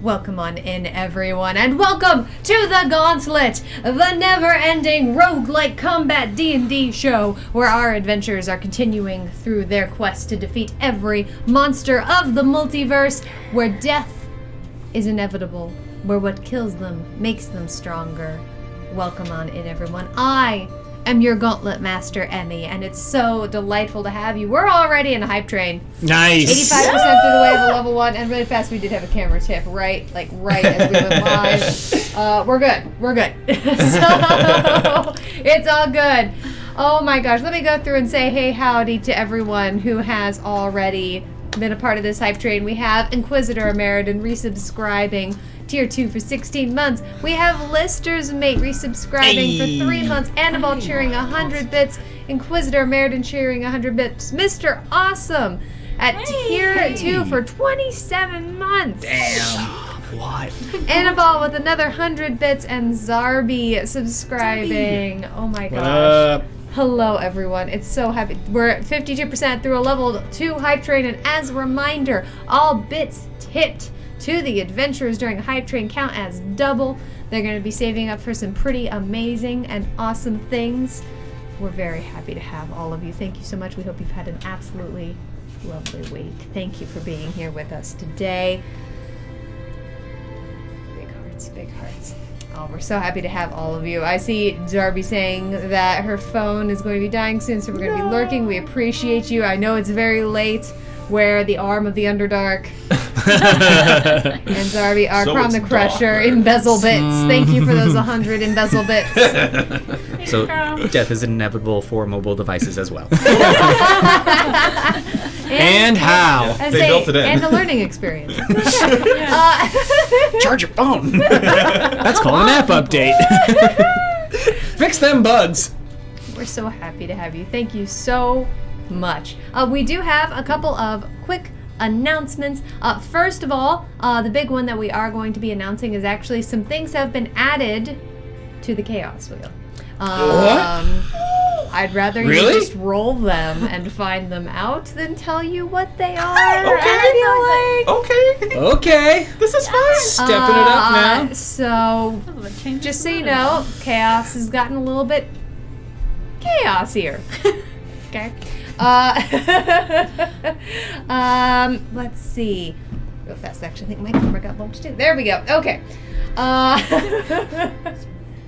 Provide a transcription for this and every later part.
Welcome on in, everyone, and welcome to the Gauntlet, the never-ending roguelike combat D&D show, where our adventures are continuing through their quest to defeat every monster of the multiverse, where death is inevitable, where what kills them makes them stronger. Welcome on in, everyone. I am your Gauntlet Master, Emmy, and it's so delightful to have you. We're already in a hype train. Nice. 85% through the way of a level 1, and really fast we did have a camera tip, right as we went live. We're good. So, it's all good. Oh my gosh, let me go through and say hey howdy to everyone who has already been a part of this hype train. We have Inquisitor Ameridan resubscribing Tier 2 for 16 months. We have Lister's Mate resubscribing for 3 months. Annabelle cheering 100 bits. Inquisitor Ameridan cheering 100 bits. Mr. Awesome at Tier 2 for 27 months. Damn. What? Annabelle with another 100 bits. And Zarby subscribing. Oh my gosh. Hello, everyone. It's so happy. We're at 52% through a level 2 hype train. And as a reminder, all bits tipped to the adventurers during Hype Train count as double. They're going to be saving up for some pretty amazing and awesome things. We're very happy to have all of you. Thank you so much. We hope you've had an absolutely lovely week. Thank you for being here with us today. Big hearts. Oh, we're so happy to have all of you. I see Darby saying that her phone is going to be dying soon, so we're going to be lurking. We appreciate you. I know it's very late. Wear the arm of the Underdark. And Darby, Archon the Crusher, embezzle bits. Thank you for those 100 embezzle bits. So death is inevitable for mobile devices as well. and how? They built it in. And a learning experience. Charge your phone. That's called an app update. Fix them bugs. We're so happy to have you. Thank you so much. We do have a couple of quick announcements. First of all, the big one that we are going to be announcing is actually some things have been added to the Chaos Wheel. What? I'd rather you just roll them and find them out than tell you what they are. Okay. This is fine. Stepping it up now. So, just so you know, Chaos has gotten a little bit chaos here. Okay. Let's see. Real fast, actually. I think my camera got bumped too. There we go. Okay.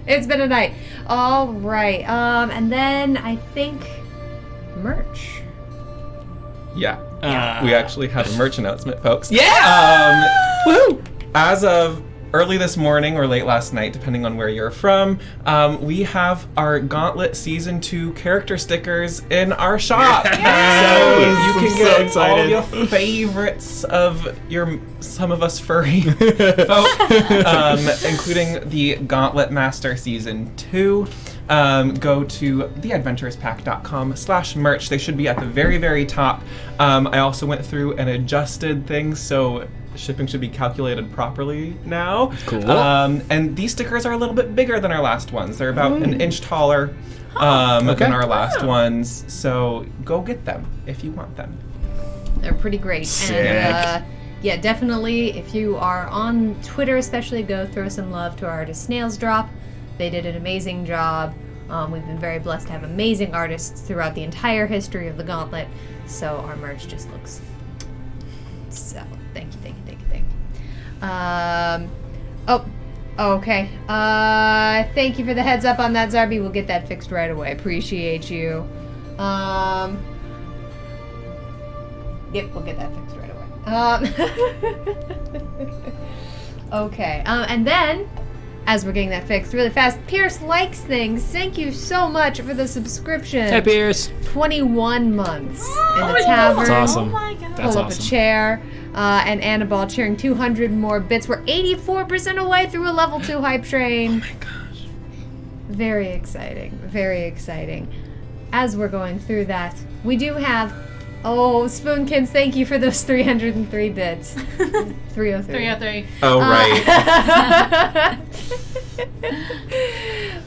It's been a night. All right. And then I think merch. Yeah. We actually have a merch announcement, folks. Yeah! Woohoo! As of early this morning or late last night, depending on where you're from, we have our Gauntlet Season 2 character stickers in our shop. So you can get all your favorites of some of us furry folk, including the Gauntlet Master Season 2. Go to theadventurouspack.com/merch. They should be at the very, very top. I also went through and adjusted things, so shipping should be calculated properly now. Cool. And these stickers are a little bit bigger than our last ones. They're about an inch taller than our last ones. So go get them if you want them. They're pretty great. Sick. And yeah, definitely, if you are on Twitter especially, go throw some love to our artist Snails Drop. They did an amazing job. We've been very blessed to have amazing artists throughout the entire history of the Gauntlet. So our merch just looks... So, thank you. Okay. Thank you for the heads up on that, Zarby. We'll get that fixed right away. Appreciate you. Yep, we'll get that fixed right away. Okay. And then, as we're getting that fixed really fast, Pierce Likes Things. Thank you so much for the subscription. Hey, Pierce. 21 months in the tavern. That's awesome. Oh my God. That's Pull up awesome. a chair. And Annabelle cheering 200 more bits. We're 84% away through a level 2 hype train. Oh my gosh. Very exciting. Very exciting. As we're going through that, we do have... Oh, Spoonkins, thank you for those 303 bits. 303. 303. Oh, right.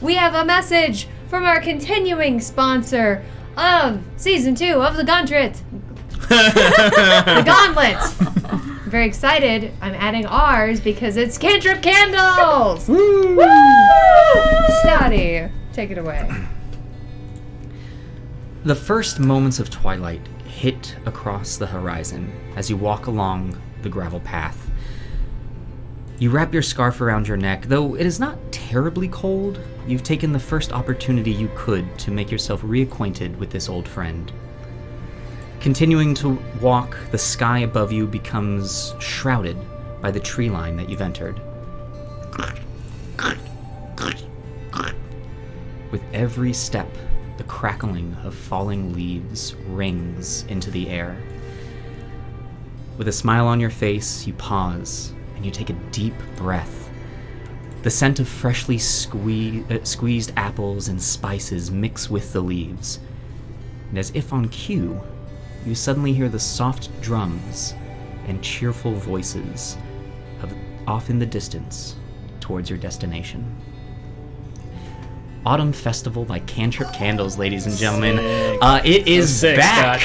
We have a message from our continuing sponsor of Season 2 of the Gauntlet. The Gauntlet. I'm very excited. I'm adding ours because it's Cantrip Candles. Woo! Snotty, take it away. The first moments of twilight hit across the horizon as you walk along the gravel path. You wrap your scarf around your neck. Though it is not terribly cold, you've taken the first opportunity you could to make yourself reacquainted with this old friend. Continuing to walk, the sky above you becomes shrouded by the tree line that you've entered. With every step, the crackling of falling leaves rings into the air. With a smile on your face, you pause and you take a deep breath. The scent of freshly squeezed apples and spices mix with the leaves. And as if on cue, you suddenly hear the soft drums and cheerful voices off in the distance towards your destination. Autumn Festival by Cantrip Candles, ladies and gentlemen. It is Sick, back.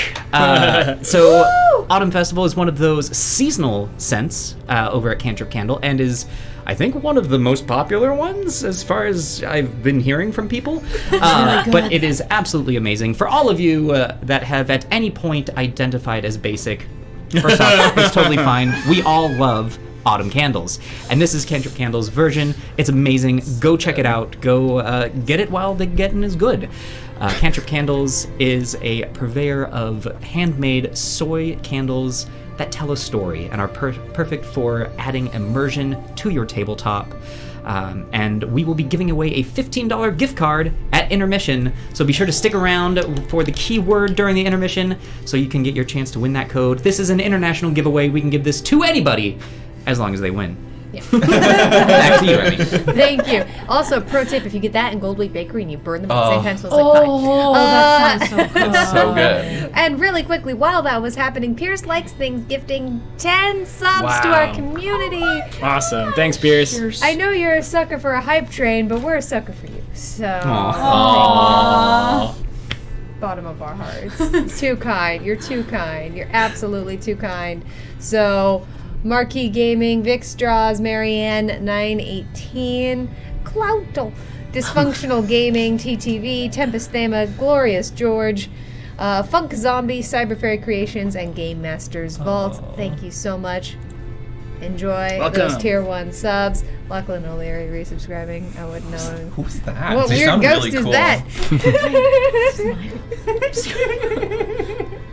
So Autumn Festival is one of those seasonal scents over at Cantrip Candle, and is, I think, one of the most popular ones as far as I've been hearing from people. But it is absolutely amazing. For all of you that have at any point identified as basic, first off, it's totally fine. We all love autumn candles, and this is Cantrip Candle's version. It's amazing. Go check it out. Go get it while the getting is good. Cantrip Candles is a purveyor of handmade soy candles that tell a story and are perfect for adding immersion to your tabletop. And we will be giving away a $15 gift card at intermission, so be sure to stick around for the keyword during the intermission so you can get your chance to win that code. This is an international giveaway. We can give this to anybody as long as they win. Yeah. Back to you, Emmy. Thank you. Also, pro tip, if you get that in Gold Week Bakery and you burn them at the same time, so it's like Oh, fine. that sounds so good. It's so good. And really quickly, while that was happening, Pierce Likes Things gifting 10 subs to Wow. our community. Awesome. Thanks, Pierce. I know you're a sucker for a hype train, but we're a sucker for you. So, Aww. bottom of our hearts. Too kind. You're too kind. You're absolutely too kind. So, Marquee Gaming, Vic Straws, Marianne 918, Cloutel, Dysfunctional Gaming, TTV, Tempest Thema, Glorious George, Funk Zombie, Cyber Fairy Creations, and Game Masters Vault. Thank you so much. Enjoy those tier 1 subs. Lachlan O'Leary resubscribing. I wouldn't know. Who's that? What They weird sound ghost really is cool. that?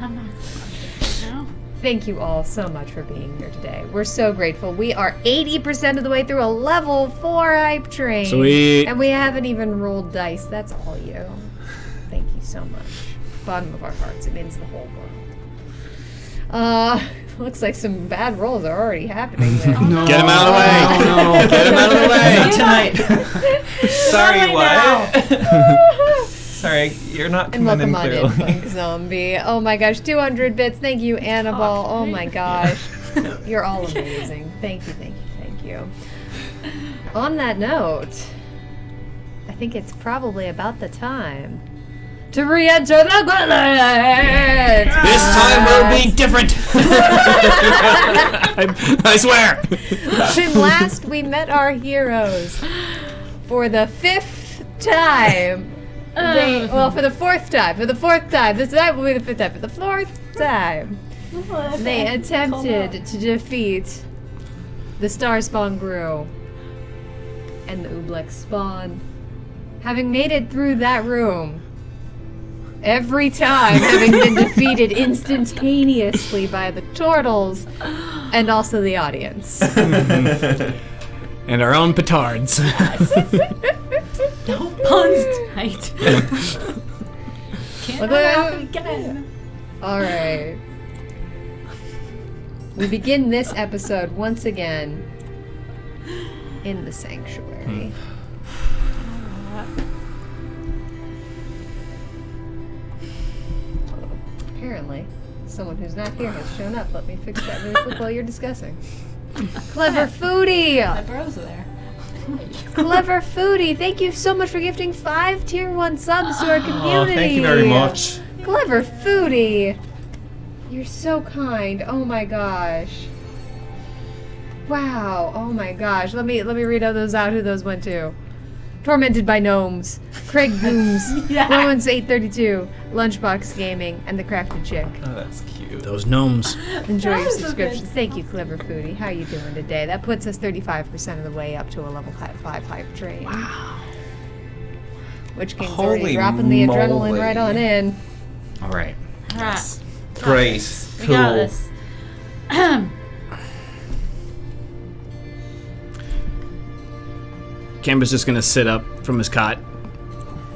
I'm not. No. Thank you all so much for being here today. We're so grateful. We are 80% of the way through a level 4 hype train. Sweet. And we haven't even rolled dice. That's all you. Thank you so much. Bottom of our hearts. It means the whole world. Looks like some bad rolls are already happening there. No. Get him out of the way. Oh, no. Get him out of the way. Tonight. Sorry, what? Sorry, you're not And coming in welcome on in, clearly. Funk Zombie. Oh my gosh, 200 bits. Thank you, Annabelle. Oh my gosh. You're all amazing. Thank you, thank you, thank you. On that note, I think it's probably about the time to re-enter the Gauntlet! This time will be different. I swear. When last we met our heroes for the 5th time. For the 4th time. For the 4th time. This time will be the 5th time. For the 4th time. They attempted to defeat the Starspawn Gru and the Oobleck Spawn. Having made it through that room, every time having been defeated instantaneously by the turtles and also the audience. And our own petards. No puns tonight. Can't laugh again. Alright. We begin this episode once again in the sanctuary. Apparently, someone who's not here has shown up. Let me fix that really quick while you're discussing. Clever Foodie! My bros are there. Clever Foodie, thank you so much for gifting 5 tier 1 subs to our community. Oh, thank you very much. Clever Foodie. You're so kind. Oh my gosh. Wow. Oh my gosh. Let me read who those went to. Tormented by Gnomes, Craig Gooms, Yeah. Romans 832, Lunchbox Gaming, and the Crafted Chick. Oh, that's cute. Those gnomes. Enjoy That your is so subscriptions. good. Thank you, Clever Foodie. How you doing today? That puts us 35% of the way up to a level 5 hype train. Wow. Which King's already Holy dropping the adrenaline moly. right on in. All right. Alright. Great. We Cool. got this. Camber's just gonna sit up from his cot,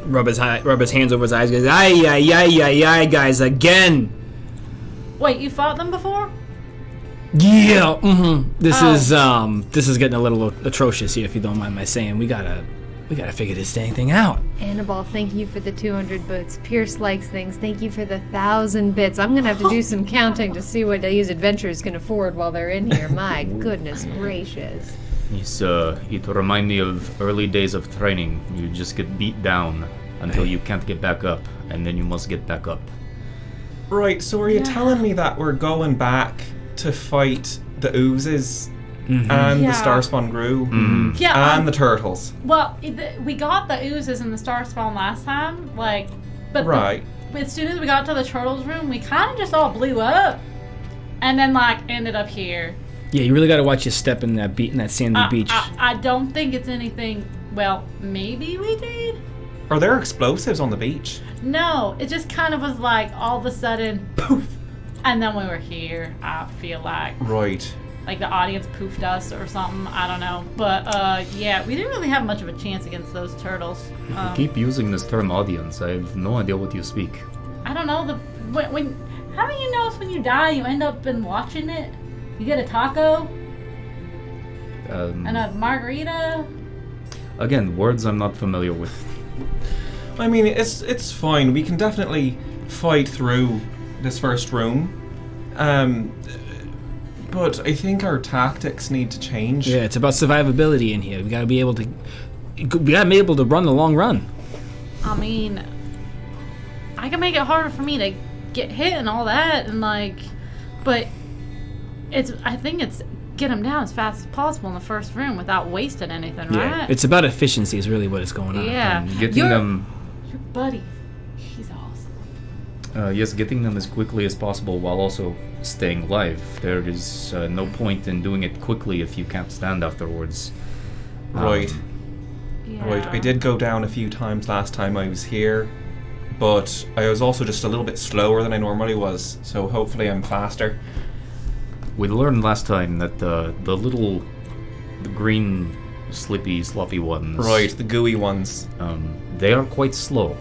rub his hands over his eyes, goes, ay, guys, again. Wait, you fought them before? Yeah, This Oh. is getting a little atrocious here, if you don't mind my saying. We gotta figure this dang thing out. Annabelle, thank you for the 200 bits. Pierce likes things. Thank you for the 1,000 bits. I'm gonna have to do some counting to see what these adventurers can afford while they're in here. My goodness gracious. It remind me of early days of training. You just get beat down until you can't get back up, and then you must get back up. Right, so are you telling me that we're going back to fight the oozes and the Yeah. Starspawn Gru Yeah. and the turtles? Well, we got the oozes and the star spawn last time, but Right. as soon as we got to the turtles room, we kind of just all blew up, and then ended up here. Yeah, you really gotta watch your step in that sandy beach. I don't think it's anything. Well, maybe we did. Are there explosives on the beach? No, it just kind of was like all of a sudden, poof, and then we were here. I feel like Right. the audience poofed us or something. I don't know, but yeah, we didn't really have much of a chance against those turtles. Keep using this term audience. I have no idea what you speak. I don't know when. How do you know if when you die you end up in watching it? You get a taco and a margarita. Again, words I'm not familiar with. I mean, it's fine. We can definitely fight through this first room. But I think our tactics need to change. Yeah, it's about survivability in here. We gotta be able to run the long run. I mean, I can make it harder for me to get hit and all that, and but I think it's get them down as fast as possible in the first room without wasting anything, Yeah, right? it's about efficiency is really what is going on. Yeah. Getting Your them. buddy, he's awesome. Yes, getting them as quickly as possible while also staying alive. There is no point in doing it quickly if you can't stand afterwards. Right. Yeah. Right. I did go down a few times last time I was here, but I was also just a little bit slower than I normally was, so hopefully I'm faster. We learned last time that the green, slippy, sloppy ones. Right, the gooey ones. They are quite slow.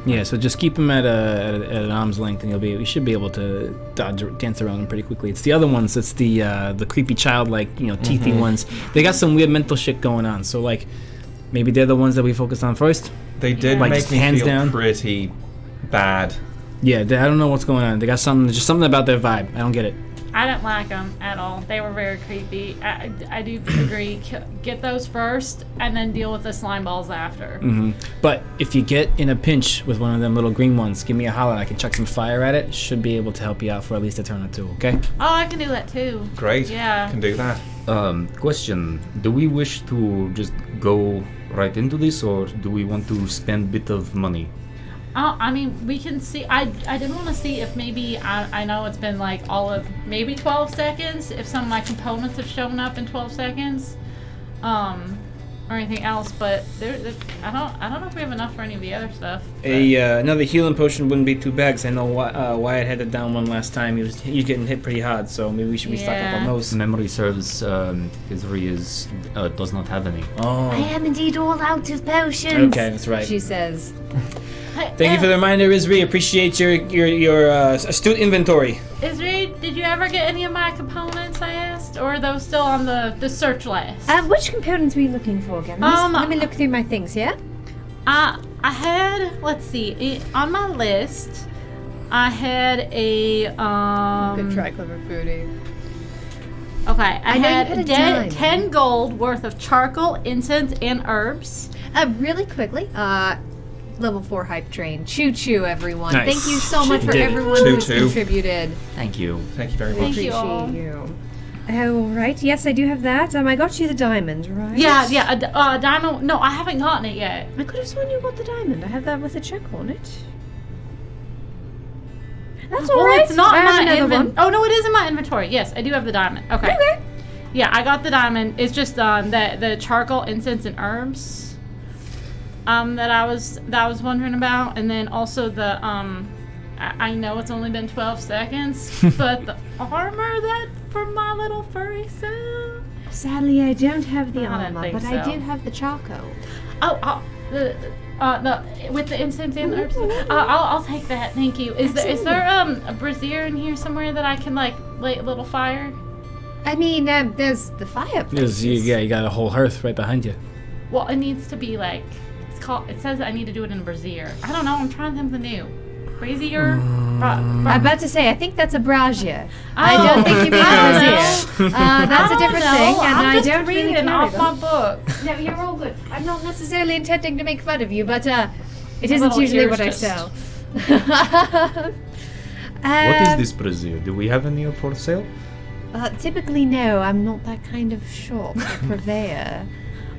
Yeah, so just keep them at an arm's length, and you should be able to dance around them pretty quickly. It's the other ones. It's the creepy childlike, teethy ones. They got some weird mental shit going on. So like, maybe they're the ones that we focused on first. They did Like, make just me hands feel down? pretty bad. Yeah, I don't know what's going on. They got just something about their vibe. I don't get it. I didn't like them at all. They were very creepy. I do agree. Get those first, and then deal with the slime balls after. But if you get in a pinch with one of them little green ones, give me a holler. I can chuck some fire at it. Should be able to help you out for at least a turn or two. Okay? Oh, I can do that too. Great. Yeah. Can do that. Question: do we wish to just go right into this, or do we want to spend a bit of money? I mean, we can see. I did want to see if maybe I know it's been like all of maybe 12 seconds. If some of my components have shown up in 12 seconds, or anything else. But I don't know if we have enough for any of the other stuff. Another healing potion wouldn't be too bad, because I know Wyatt had it down one last time. He was getting hit pretty hard, so maybe we should be stocked up on those. Memory serves, Isri does not have any. Oh, I am indeed all out of potions. okay, that's right. She says. Thank you for the reminder, Isri. Appreciate your astute inventory. Isri, did you ever get any of my components? I asked, or are those still on the search list? Which components were you looking for again? Let me look through my things, yeah? I had, let's see, on my list, I had a Good try, clever foodie. Okay, I know you had had a diamond. 10 gold worth of charcoal, incense, and herbs. Really quickly, level 4 hype train. Choo choo, everyone. Nice. Thank you so much for Did it. everyone who's Choo-choo. contributed. Thank you. Thank you very We much. Thank you all. appreciate you. Oh, right. Yes, I do have that. I got you the diamond, right? Yeah, a diamond. No, I haven't gotten it yet. I could have sworn you got the diamond. I have that with a check on it. That's all Well, right. it's not I in have my another inventory. one. Oh, no, it is in my inventory. Yes, I do have the diamond. Okay. Okay. Yeah, I got the diamond. It's just the charcoal, incense, and herbs that I was wondering about, and then also the I know it's only been 12 seconds, but the armor that from my little furry self. Sadly, I don't have the I didn't armor, think but I so. do have the charcoal. Oh, the with the incense and herbs. I'll take that. Thank you. Is there a brazier in here somewhere that I can like light a little fire? I mean, there's the fireplace. You got a whole hearth right behind you. Well, it needs to be like it says I need to do it in a brazier. I don't know. I'm trying something new. Brazier. I'm about to say, I think that's a brazier. I Oh, don't think you mean I a don't brazier. That's a different thing, and I'm I just don't really reading carry off them. my book. No, you're all good. I'm not necessarily intending to make fun of you, but it isn't little usually ears what I just- sell. What is this brazier? Do we have any for sale? Typically, no. I'm not that kind of shop or purveyor.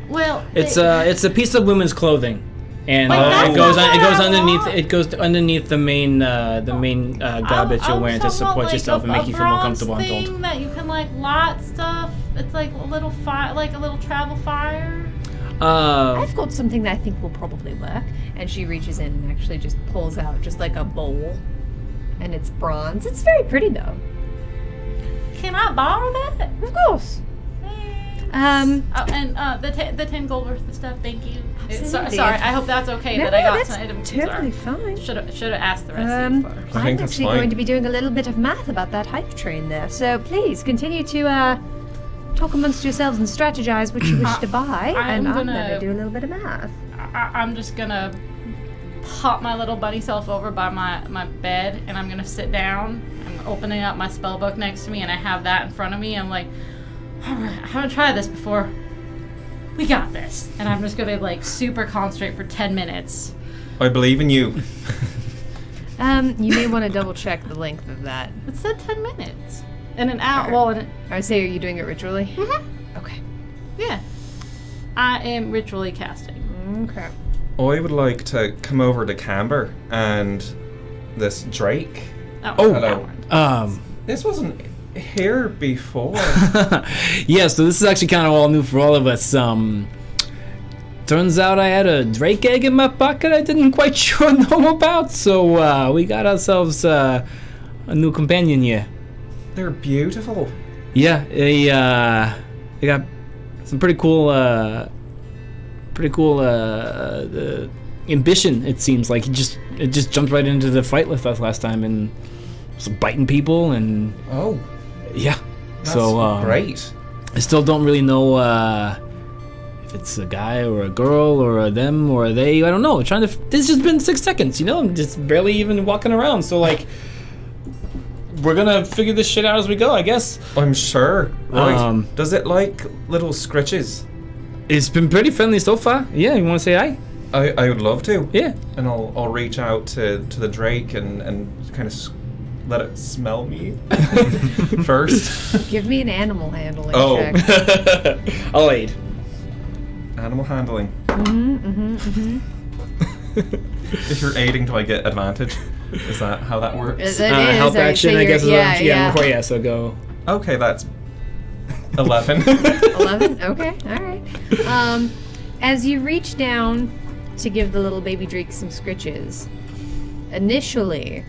Well, It's a piece of women's clothing, and Like, it goes that's on. It not goes what I underneath. want. It goes underneath the main garb that you're wearing to also want, support like, yourself and make you feel more bronze comfortable. I'm told. thing that you can like light stuff. It's like a little fire, like a little travel fire. I've got something that I think will probably work. And she reaches in and actually just pulls out just like a bowl, and it's bronze. It's very pretty though. Can I borrow that? Of course. And the 10 gold worth of stuff. Thank you. Absolutely. Sorry, I hope that's okay No, that I got that's some items. totally fine. Should have asked the rest of you first. I I'm think that's actually fine. going to be doing a little bit of math about that hype train there. So please continue to talk amongst yourselves and strategize what you wish to buy, I'm and I'm gonna- going to do a little bit of math. I'm just gonna pop my little bunny self over by my bed, and I'm gonna sit down. I'm opening up my spell book next to me, and I have that in front of me. I'm like, all right, I haven't tried this before. We got this. And I'm just gonna like super concentrate for 10 minutes. I believe in you. You may want to double check the length of that. It said 10 minutes. And an hour. Well, I say, are you doing it ritually? Mm-hmm. Okay. yeah. I am ritually casting. Okay. I would like to come over to Camber and this Drake. Oh, Hello. This wasn't here before. Yeah, so this is actually kind of all new for all of us. Turns out I had a Drake egg in my pocket I didn't quite sure know about, so we got ourselves a new companion here. They're beautiful. Yeah, they got some pretty cool ambition. It seems like it just jumped right into the fight with us last time and was biting people and yeah. That's so great. I still don't really know if it's a guy or a girl or a them or a they. I don't know. This just been 6 seconds. I'm just barely even walking around. So like, we're gonna figure this shit out as we go, I guess. I'm sure. Right. Does it like little scritches? It's been pretty friendly so far. Yeah, you want to say hi? I would love to. Yeah. And I'll reach out to the Drake and kind of let it smell me first. Give me an animal handling check. I'll aid. Animal handling. If you're aiding, do I get advantage? Is that how that works? It is. Help action, I guess. Yeah. So go. Okay, that's 11. 11? Okay, alright. As you reach down to give the little baby Drake some scritches, initially,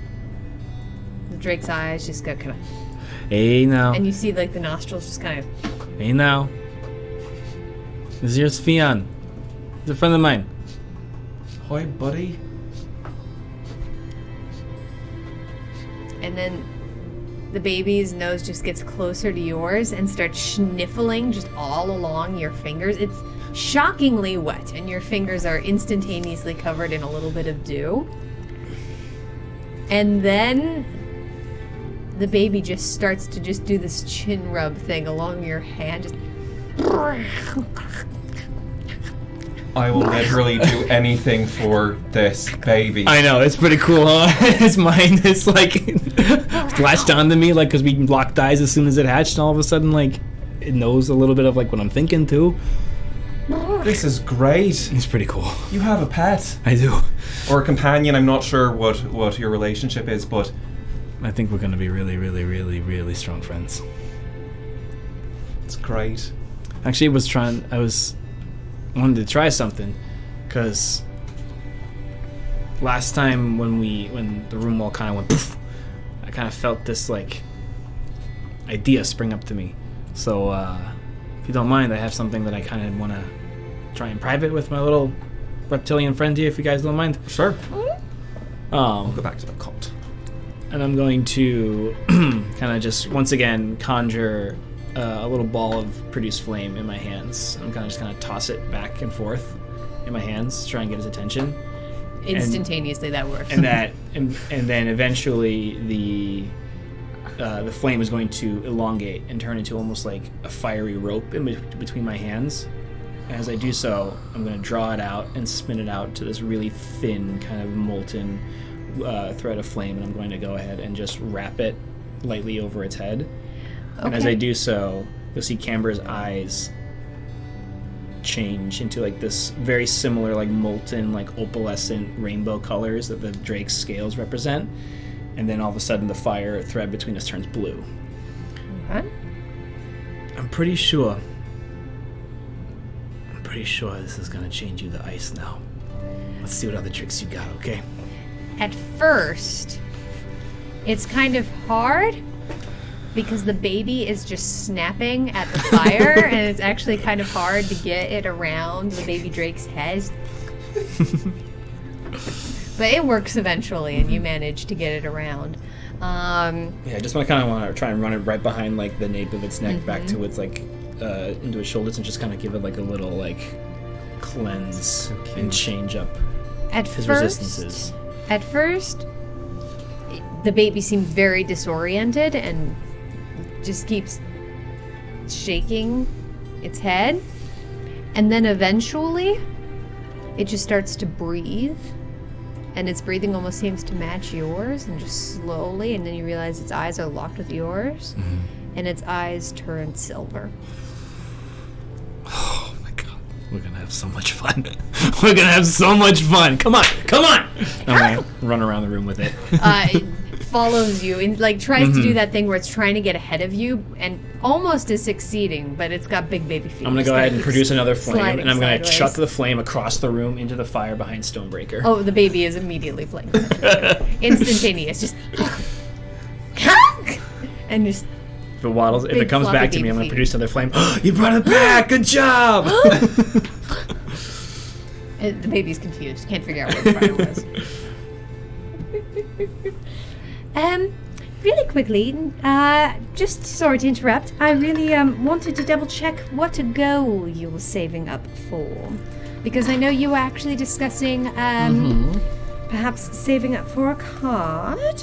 the Drake's eyes just go kind of... Hey now. And you see like the nostrils just kind of... Hey now. This is your Fion. He's a friend of mine. Hi, buddy. And then the baby's nose just gets closer to yours and starts sniffling just all along your fingers. It's shockingly wet, and your fingers are instantaneously covered in a little bit of dew. And then the baby just starts to just do this chin rub thing along your hand. Just... I will literally do anything for this baby. I know, it's pretty cool, huh? His mind is like latched onto me, like, because we locked eyes as soon as it hatched, and all of a sudden, like, it knows a little bit of like what I'm thinking too. This is great. It's pretty cool. You have a pet. I do. Or a companion. I'm not sure what your relationship is, but I think we're gonna be really, really, really, really strong friends. it's great. Actually, I wanted to try something, because last time when the room all kind of went poof, I kind of felt this like idea spring up to me. So if you don't mind, I have something that I kind of want to try in private with my little reptilian friend here, if you guys don't mind. Sure. I'll go back to the cult. And I'm going to kind of just once again conjure a little ball of produced flame in my hands. I'm gonna just kind of toss it back and forth in my hands, try and get his attention. Instantaneously, that works. And then eventually the flame is going to elongate and turn into almost like a fiery rope in between my hands. As I do so, I'm going to draw it out and spin it out to this really thin, kind of molten thread of flame, and I'm going to go ahead and just wrap it lightly over its head. Okay. And as I do so, you'll see Camber's eyes change into like this very similar, like molten, like opalescent rainbow colors that the Drake's scales represent. And then all of a sudden the fire thread between us turns blue. Okay. I'm pretty sure this is gonna change you to ice now. Let's see what other tricks you got, okay? At first, it's kind of hard because the baby is just snapping at the fire, and it's actually kind of hard to get it around the baby Drake's head. But it works eventually, and you manage to get it around. Yeah, I just want to try and run it right behind like the nape of its neck, back to its like into its shoulders, and just kind of give it like a little like cleanse and change up his resistances. At first, the baby seems very disoriented and just keeps shaking its head, and then eventually it just starts to breathe. And its breathing almost seems to match yours, and just slowly, and then you realize its eyes are locked with yours, and its eyes turn silver. Oh my god. We're gonna have so much fun. We're gonna have so much fun. Come on, come on! I'm gonna run around the room with it. It follows you and like tries to do that thing where it's trying to get ahead of you and almost is succeeding, but it's got big baby feet. I'm gonna go ahead and produce another flame, sliding and I'm gonna sideways. chuck the flame across the room into the fire behind Stonebreaker. Oh, the baby is immediately playing. Instantaneous, just and just If it waddles, if Big it comes floppy back to me, baby I'm gonna feet. produce another flame. You brought it back! Good job! the baby's confused, can't figure out what the fire was. Really quickly, just sorry to interrupt. I really wanted to double check what goal you were saving up for, because I know you were actually discussing perhaps saving up for a card.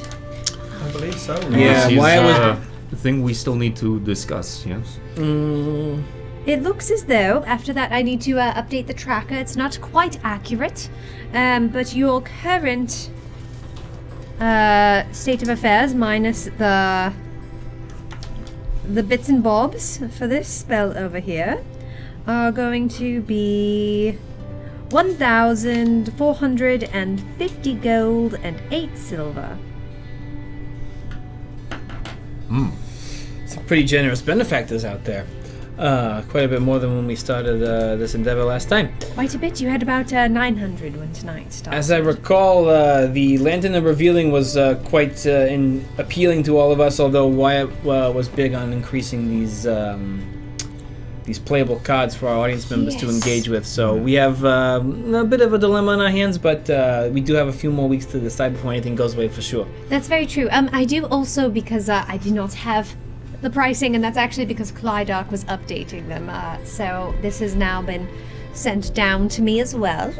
I believe so. Yeah, This is, why was the thing we still need to discuss, yes? It looks as though after that I need to update the tracker. It's not quite accurate, but your current state of affairs minus the bits and bobs for this spell over here are going to be 1,450 gold and 8 silver. some pretty generous benefactors out there. Quite a bit more than when we started this endeavor last time. Quite a bit. You had about 900 when tonight started. As I recall, the Lantern of Revealing was quite appealing to all of us, although Wyatt was big on increasing these playable cards for our audience members to Yes. engage with. So we have a bit of a dilemma on our hands, but we do have a few more weeks to decide before anything goes away for sure. That's very true. I do also, because I do not have the pricing, and that's actually because Clydark was updating them. So this has now been sent down to me as well.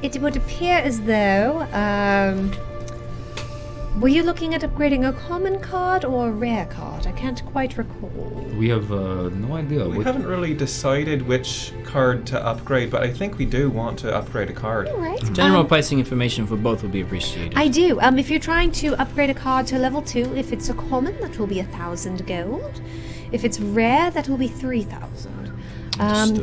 It would appear as though... were you looking at upgrading a common card or a rare card? I can't quite recall. We have no idea. We haven't really decided which card to upgrade, but I think we do want to upgrade a card. All right. General pricing information for both would be appreciated. I do. If you're trying to upgrade a card to level 2, if it's a common, that will be 1,000 gold. If it's rare, that will be 3,000.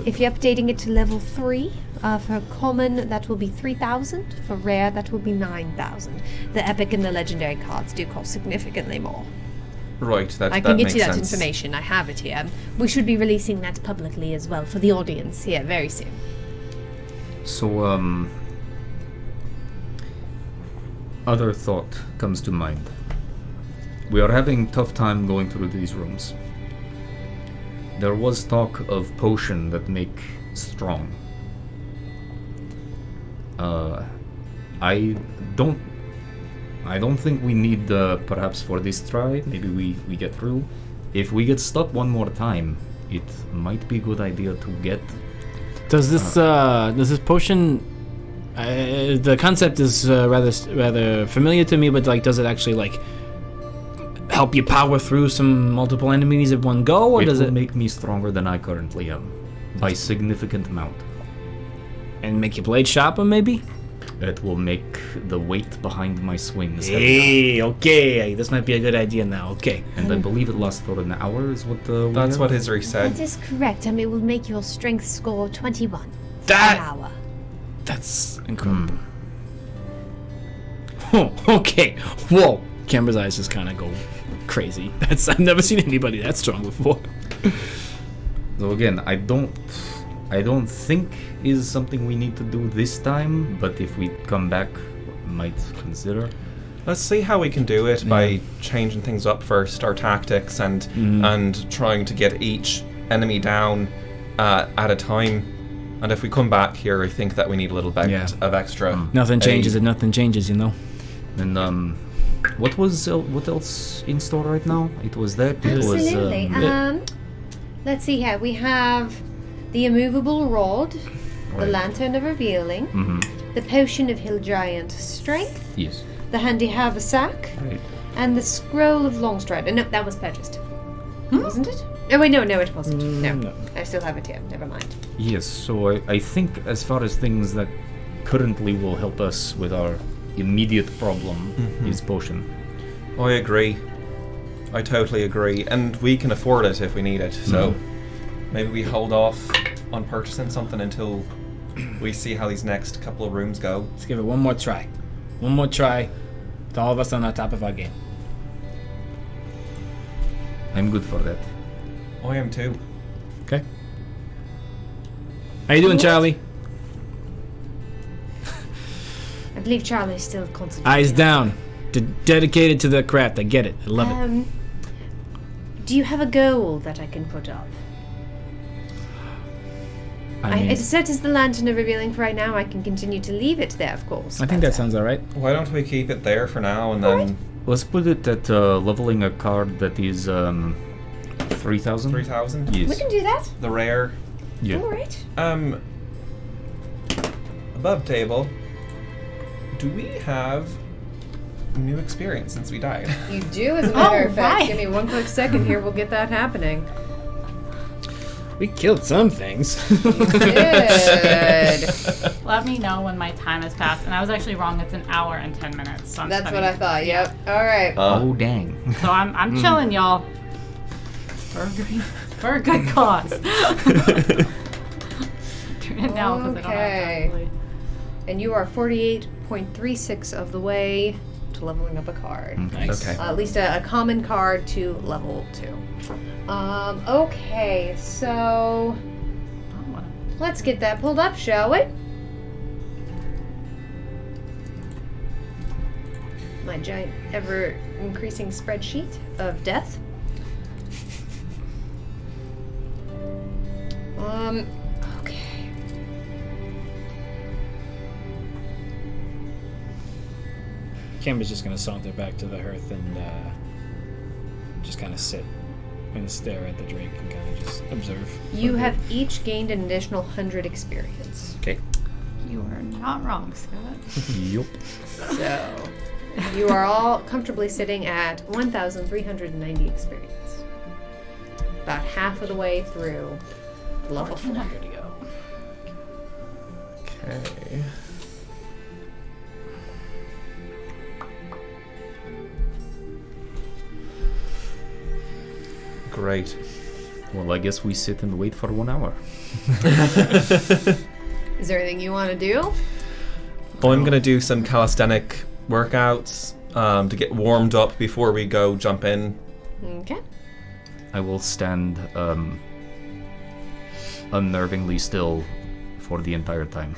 If you're updating it to level 3, for common, that will be 3,000. For rare, that will be 9,000. The epic and the legendary cards do cost significantly more. Right, that I can get makes you that sense. information. I have it here. We should be releasing that publicly as well for the audience here very soon. So, other thought comes to mind. We are having tough time going through these rooms. There was talk of potion that make strong. I don't think we need perhaps for this try. Maybe we get through. If we get stuck one more time, it might be a good idea to get. Does this potion? The concept is rather familiar to me, but like, does it actually help you power through some multiple enemies at one go, or does will it make me stronger than I currently am by significant amount? and make your blade sharper, maybe? It will make the weight behind my swings heavier. Hey, okay, this might be a good idea now. Okay, And I believe it lasts for an hour, is what we That's have? what Hisri said. That is correct. It will make your strength score 21 That- an hour. that's incredible. Oh, okay. Whoa, Camber's eyes just kind of go crazy. I've never seen anybody that strong before. So again, I don't think is something we need to do this time, but if we come back, might consider. Let's see how we can do it by changing things up first, our tactics, and trying to get each enemy down at a time. And if we come back here, I think that we need a little bit of extra. Nothing changes and nothing changes, you know. And what else in store right now? It was that. Absolutely. It was, Let's see here. We have the immovable rod, the Right. lantern of revealing, the potion of hill giant strength, yes. the handy haversack, Right. and the scroll of Longstride. No, that was purchased, wasn't it? Oh wait, no, it wasn't. No, I still have it here. Never mind. Yes. So I think as far as things that currently will help us with our immediate problem is potion. I agree. I totally agree. And we can afford it if we need it. So maybe we hold off on purchasing something until we see how these next couple of rooms go. Let's give it one more try. One more try. With all of us on the top of our game. I'm good for that. I am too. Okay. How you doing, Charlie? I believe Charlie's still concentrating. Eyes down. Dedicated to the craft. I get it. I love it. Do you have a goal that I can put up? I mean, It set as the lantern of revealing for right now. I can continue to leave it there, of course. I think that sounds alright. Why don't we keep it there for now and then let's put it at leveling a card that is 3,000. 3,000? Yes. We can do that. The rare. Yeah. All right. Above table. Do we have new experience since we died? You do, as a matter of fact. right. Give me one quick second here. We'll get that happening. We killed some things. Good. Let me know when my time has passed. And I was actually wrong. It's an hour and 10 minutes. So I'm That's what spending- I thought. Yep. All right. Oh, dang. So I'm chilling, y'all. For a good cause. Turn it down because I don't Okay. have time. And you are 48.36 of the way to leveling up a card. Nice. Okay. At least a common card to level 2. Okay, so let's get that pulled up, shall we? My giant, ever-increasing spreadsheet of death. Okay. Kimber's just gonna saunter back to the hearth and just kind of sit and stare at the drake and kind of just observe. You have each gained an additional 100 experience. Okay. You are not wrong, Scott. Yup. So, you are all comfortably sitting at 1,390 experience. About half of the way through level 4. 1,400 to go. Okay. Great. Well, I guess we sit and wait for 1 hour. Is there anything you want to do? Well, I'm gonna do some calisthenic workouts to get warmed up before we go jump in. Okay. I will stand unnervingly still for the entire time.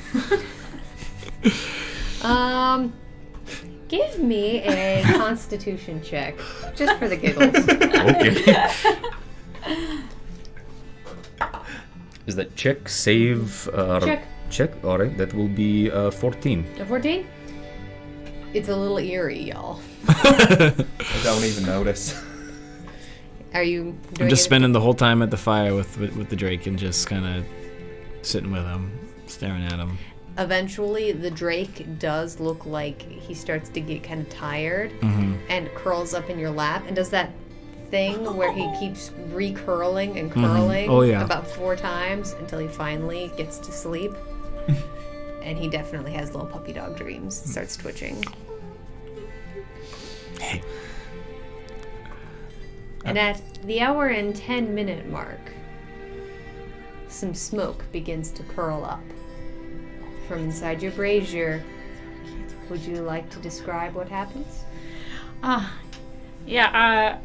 Give me a constitution check, just for the giggles. Okay. Is that check, save? Check. Check. All right, that will be 14. A 14? It's a little eerie, y'all. I don't even notice. Are you doing I'm just it? spending the whole time at the fire with the drake and just kind of sitting with him, staring at him. Eventually, the drake does look like he starts to get kind of tired and curls up in your lap and does that thing where he keeps recurling and curling Oh, yeah. about 4 times until he finally gets to sleep. And he definitely has little puppy dog dreams. Starts twitching. Hey. And at the hour and 10-minute mark, some smoke begins to curl up from inside your brazier. Would you like to describe what happens? Yeah,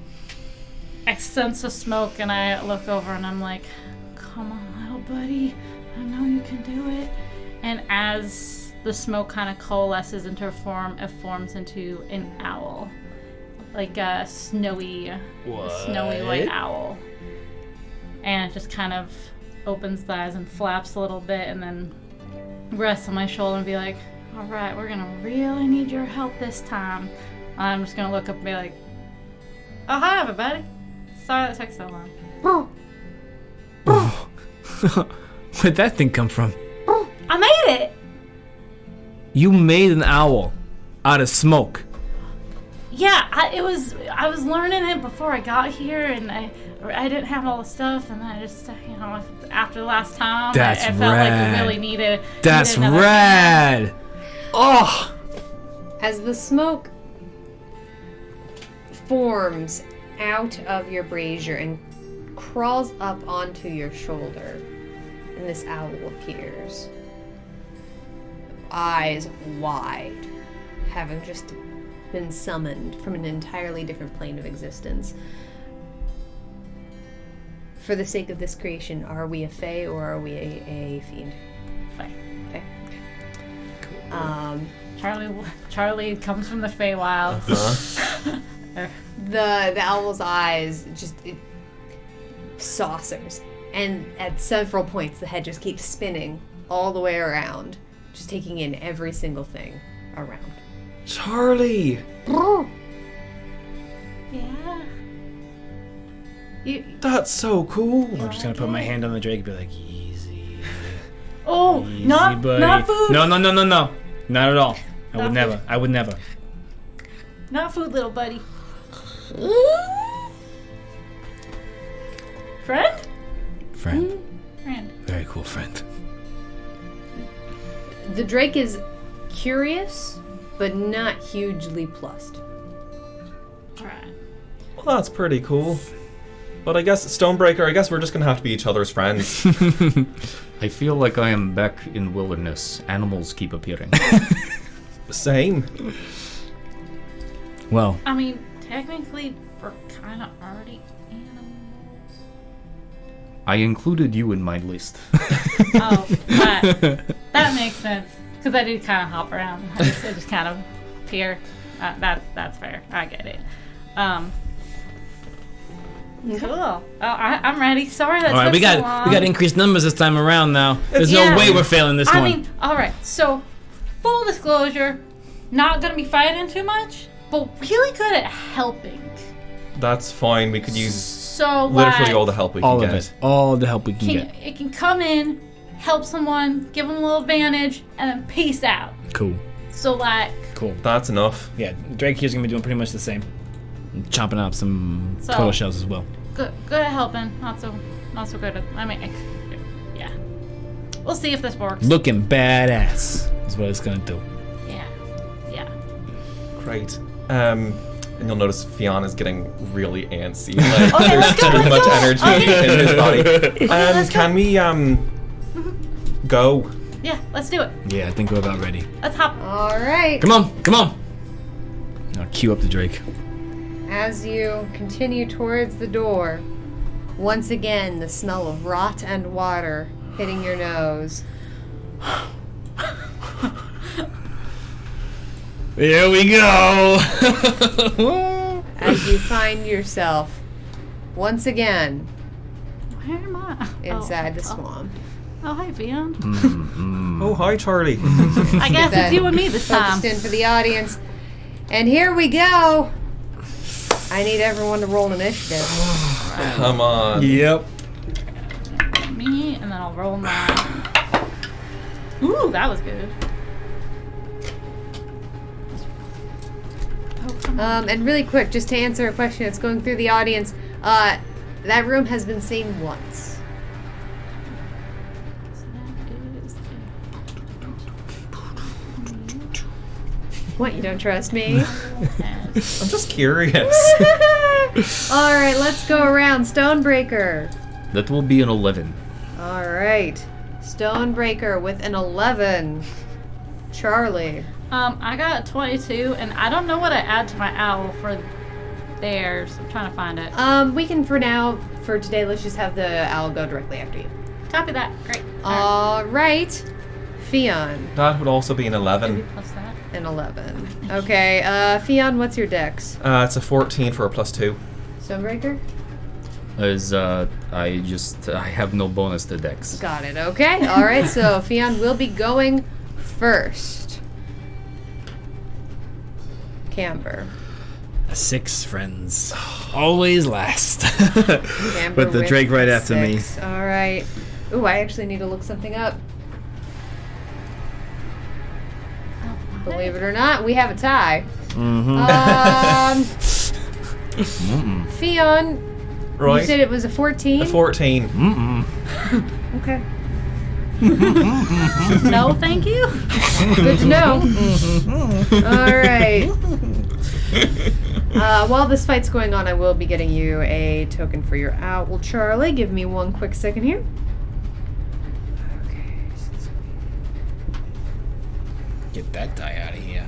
I sense the smoke and I look over and I'm like, come on, little buddy. I know you can do it. And as the smoke kind of coalesces into a form, it forms into an owl. Like a snowy white owl. And it just kind of opens the eyes and flaps a little bit and then rests on my shoulder and be like, all right, we're gonna really need your help this time. I'm just gonna look up and be like, oh, hi, everybody. Sorry that took so long. Where'd that thing come from? I made it! You made an owl out of smoke. Yeah, I was learning it before I got here, and I didn't have all the stuff, and I just, after the last time, That's I felt rad. like we really needed That's another rad. Oh, As the smoke forms out of your brazier and crawls up onto your shoulder, and this owl appears. Eyes wide, having just been summoned from an entirely different plane of existence. For the sake of this creation, are we a fae or are we a fiend? Fae. Okay. Charlie comes from the Feywild. The owl's eyes just saucers, and at several points the head just keeps spinning all the way around, just taking in every single thing around. Charlie! Yeah. That's so cool. I'm just gonna put my hand on the Drake and be like, easy. Oh, Easy, not buddy. food. No. Not at all. I would Not never. food. I would never. Not food, little buddy. Friend? Friend. Friend. Very cool friend. The Drake is curious, but not hugely plussed. Alright. Well, that's pretty cool. But I guess, Stonebreaker, I guess we're just gonna have to be each other's friends. I feel like I am back in wilderness. Animals keep appearing. Same. Well, I mean, technically, we're kind of already animals. I included you in my list. Oh, that makes sense. Because I do kind of hop around. I just kind of appear. That's fair. I get it. Cool. Oh, I'm ready. Sorry that all right, took we so long. got increased numbers this time around now. There's Yeah. no way we're failing this I one. mean, all right. So, full disclosure, not gonna be fighting too much, but really good at helping. That's fine. We could use So, literally like, all the help we all can of get. it. All the help we can get. it can come in, help someone, give them a little advantage, and then peace out. Cool. So, like, Cool. That's enough. Yeah, Drake here's gonna be doing pretty much the same. And chopping up some So- turtle shells as well. good at helping, not so good at. I mean, yeah. We'll see if this works. Looking badass is what it's gonna do. Yeah. Great. And you'll notice Fionn is getting really antsy. Like, Okay, there's let's go, too let's much go. energy Okay. in his body. let's go. Can we go? Yeah, let's do it. Yeah, I think we're about ready. Let's hop. All right. Come on! I'll cue up the Drake. As you continue towards the door, once again the smell of rot and water hitting your nose. Here we go! As you find yourself once again Where am I? inside the swamp. Oh, hi, Vian. Oh, hi, Charlie. I guess that it's you and me this time. Focused in for the audience. And here we go. I need everyone to roll an initiative. Come on. Yep. Me, and then I'll roll mine. Ooh, that was good. Oh, come on. And really quick, just to answer a question that's going through the audience, that room has been seen once. So that is What, you don't trust me? I'm just curious. All right, let's go around. Stonebreaker. That will be an 11. All right. Stonebreaker with an 11. Charlie. I got a 22, and I don't know what I add to my owl for theirs. I'm trying to find it. We can, for today, let's just have the owl go directly after you. Copy that. Great. All All right. Fionn. That would also be an right. 11. Plus that. An 11. Okay, Fionn, what's your dex? It's a 14 for a +2. Stonebreaker? I have no bonus to dex. Got it. Okay. All right, so Fionn will be going first. Camber. A 6, friends. Always last. Camber With the with Drake right a after me. 6. All right. Ooh, I actually need to look something up. Believe it or not, we have a tie. Fionn, Right? you said it was a 14? a 14. Okay. No, thank you. Good to know. All right. While this fight's going on, I will be getting you a token for your owl, Charlie. Give me one quick second here. that die out of here.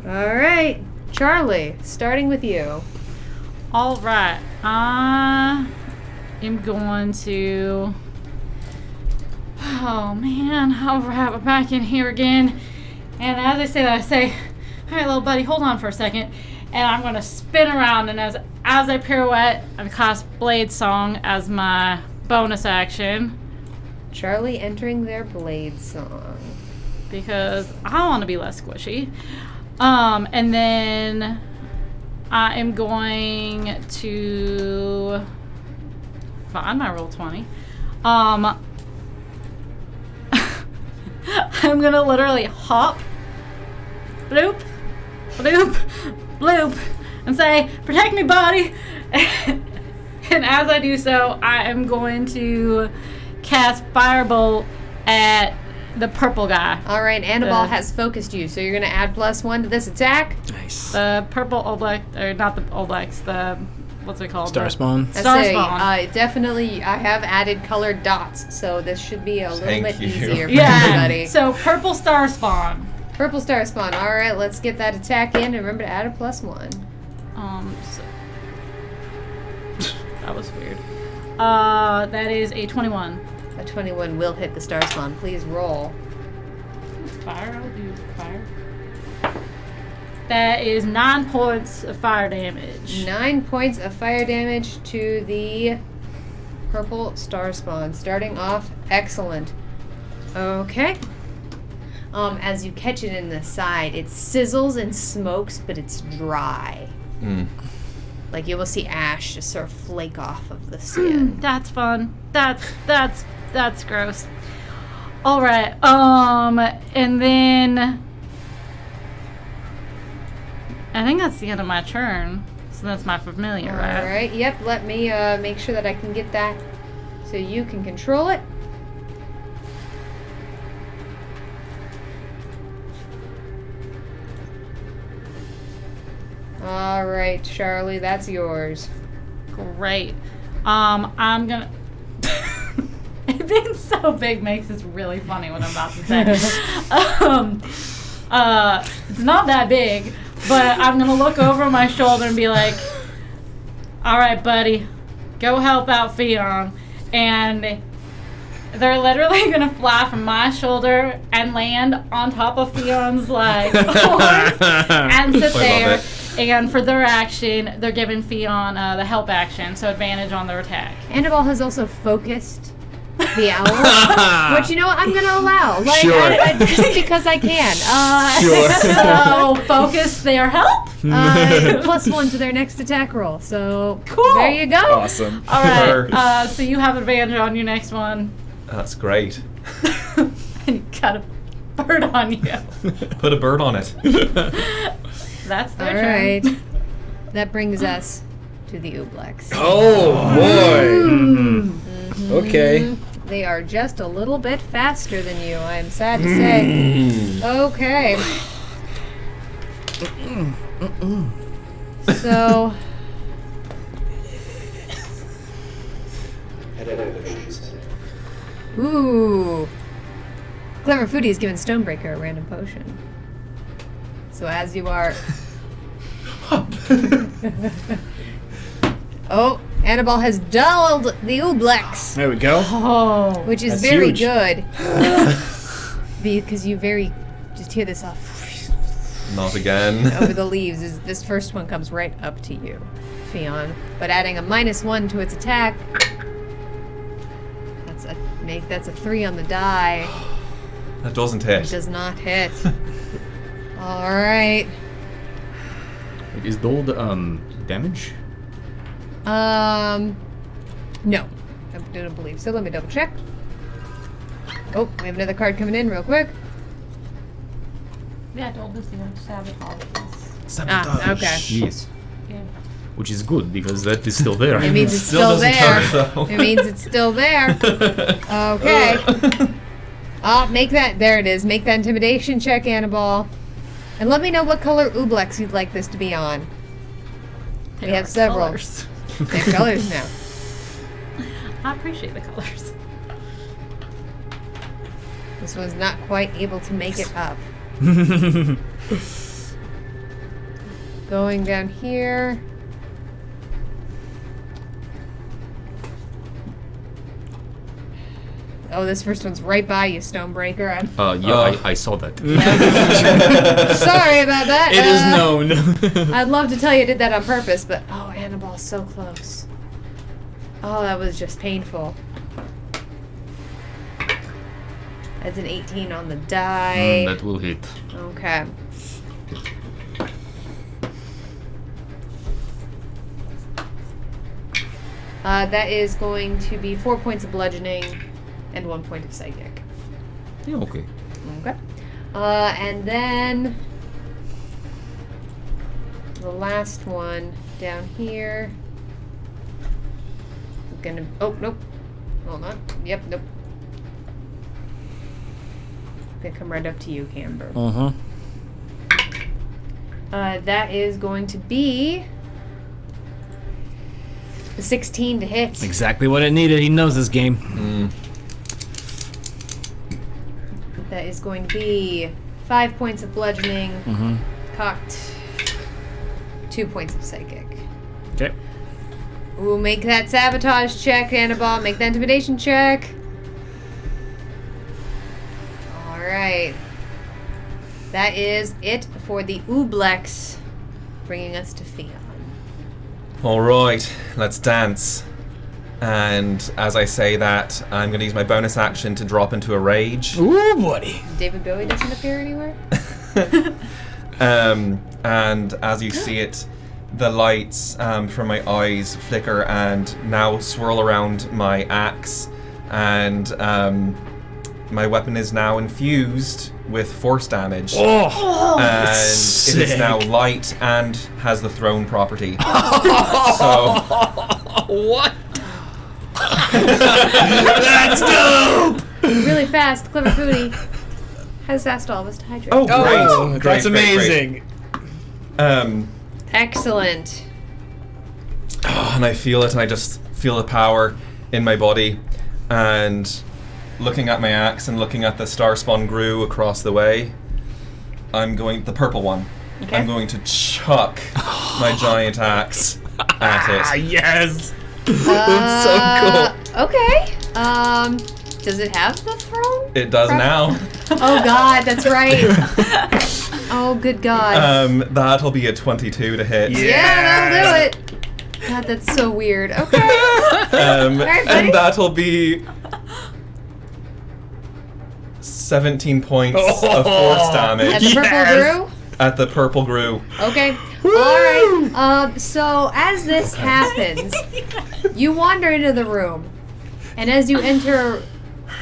All right, Charlie, starting with you. All right. I am going to. Oh man! All right, we're back in here again. And as I say that, I say, "All right, little buddy, hold on for a second." And I'm going to spin around, and as I pirouette, I cast Blade Song as my bonus action Charlie entering their Blade Song. because I want to be less squishy. And then I am going to find my roll 20. I'm gonna literally hop, bloop, bloop, bloop, and say, "Protect me, buddy." And as I do so, I am going to cast Firebolt at the purple guy. All right, Annabelle has focused you, so you're going to add +1 to this attack. Nice. The purple All Black, or not the All Blacks, the, what's it called? Star Spawn. Star Spawn. Definitely, I have added colored dots, so this should be a little Thank bit you. easier for Yeah, everybody. so purple Star Spawn. Purple Star Spawn. All right, let's get that attack in, and remember to add a +1. So, that was weird. That is a 21. A 21 will hit the Star Spawn. Please roll. Fire, I'll do fire. That is 9 points of fire damage. 9 points of fire damage to the purple Star Spawn. Starting off, excellent. Okay. As you catch it in the side, it sizzles and smokes, but it's dry. Like you will see ash just sort of flake off of the skin. That's fun. That's gross. All right. And then I think that's the end of my turn. So that's my familiar, All right? right. Yep. Let me make sure that I can get that so you can control it. All right, Charlie, that's yours. Great. I'm gonna. It being so big makes this really funny what I'm about to say. It's not that big, but I'm gonna look over my shoulder and be like, "All right, buddy, go help out Fionn." And they're literally gonna fly from my shoulder and land on top of Fionn's like horse and sit there. And for their action, they're giving Fionn the help action, so advantage on their attack. Annabelle has also focused the owl, which, you know what, I'm going to allow. Like, Sure. just because I can. So focus their help. +1 to their next attack roll. So, Cool. there you go. Awesome. All right. So you have advantage on your next one. That's great. And you got a bird on you. Put a bird on it. That's their All turn. right. That brings us to the Ooblex. Oh boy. Okay. They are just a little bit faster than you, I am sad to say. Okay. So, ooh. Clever Foodie is giving Stonebreaker a random potion. So as you are... Oh, Annabelle has dulled the Ooblex, There we go. Oh. which is That's very huge. good. Because you just hear this off Not again. over the leaves. This first one comes right up to you, Fionn. But adding a -1 to its attack, that's a 3 on the die. That doesn't It hit. does not hit. All right. Is gold damage? No. I don't believe so. Let me double check. Oh, we have another card coming in real quick. Yeah, I told this you want to sabotage this. Ah, okay. Yes. Yeah. Which is good because that is still there. It means it's Still still doesn't there. count, though. It means it's still there. Okay. Make that. There it is. Make that intimidation check, Annabelle. And let me know what color ooblex you'd like this to be on. We have several. Colors. They have colors now. I appreciate the colors. This one's not quite able to make it up. Going down here. Oh, this first one's right by you, Stonebreaker. I'm I saw that. sorry about that. It is known. I'd love to tell you I did that on purpose, but oh, Annabelle's so close. Oh, that was just painful. That's an 18 on the die. That will hit. Okay. That is going to be 4 points of bludgeoning and 1 point of psychic. Yeah, okay. Okay. And then the last one down here. Gonna. Oh, nope. Hold on. Yep, nope. Gonna come right up to you, Camber. Uh-huh. That is going to be 16 to hit. Exactly what it needed. He knows this game. That is going to be 5 points of bludgeoning. Cocked. 2 points of psychic. Okay. Ooh, make that sabotage check, Annabelle. Make the intimidation check. Alright. That is it for the Ooblex, bringing us to Theon. All right, let's dance. And as I say that, I'm going to use my bonus action to drop into a rage. Ooh, buddy. David Bowie doesn't appear anywhere? And as you see it, the lights from my eyes flicker and now swirl around my axe. And my weapon is now infused with force damage. Oh, And it is now light and has the thrown property. So what? That's dope. Really fast, Clever Foodie has asked all of us to hydrate. oh, great. That's Great, great, amazing. great. Excellent. And I feel it, and I just feel the power in my body. And looking at my axe and looking at the Starspawn Gru across the way, the purple one. Okay. I'm going to chuck my giant axe at it. Yes. That's so cool. Okay. Does it have the throne? It does now. Oh God, that's right. Oh, good God. That'll be a 22 to hit. Yeah, that'll do it. God, that's so weird. Okay. Alright, buddy. And that'll be 17 points of force damage At the purple Gru? at the purple Gru. Okay. Alright. So as this happens, you wander into the room, and as you enter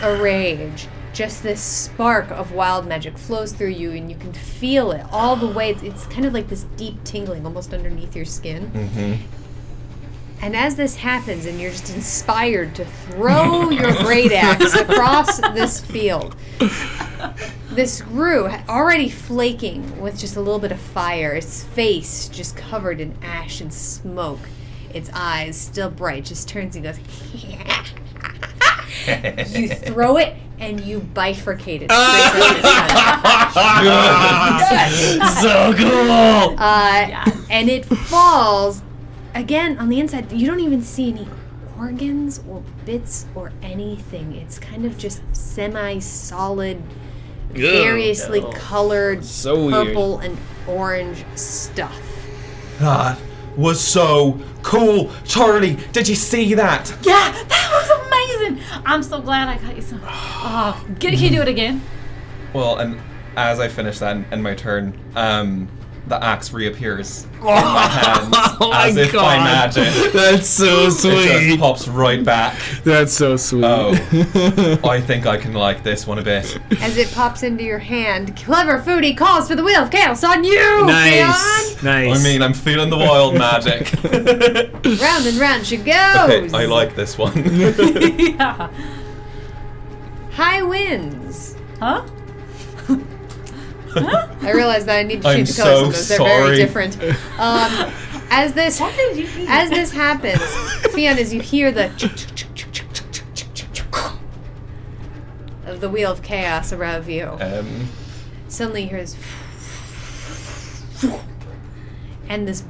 a rage, just this spark of wild magic flows through you, and you can feel it all the way. It's kind of like this deep tingling almost underneath your skin. Mm-hmm. And as this happens, and you're just inspired to throw your great axe across this field, this Gru, already flaking with just a little bit of fire, its face just covered in ash and smoke, its eyes still bright, just turns and goes, you throw it, and you bifurcate it straight up its So cool. and it falls again on the inside. You don't even see any organs or bits or anything. It's kind of just semi-solid, variously colored So purple and orange stuff. That was so cool. Charlie, did you see that? Yeah, that was amazing. I'm so glad I got you some. Oh, can you do it again? Well, and as I finish that and my turn, the axe reappears in my hands as if by magic. That's so It just sweet. pops right back. That's so sweet. Oh, I think I can like this one a bit. As it pops into your hand, Clever Foodie calls for the Wheel of Chaos on you, Nice. Nice. I mean, I'm feeling the wild magic. Leon! Round and round she goes. Okay, I like this one. Yeah. High winds. Huh? I realize that I need to I'm change the colors so of those. They're very sorry. different. As this happens, Fionn, as you hear the of the wheel of chaos around you, suddenly you hear this, and this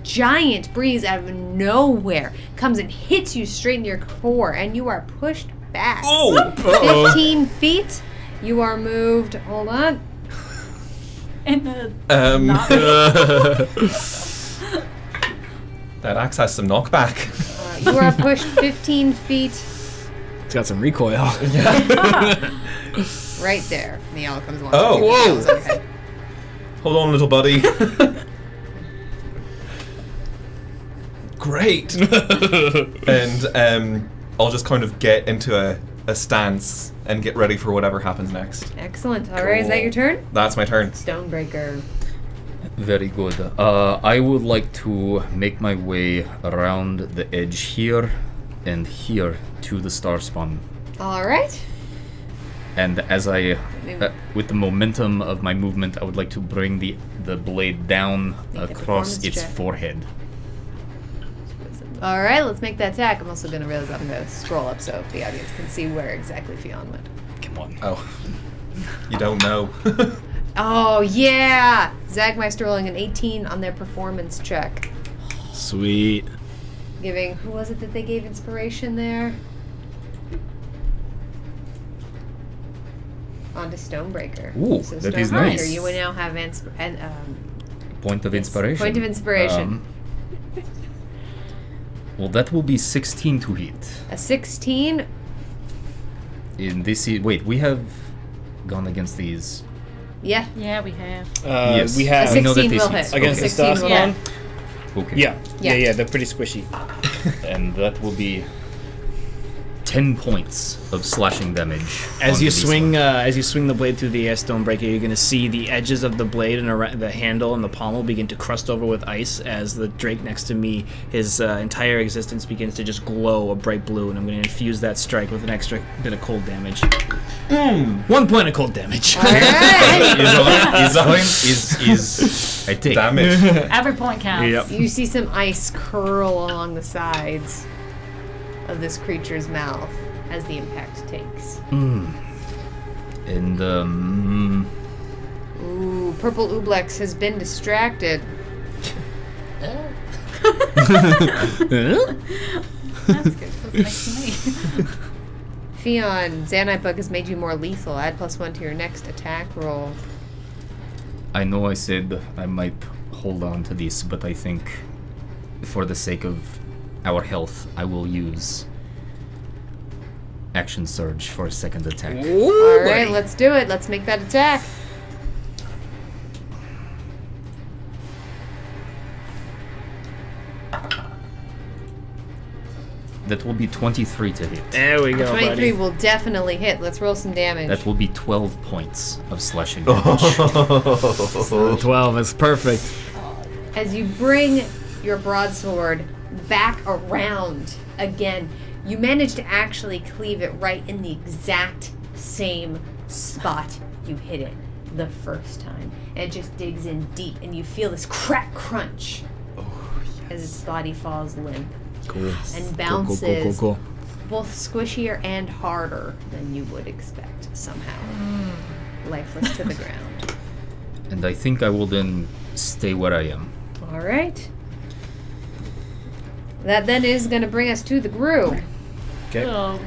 giant breeze out of nowhere comes and hits you straight in your core, and you are pushed back 15 feet. You are moved. Hold on. In the That axe has some knockback. You are pushed 15 feet It's got some recoil. right there. And the owl comes along. Oh, whoa! Hold on, little buddy. Great. And I'll just kind of get into a stance and get ready for whatever happens next. Excellent. All right, is that your turn? That's my turn. Stonebreaker. Very good. I would like to make my way around the edge here and here to the star spawn. All right. And as I, with the momentum of my movement, I would like to bring the blade down Make a across performance its check. forehead. All right, let's make that attack. I'm also going to realize I'm going to scroll up so the audience can see where exactly Fionn went. Come on. Oh. You don't know. Oh, yeah! Zagmeister rolling an 18 on their performance check. Sweet. Giving, who was it that they gave inspiration there? On to Stonebreaker. Ooh, So that is Stonebreaker, nice. you will now have Point of yes, inspiration. point of inspiration. Well, that will be 16 to hit. A 16. In this, wait, we have gone against these. Yeah. Yeah, we have. Yes. We A have I know that 16 this will is- hit. against the 16 star will spawn. hit. Okay. Yeah. They're pretty squishy. And that will be 10 points of slashing damage. As onto you these swing, ones. as you swing the blade through the air Stonebreaker, you're going to see the edges of the blade and the handle and the pommel begin to crust over with ice. As the Drake next to me, his entire existence begins to just glow a bright blue, and I'm going to infuse that strike with an extra bit of cold damage. 1 point of cold damage. All right. is I take Damage. Every point counts. Yep. You see some ice curl along the sides of this creature's mouth as the impact takes. And Ooh, Purple Ooblex has been distracted. That's good. That's next to me. Fionn, Zanite Bug has made you more lethal. Add +1 to your next attack roll. I know I said I might hold on to this, but I think for the sake of our health, I will use Action Surge for a second attack. All right, let's do it. Let's make that attack. That will be 23 to hit. There we go, 23 buddy. will definitely hit. Let's roll some damage. That will be 12 points of slashing damage. 12 is perfect. As you bring your broadsword back around again, you manage to actually cleave it right in the exact same spot you hit it the first time. And it just digs in deep, and you feel this crack crunch as its body falls limp Cool. and bounces Cool. both squishier and harder than you would expect somehow. Lifeless to the ground. And I think I will then stay where I am. All right. That then is going to bring us to the Gru. Okay. Oh,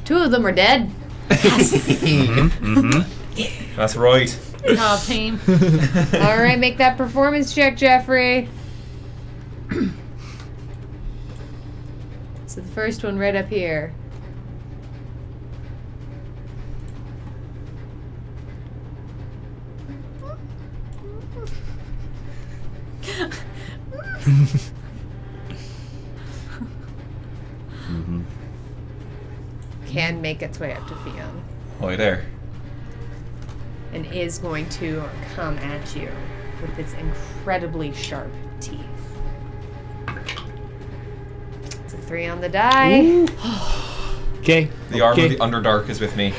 Two of them are dead. That's right. good job, team. All right, make that performance check, Jeffrey. So the first one right up here. Can make its way up to Fionn Hi there. and is going to come at you with its incredibly sharp teeth. It's a 3 on the die. Okay. The arm of the Underdark is with me.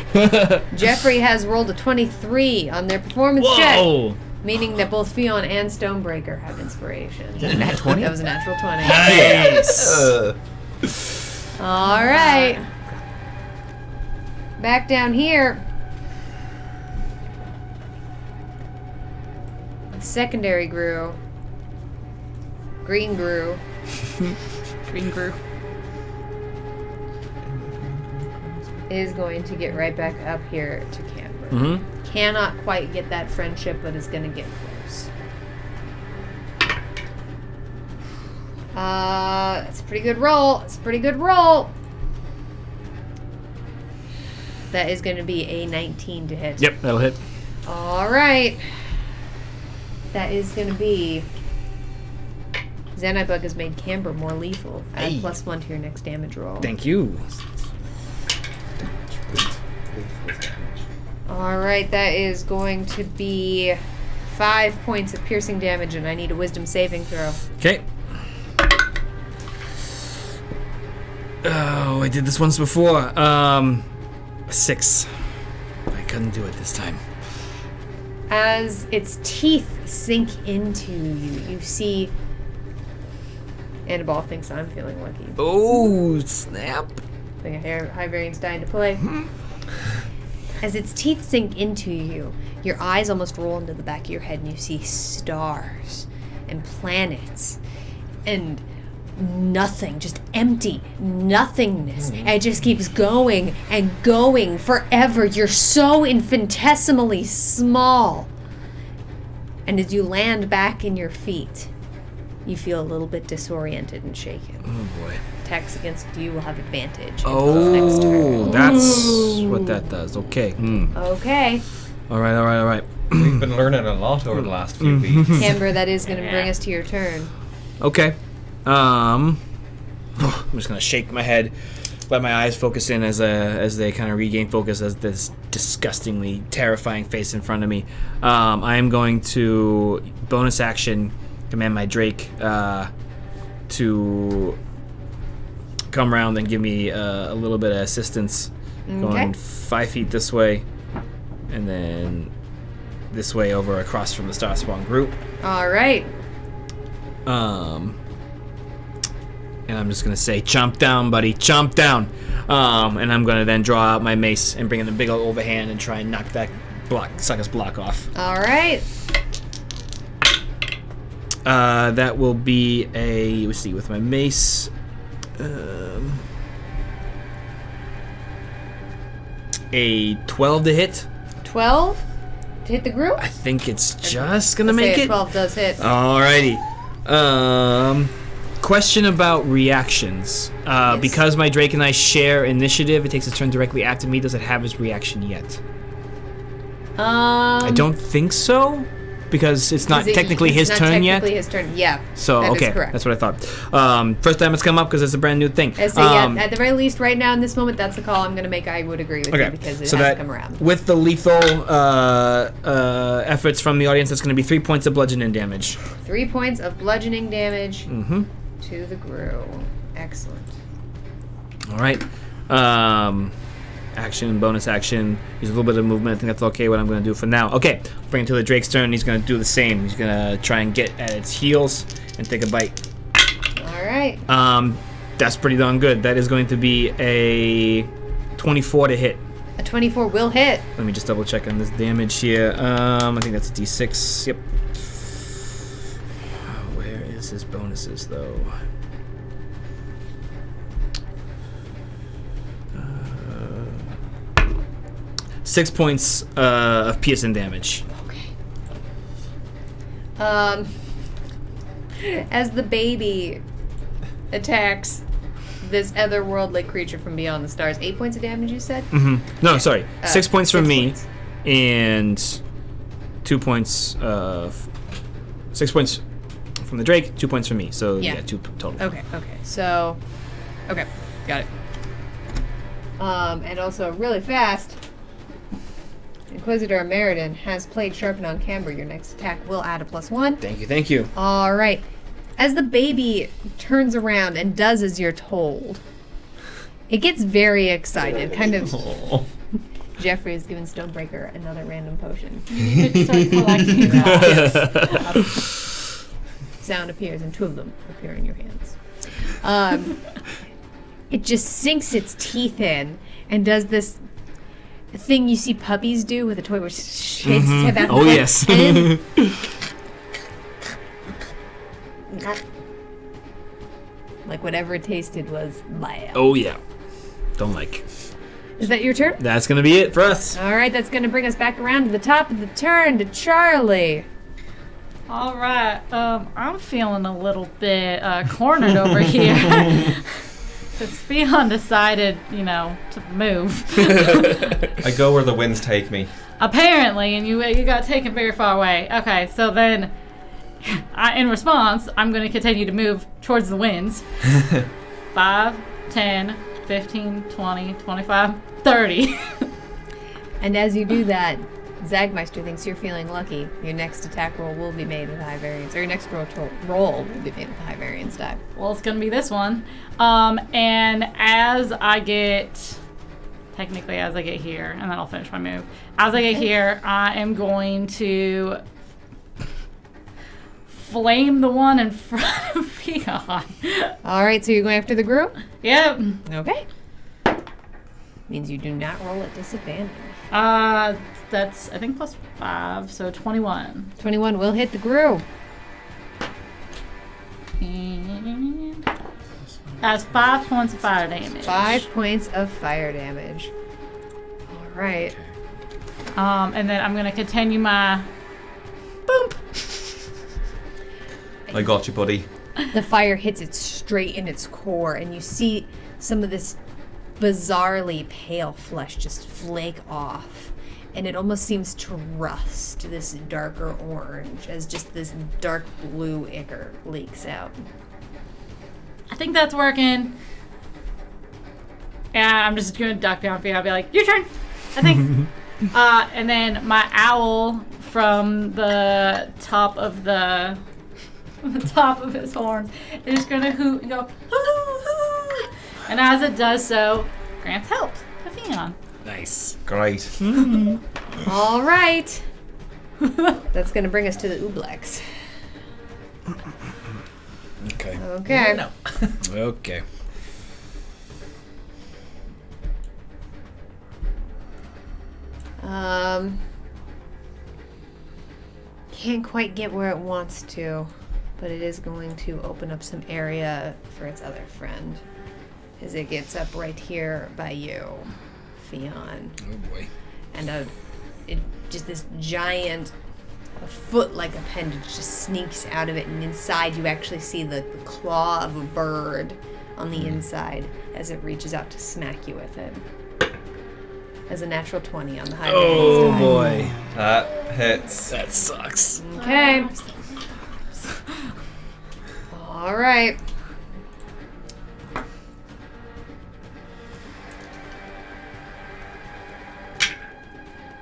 Jeffrey has rolled a 23 on their performance Whoa! check, meaning that both Fionn and Stonebreaker have inspiration. Is that a nat 20? That was a natural 20. Nice. All right. Back down here. Secondary grew. Green grew. Green grew. Is going to get right back up here to Camber. Mm-hmm. Cannot quite get that friendship, but is going to get close. It's a pretty good roll. It's a pretty good roll. That is going to be a 19 to hit. Yep, that'll hit. All right. That is going to be... Xanite Bug has made Camber more lethal. Add Hey. +1 to your next damage roll. Thank you. All right, that is going to be 5 points of piercing damage, and I need a wisdom saving throw. Okay. Oh, I did this once before. 6. I couldn't do it this time. As its teeth sink into you, you see... Annabelle thinks I'm feeling lucky. Oh, snap. Like a high variance die into play. As its teeth sink into you, your eyes almost roll into the back of your head and you see stars and planets and nothing, just empty nothingness. And it just keeps going and going forever. You're so infinitesimally small. And as you land back in your feet, you feel a little bit disoriented and shaken. Oh, boy. Attacks against you will have advantage until its next Oh, turn. that's what that does. Okay. Okay. All right. We've been learning a lot over the last few weeks. Amber, that is going to bring us to your turn. Okay. I'm just gonna shake my head, let my eyes focus in as they kind of regain focus as this disgustingly terrifying face in front of me. I am going to bonus action command my Drake to come around and give me a little bit of assistance, going 5 feet this way, and then this way over across from the Star Spawn group. All right. And I'm just gonna say, chomp down, buddy, chomp down. And I'm gonna then draw out my mace and bring in a big old overhand and try and knock that sucker's block off. All right. That will be a, let's see, with my mace. A 12 to hit. 12 to hit the group? I think it's just gonna I'll make say a it. 12 does hit. Alrighty. Question about reactions. Yes. Because my Drake and I share initiative, it takes a turn directly after me. Does it have his reaction yet? I don't think so, because it's not technically his turn yet. Technically his turn, yeah. So that is okay, correct. that's what I thought. First time it's come up because it's a brand new thing. So yeah, at the very least, right now in this moment, that's the call I'm going to make. I would agree with you because it has come around. With the lethal efforts from the audience, that's going to be 3 points of bludgeoning damage. 3 points of bludgeoning damage Mm-hmm. to the Gru. Excellent. All right. Action, bonus action. Use a little bit of movement. I think that's okay what I'm going to do for now. Okay, bring it to the Drake's turn. He's going to do the same. He's going to try and get at its heels and take a bite. All right. That's pretty darn good. That is going to be a 24 to hit. A 24 will hit. Let me just double check on this damage here. I think that's a d6. Yep. Where is his bonuses, though? 6 points of piercing damage. Okay. As the baby attacks this otherworldly creature from beyond the stars, 8 points of damage, you said? Mm-hmm. No, sorry. 6 points from 6 me, points. and 2 points of 6 points from the Drake, 2 points from me. So yeah, 2 total. Okay. So, okay, got it. And also, really fast, Inquisitor Meriden has played Sharpen on Camber. Your next attack will add a +1. Thank you. All right. As the baby turns around and does as you're told, It gets very excited, kind of. Oh. Jeffrey has given Stonebreaker another random potion. You could start collecting that. Sound appears, and 2 of them appear in your hands. It just sinks its teeth in and does this thing you see puppies do with a toy, which shakes its head back. Oh, yes. And like whatever it tasted was bad. Oh, yeah. Don't like. Is that your turn? That's going to be it for us. All right, that's going to bring us back around to the top of the turn to Charlie. All right. I'm feeling a little bit cornered over here. Because Theon decided, to move. I go where the winds take me. Apparently, and you got taken very far away. Okay, so then, in response, I'm going to continue to move towards the winds. 5, 10, 15, 20, 25, 30. And as you do that, Zagmeister thinks you're feeling lucky. Your next attack roll will be made with high variance, or your next roll will be made with high variance die. Well, it's going to be this one. And as I get here, and then I'll finish my move. As I get here, I am going to flame the one in front of Theon. All right, so you're going after the group? Yep. Okay. Means you do not roll at disadvantage. That's, I think, +5, so 21. 21 will hit the group. And that's 5 points of fire damage. 5 points of fire damage. All right. And then I'm going to continue my boom. I got you, buddy. The fire hits it straight in its core, and you see some of this bizarrely pale flesh just flake off. And it almost seems to rust this darker orange as just this dark blue ichor leaks out. I think that's working. Yeah, I'm just going to duck down for you. I'll be like, your turn, I think. And then my owl from the top of his horns is going to hoot and go, hoo, hoo. And as it does so, grants help to Theon. Nice. Great. All right. That's going to bring us to the Ooblex. Okay. Okay. No. Okay. Can't quite get where it wants to, but it is going to open up some area for its other friend as it gets up right here by you, Theon. Oh boy. And just this giant, a foot-like appendage just sneaks out of it, and inside you actually see the claw of a bird on the inside as it reaches out to smack you with it. As a natural 20 on the high Oh variance die. boy. That hits. That sucks. Okay. All right.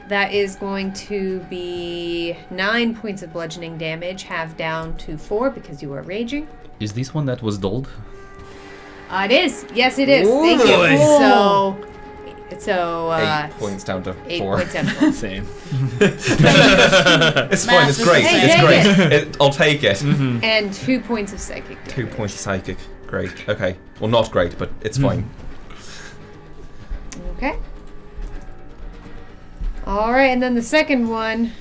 That is going to be 9 points of bludgeoning damage, halved down to 4 because you are raging. Is this one that was dulled? It is. Yes, it is. Thank boy. you. So 8 points down to 8 4. points down to 4. Same. It's fine. It's great. Hey, It's take great. I'll take it. And 2 points of psychic damage. 2 points of psychic. Great. Okay. Well, not great, but it's fine. Okay. All right, and then the second one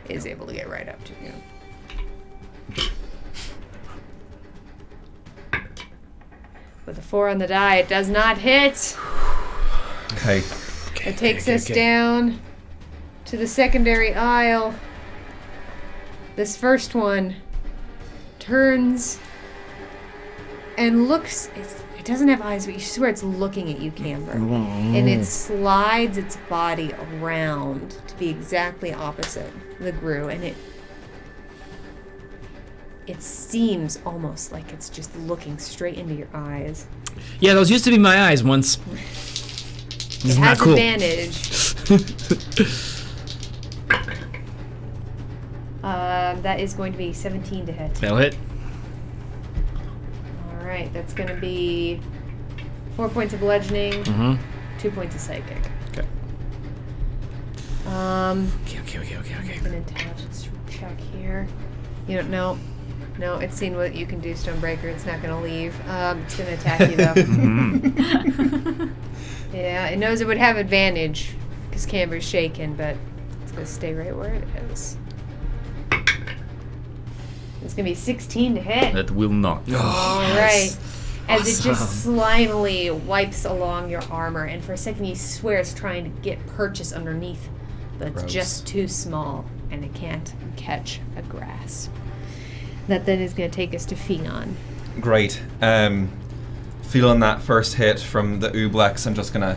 is able to get right up to you. With a 4 on the die, it does not hit. Okay. It takes us down to the secondary aisle. This first one turns and looks. It doesn't have eyes, but you swear it's looking at you, Camber. And it slides its body around to be exactly opposite the Gru, and it seems almost like it's just looking straight into your eyes. Yeah, those used to be my eyes once. It It's has not cool. advantage. That is going to be 17 to hit. That'll hit. right, that's going to be 4 points of bludgeoning, 2 points of psychic. Okay. Okay. An intelligence check here. You don't know. No, it's seen what you can do, Stonebreaker. It's not going to leave. It's going to attack you, though. Yeah, it knows it would have advantage because Camber's shaken, but it's going to stay right where it is. It's going to be 16 to hit. That will not. All right. As it just slimily wipes along your armor, and for a second you swear it's trying to get purchase underneath, but it's just too small, and it can't catch a grasp. That then is going to take us to Pheon. Great. Feeling that first hit from the Ooblex, I'm just going to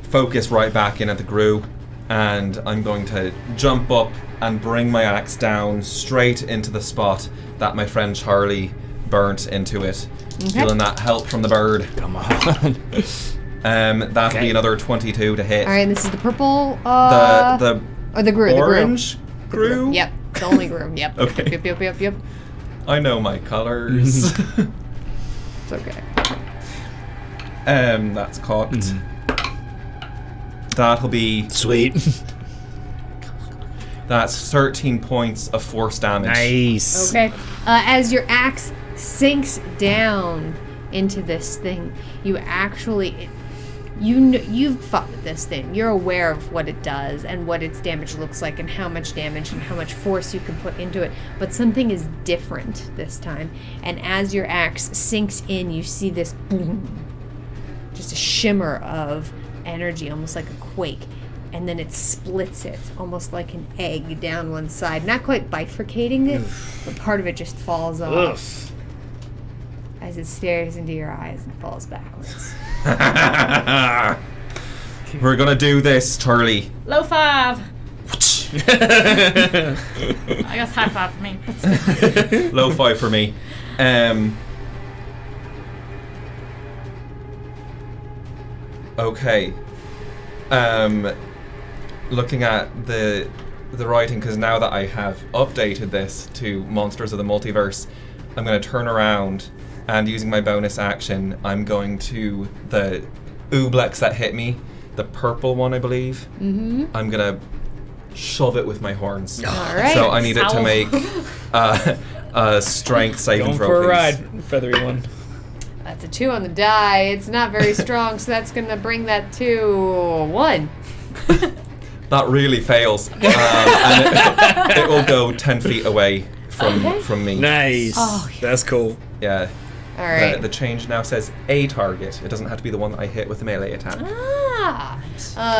focus right back in at the Gru, and I'm going to jump up and bring my axe down straight into the spot that my friend Charlie burnt into it. Okay. Feeling that help from the bird. Come on. That'll be another 22 to hit. All right, and this is the purple. The or the Gru. orange The Gru. Gru? Yep, the only Gru. Yep. Okay. Yep. I know my colors. It's okay. That's cocked. That'll be Sweet. That's 13 points of force damage. Nice. Okay. As your axe sinks down into this thing, you actually, you've fought with this thing. You're aware of what it does and what its damage looks like and how much damage and how much force you can put into it. But something is different this time. And as your axe sinks in, you see this boom, just a shimmer of energy, almost like a quake. And then it splits it, almost like an egg, down one side. Not quite bifurcating it, but part of it just falls off as it stares into your eyes and falls backwards. We're gonna do this, Charlie. Low five. I guess high five for me. Low five for me. Okay. Looking at the writing, because now that I have updated this to Monsters of the Multiverse, I'm going to turn around and using my bonus action, I'm going to the Ooblex that hit me, the purple one, I believe. I'm going to shove it with my horns. All right. So I need it to Ow. make a strength saving Going throw, for a please. ride, feathery one. That's a 2 on the die. It's not very strong, so that's going to bring that to 1. That really fails. And it will go 10 feet away from me. Nice. Oh, That's cool. Yeah. All right. The change now says a target. It doesn't have to be the one that I hit with the melee attack. Ah.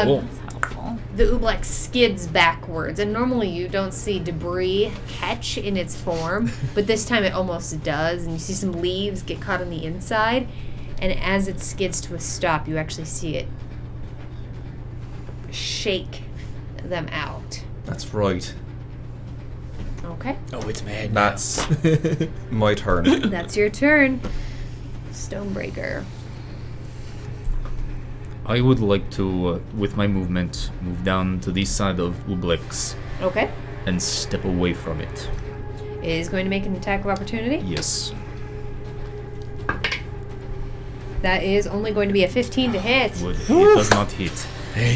Cool. That's helpful. The Ooblex skids backwards, and normally you don't see debris catch in its form, but this time it almost does, and you see some leaves get caught on the inside, and as it skids to a stop, you actually see it shake them out. That's right. Okay, Oh, it's mad. now. That's my turn. that's your turn, Stonebreaker. I would like to, with my movement, move down to this side of Ublex Okay, and step away from it. it is going to make an attack of opportunity. Yes. That is only going to be a 15 to hit. It does not hit.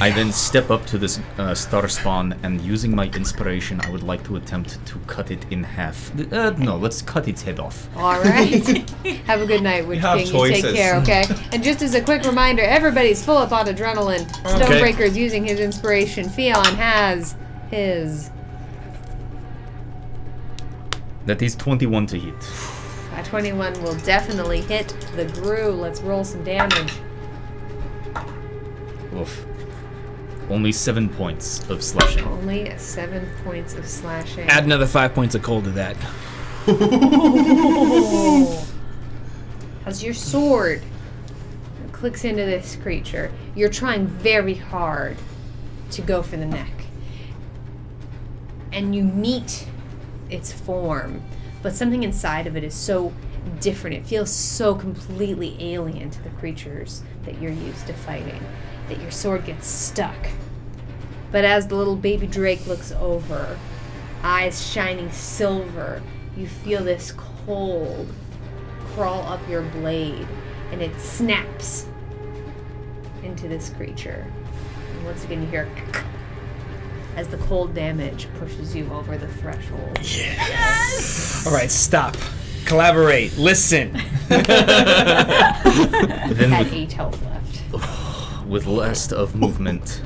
I then step up to this star spawn, and using my inspiration, I would like to attempt to cut it in half. No, let's cut its head off. All right. Have a good night, Witch have King. You choices. take care, okay? And just as a quick reminder, everybody's full up on adrenaline. Stonebreaker's using his inspiration. Pheon has his. That is 21 to hit. A 21 will definitely hit the Gru. Let's roll some damage. Oof. Only 7 points of slashing. Only 7 points of slashing. Add another 5 points of cold to that. As your sword clicks into this creature, you're trying very hard to go for the neck. And you meet its form, but something inside of it is so different. It feels so completely alien to the creatures that you're used to fighting that your sword gets stuck. But as the little baby drake looks over, eyes shining silver, you feel this cold, crawl up your blade, and it snaps into this creature. And once again, you hear as the cold damage pushes you over the threshold. Yes! All right, stop. Collaborate. Listen. Then At 8 health left. with less of movement,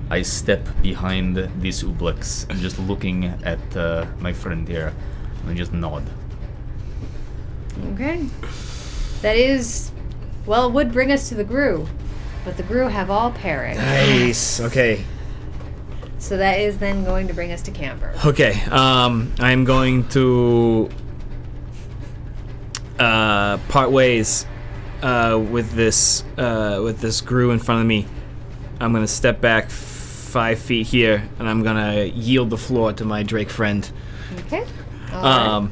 I step behind this Ublex and just looking at my friend here and just nod. Okay. That is, well, it would bring us to the Gru, but the Gru have all perished. Nice. Okay. So that is then going to bring us to Camber. Okay. I'm going to part ways with this Gru in front of me. I'm gonna step back 5 feet here, and I'm gonna yield the floor to my Drake friend. Okay. All right.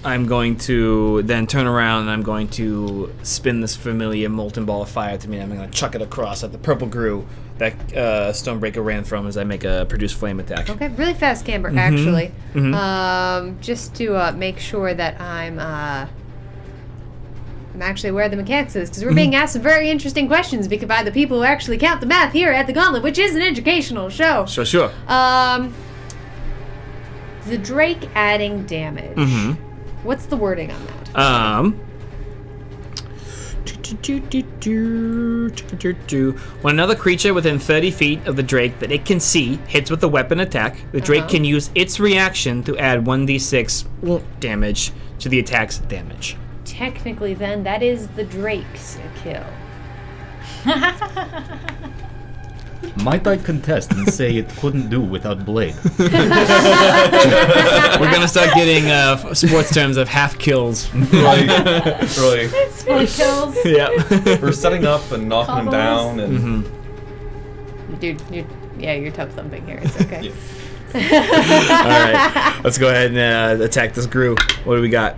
I'm going to then turn around and I'm going to spin this familiar molten ball of fire to me, and I'm going to chuck it across at the purple Gru that Stonebreaker ran from as I make a produce flame attack. Okay, really fast Camber, actually. Just to make sure that I'm actually aware of the mechanics of this, because we're being asked some very interesting questions by the people who actually count the math here at the Gauntlet, which is an educational show. Sure. The Drake adding damage. What's the wording on that? When another creature within 30 feet of the Drake that it can see hits with a weapon attack, the Drake can use its reaction to add 1d6 damage to the attack's damage. Technically, then, that is the Drake's kill. Might I contest and say it couldn't do without blade? We're gonna start getting sports terms of half kills. Right. Split kills. Yeah. We're setting up and knocking them down, and Dude, you're top thumping here. It's okay. All right, let's go ahead and attack this Gru. What do we got?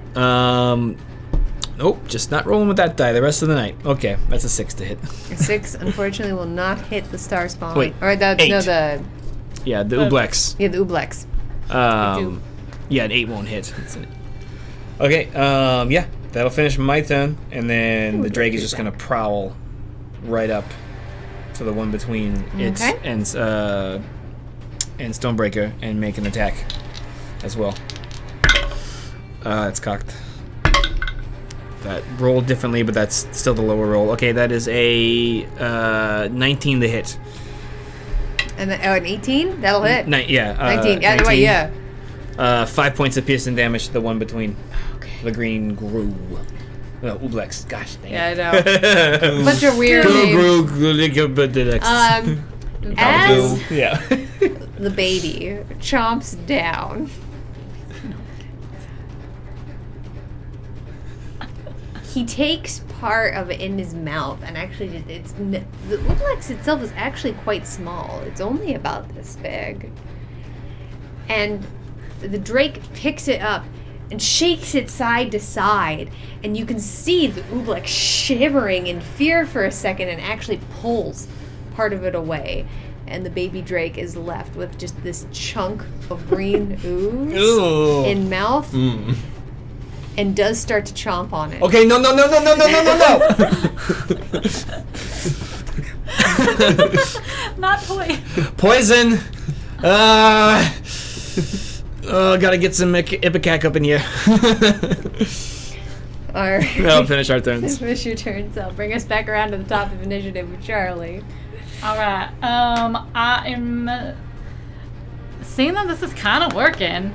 Nope, just not rolling with that die the rest of the night. Okay, that's a 6 to hit. A 6, unfortunately, will not hit the star spawn. Wait, or the 8. no, the Yeah, the Ublex. the Ublex. Yeah, an 8 won't hit. Okay, yeah, that'll finish my turn, and then the Drake is just gonna prowl right up to the one between it and Stonebreaker and make an attack as well. It's cocked. That rolled differently, but that's still the lower roll. Okay, that is a 19 to hit. And an 18? That'll hit. 19. 19. Yeah, 19. wait, yeah. 5 points of piercing damage to the one between the green Gru. No, Ublex. Gosh dang Yeah, I it. know. Bunch of weird names. As Yeah. the baby chomps down, he takes part of it in his mouth, and actually, the Ublex itself is actually quite small. It's only about this big. And the Drake picks it up and shakes it side to side, and you can see the Ublex shivering in fear for a second and actually pulls part of it away. And the baby Drake is left with just this chunk of green ooze in mouth. And does start to chomp on it. Okay, no. Not toy. Poison. Gotta get some Ipecac up in here. Alright. That'll finish our turns. Finish your turn, so bring us back around to the top of initiative with Charlie. Alright, I am... Seeing that this is kind of working,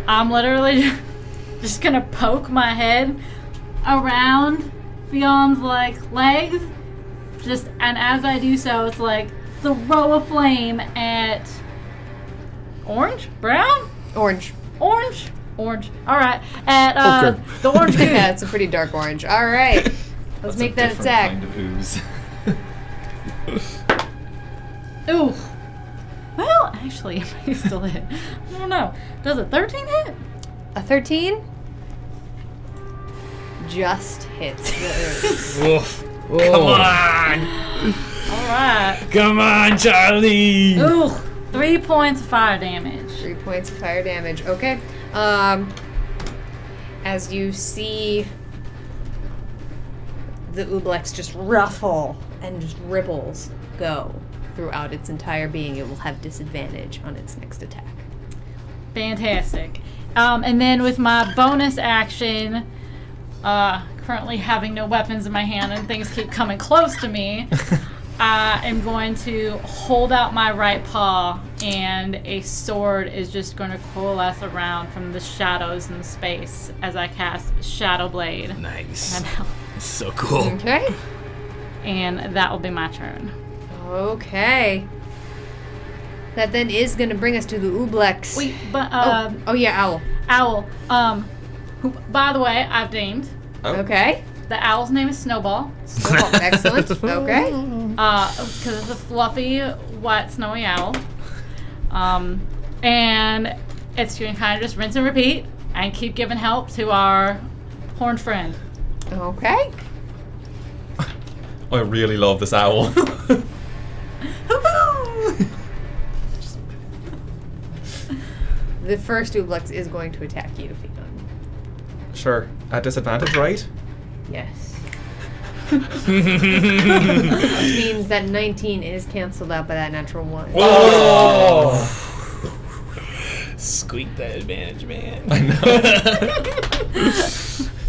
I'm literally just gonna poke my head around Fion's, legs. And as I do so, it's throw a flame at... Orange? Brown? Orange. Orange. Alright, at, the orange dude. Yeah, it's a pretty dark orange. Alright. Let's make that attack. Kind of ooze. Ooh. Well, actually, it might still hit. I don't know. Does a 13 hit? A 13? Just hits the ooze. Woof. Come on. Alright. Come on, Charlie. Ooh. 3 points of fire damage. 3 points of fire damage. Okay. As you see the Ublex just ruffle and just ripples go throughout its entire being. It will have disadvantage on its next attack. Fantastic. And then with my bonus action, currently having no weapons in my hand and things keep coming close to me, I am going to hold out my right paw, and a sword is just going to coalesce around from the shadows in space as I cast Shadow Blade. Nice. And, So cool. Okay. and that will be my turn. Okay. That then is going to bring us to the Ublex. Wait, but Oh yeah, owl. Owl, who, by the way, I've named. Oh. Okay. The owl's name is Snowball. Oh, excellent. Okay. Because it's a fluffy, white, snowy owl. And it's going to kind of just rinse and repeat and keep giving help to our horned friend. Okay. I really love this owl. The first Ublex is going to attack you, Phenon. Sure. At disadvantage, right? Yes. Which means that 19 is canceled out by that natural 1. Oh! Squeak that advantage, man. I know.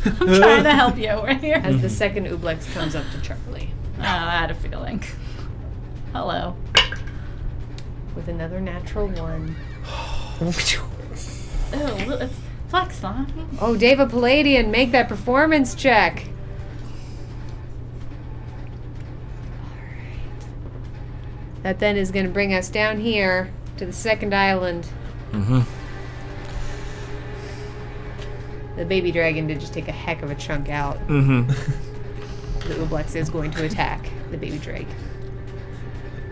I'm trying to help you over here. As the second Ublex comes up to Charlie Oh, I had a feeling. Hello. with another natural 1. Oh, it's flex on. Oh, Deva Palladian, make that performance check. That then is going to bring us down here to the second island. Mm-hmm. The baby dragon did just take a heck of a chunk out. Mm-hmm. The Ublex is going to attack the baby drake.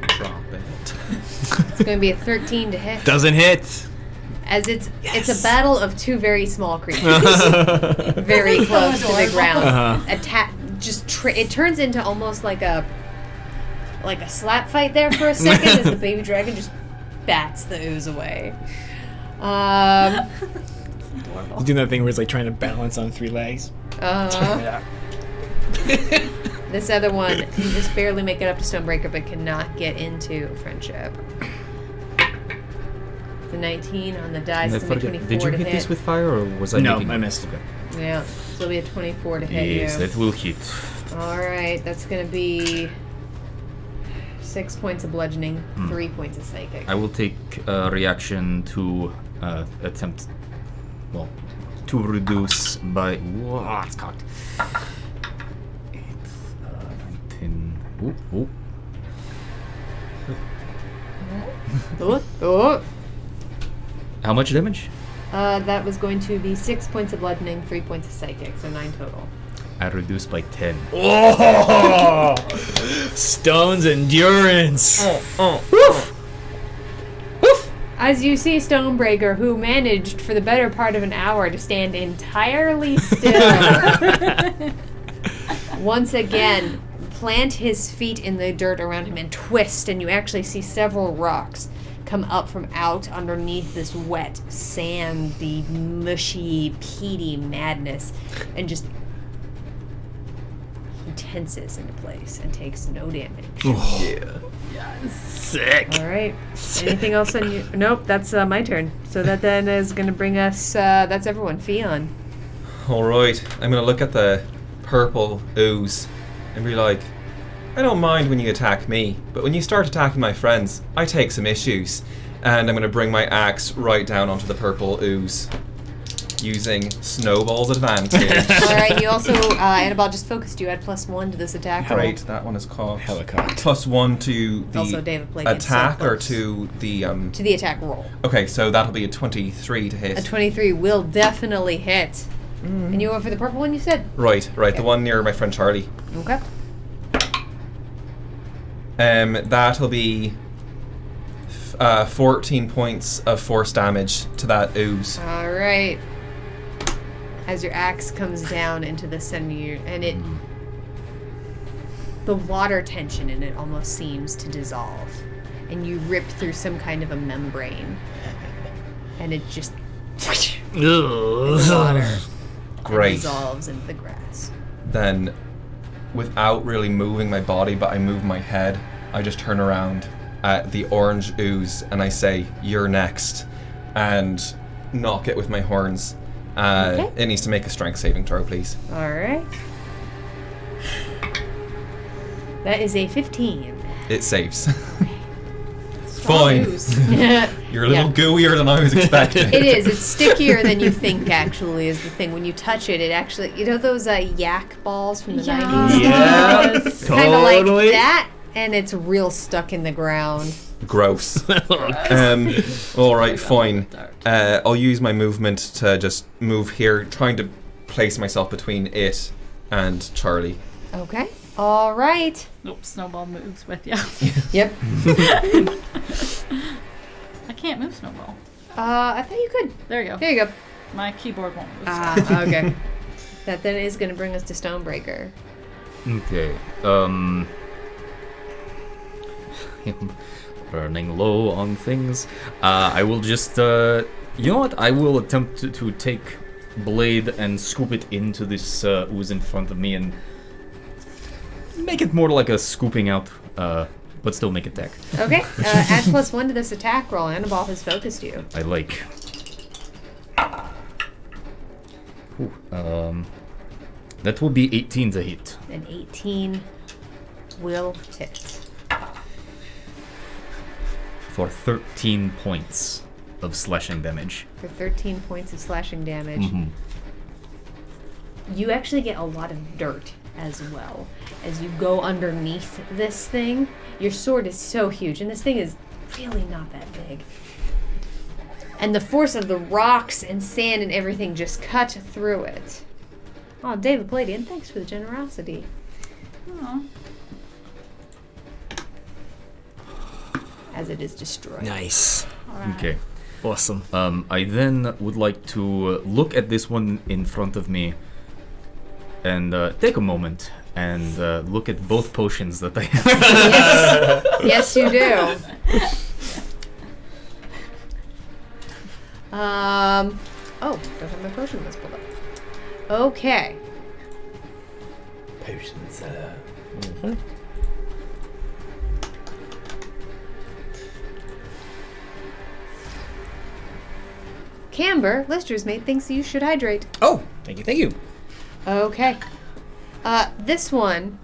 Drop it. It's going to be a 13 to hit. Doesn't hit. As it's a battle of two very small creatures, very close to the ground. Uh-huh. It turns into almost like a slap fight there for a second as the baby dragon just bats the ooze away. He's doing that thing where it's like trying to balance on 3 legs. Yeah. This other one can just barely make it up to Stonebreaker, but cannot get into Friendship. It's a 19 on the dice to make 24 Did you to hit hit. this with fire, or was I No, making I missed. Yeah, so it'll be a 24 to hit Yes, you. that will hit. All right, that's going to be 6 points of bludgeoning, 3 points of psychic. I will take a reaction to attempt, well, to reduce by. Whoa, it's cocked. 8, 19. Ooh. Oh. How much damage? That was going to be 6 points of bludgeoning, 3 points of psychic, so 9 total. I reduce by 10. Oh! Stone's endurance. Woof! As you see Stonebreaker, who managed for the better part of an hour to stand entirely still, once again plant his feet in the dirt around him and twist, and you actually see several rocks come up from out underneath this wet, sandy, mushy, peaty madness, and just he tenses into place and takes no damage. Yeah. Sick. All right. Anything else on you? Nope, that's my turn. So that then is going to bring us, that's everyone. Fion. Alright, I'm gonna look at the purple ooze and be like, I don't mind when you attack me, but when you start attacking my friends, I take some issues. And I'm gonna bring my axe right down onto the purple ooze, using Snowball's advantage. All right, you also, Annabelle just focused you. Add +1 to this attack roll. Right, that one is called Helicopter. +1 to the Also, David played against attack so or close. to the To the attack roll. Okay, so that'll be a 23 to hit. A 23 will definitely hit. And you went for the purple one, you said? Right, Okay. the one near my friend Charlie. Okay. That'll be 14 points of force damage to that ooze. All right. As your axe comes down into the center, and the water tension in it almost seems to dissolve, and you rip through some kind of a membrane, and it just water Great. dissolves into the grass. Then without really moving my body, but I move my head, I just turn around at the orange ooze and I say, "You're next," and knock it with my horns. Okay. It needs to make a strength saving throw, please. All right. That is a 15. It saves. Fine. Yeah. You're a little gooier than I was expecting. It is. It's stickier than you think, actually, is the thing. When you touch it, it actually... You know those yak balls from the 90s? Yeah, Kind of like totally. that, and it's real stuck in the ground. Gross. All right, fine. I'll use my movement to just move here, trying to place myself between it and Charlie. Okay. All right. Nope, Snowball moves with you. Yep. I can't move Snowball. I thought you could. There you go. Here you go. My keyboard won't move. Ah, okay. That then is going to bring us to Stonebreaker. Okay. Running low on things. I will just, you know what? I will attempt to take blade and scoop it into this ooze in front of me and make it more like a scooping out, but still make attack. Okay. Add +1 to this attack roll. Annabelle has focused you. I like. Ooh, that will be 18 to hit. An 18 will hit. For 13 points of slashing damage. For 13 points of slashing damage. Mm-hmm. You actually get a lot of dirt as well. As you go underneath this thing, your sword is so huge, and this thing is really not that big. And the force of the rocks and sand and everything just cut through it. Oh, David Palladian, thanks for the generosity. Aw. As it is destroyed. Nice. Alright. Okay. Awesome. I then would like to look at this one in front of me and take a moment and look at both potions that I have. Yes, you do. Oh, don't have my potion list pulled up. Okay. Potions. Camber, Lister's mate, thinks you should hydrate. Oh, thank you, thank you. Okay. This one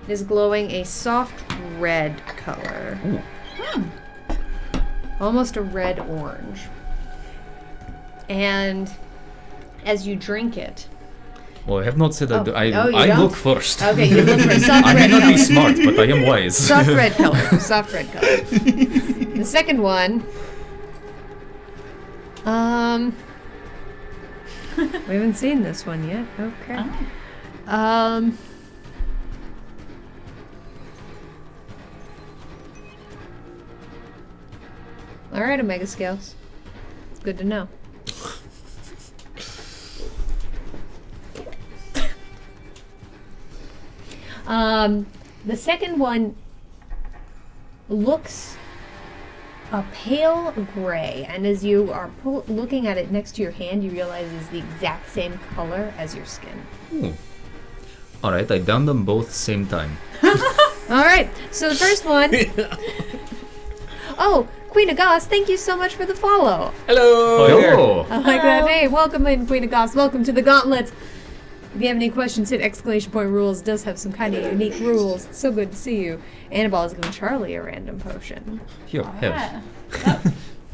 is glowing a soft red color. Ooh. Almost a red-orange. And as you drink it... Well, I have not said that. Oh, I you I don't? look first. Okay, you look for a soft I may red not color. be smart, but I am wise. Soft red color. Soft red color. The second one... we haven't seen this one yet. Okay. Oh. All right, Omega Scales. Good to know. The second one looks a pale gray, and as you are looking at it next to your hand, you realize it's the exact same color as your skin. Ooh. All right, I done them both same time. All right, so the first one. Oh, Queen of Goss, thank you so much for the follow. Hello. Hello. I like that. Hey, welcome in, Queen of Goss. Welcome to the Gauntlet. If you have any questions, hit exclamation point rules. It does have some kind of unique rules. So good to see you. Annabelle is giving Charlie a random potion. Here, have. Alright.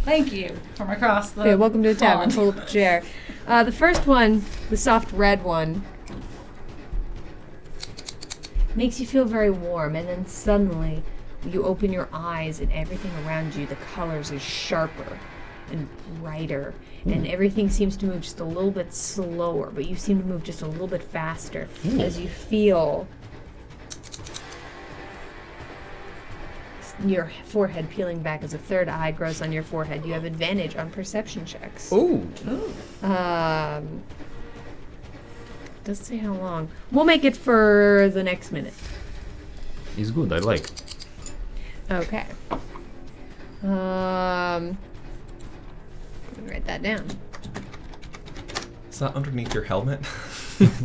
Thank you from across the Okay, welcome to a tavern. pond. Pull up a chair. The first one, the soft red one, makes you feel very warm, and then suddenly you open your eyes and everything around you, the colors is sharper and brighter, and everything seems to move just a little bit slower, but you seem to move just a little bit faster as you feel your forehead peeling back as a third eye grows on your forehead. You have advantage on perception checks. Ooh. Doesn't say how long. We'll make it for the next minute. Is good, I like. Okay. Let me write that down. Is that underneath your helmet?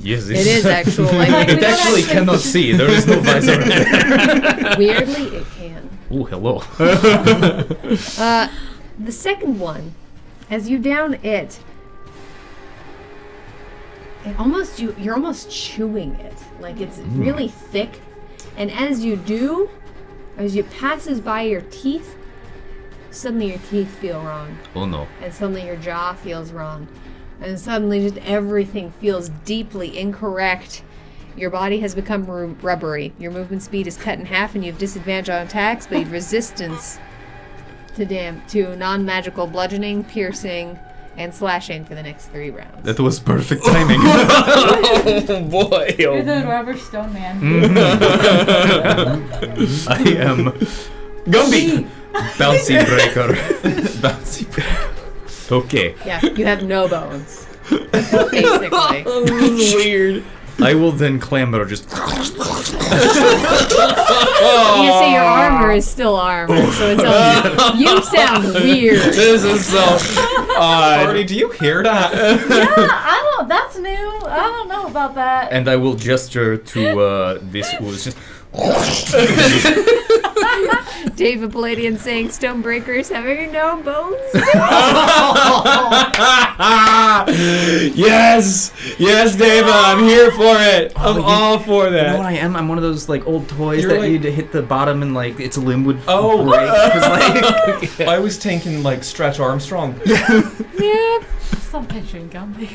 Yes, It is actually. It actually cannot see. There is no visor. Weirdly, it can. Oh, hello. The second one, as you down it, you're almost chewing it. Like it's really thick. And as you do, as it passes by your teeth, suddenly your teeth feel wrong. Oh no. And suddenly your jaw feels wrong. And suddenly just everything feels deeply incorrect. Your body has become rubbery. Your movement speed is cut in half and you have disadvantage on attacks, but you have resistance to non-magical bludgeoning, piercing, and slashing for the next 3 rounds. That was perfect timing. Oh boy. You're the rubber stone man. I am Gumby. bouncy breaker. Bouncy breaker. Okay. Yeah, you have no bones. Basically. Weird. I will then clamber just. You see, your armor is still armor, so it's all, you sound weird. This is so odd. Artie, do you hear that? That's new. I don't know about that. And I will gesture to this ooze. Just. David Palladian saying Stonebreaker is having no bones. Yes, David, I'm here for it. I'm all for You know what that. I am? I'm one of those like old toys You're that like- need to hit the bottom and like its limb would Oh. break. 'Cause, like, I was thinking like Stretch Armstrong. Yeah. Stop picturing Gumby.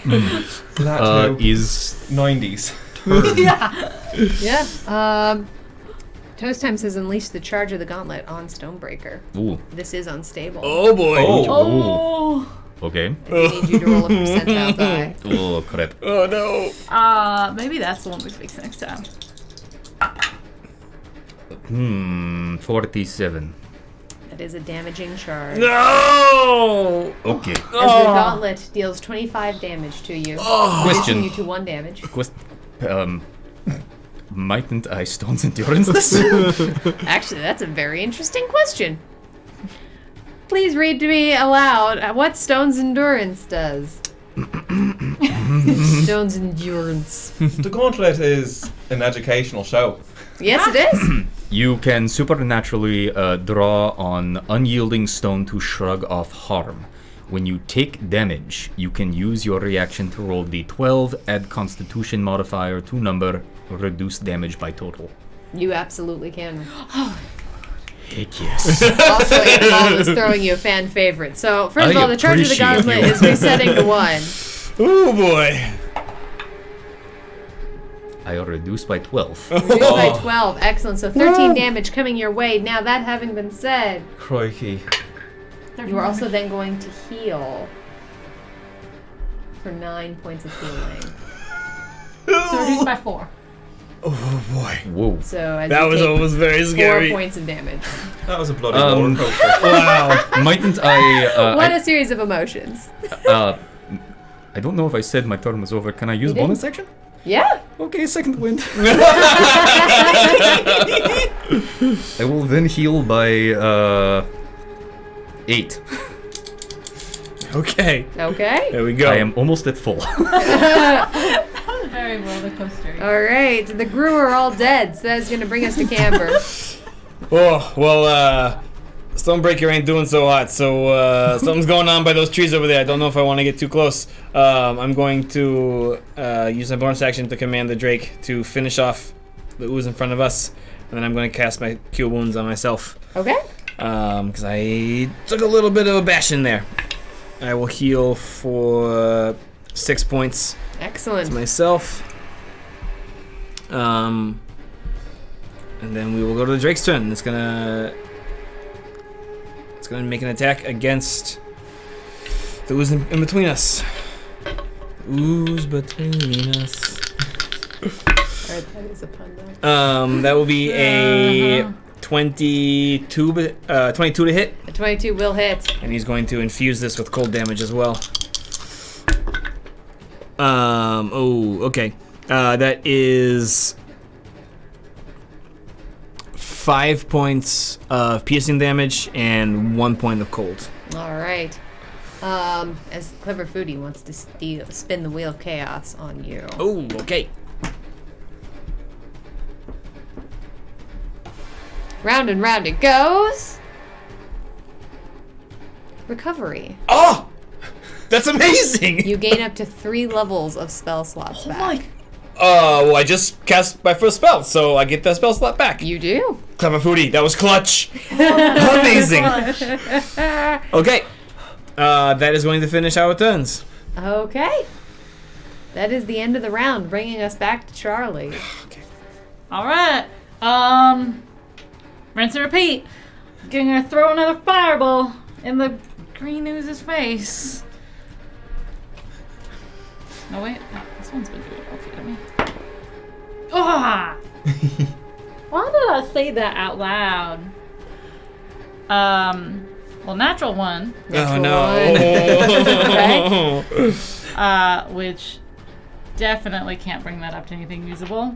That too. is 90s. Yeah. Toast Time says unleash the charge of the gauntlet on Stonebreaker. ooh. This is unstable. Oh boy. Oh. Okay. I need you to roll a percentile die. Oh crap. Oh no. Maybe that's the one we fix next time. 47. That is a damaging charge. No. Okay. As the gauntlet deals 25 damage to you, reducing Question. you to 1 damage. Mightn't I Stone's Endurance this? Actually, that's a very interesting question. Please read to me aloud what Stone's Endurance does. Stone's Endurance. The Gauntlet is an educational show. Yes, it is. You can supernaturally draw on unyielding stone to shrug off harm. When you take damage, you can use your reaction to roll d12, add constitution modifier to number, reduce damage by total. You absolutely can. Heck yes. Also, Annabelle is throwing you a fan favorite. So, first of I all, the charge of the appreciate gauntlet you. is resetting to 1. Oh boy. I reduce by 12. Reduced by 12. Excellent. So 13 damage coming your way. Now, that having been said, Crikey. you are also then going to heal for 9 points of healing. So reduced by 4. Oh boy. Whoa. So as That you was take almost very 4 scary. points of damage. That was a bloody Um, roller coaster. Wow. Mightn't I... What a series of emotions. I don't know if I said my turn was over. Can I use You didn't. bonus action? Yeah. Okay, second wind. I will then heal by 8. Okay. Okay. There we go. I am almost at full. That was very roller coaster. All right. The Gru are all dead, so that's going to bring us to Camber. Oh, well, Stonebreaker ain't doing so hot, so something's going on by those trees over there. I don't know if I want to get too close. I'm going to use my bonus action to command the Drake to finish off the ooze in front of us, and then I'm going to cast my Cure Wounds on myself, Okay. because I took a little bit of a bash in there. I will heal for 6 points to Excellent. myself. And then we will go to the Drake's turn. It's gonna make an attack against the ooze in between us. Ooze between us. Alright, that is a pun though. That will be a 22 to hit, A 22 will hit. and he's going to infuse this with cold damage as well. Oh, okay. That is 5 points of piercing damage and 1 point of cold. All right. As Clever Foodie wants to spin the wheel of chaos on you. Oh, okay. Round and round it goes. Recovery. Oh! That's amazing! You gain up to 3 levels of spell slots back. Well, I just cast my first spell, so I get that spell slot back. You do. Clever Foodie, that was clutch. Amazing. Okay. That is going to finish our turns. Okay. That is the end of the round, bringing us back to Charlie. All right. Rinse and repeat. Gonna throw another fireball in the green ooze's face. No wait, this one's been doing okay to me. Ah! Why did I say that out loud? Well, natural one. Natural no. Which definitely can't bring that up to anything usable.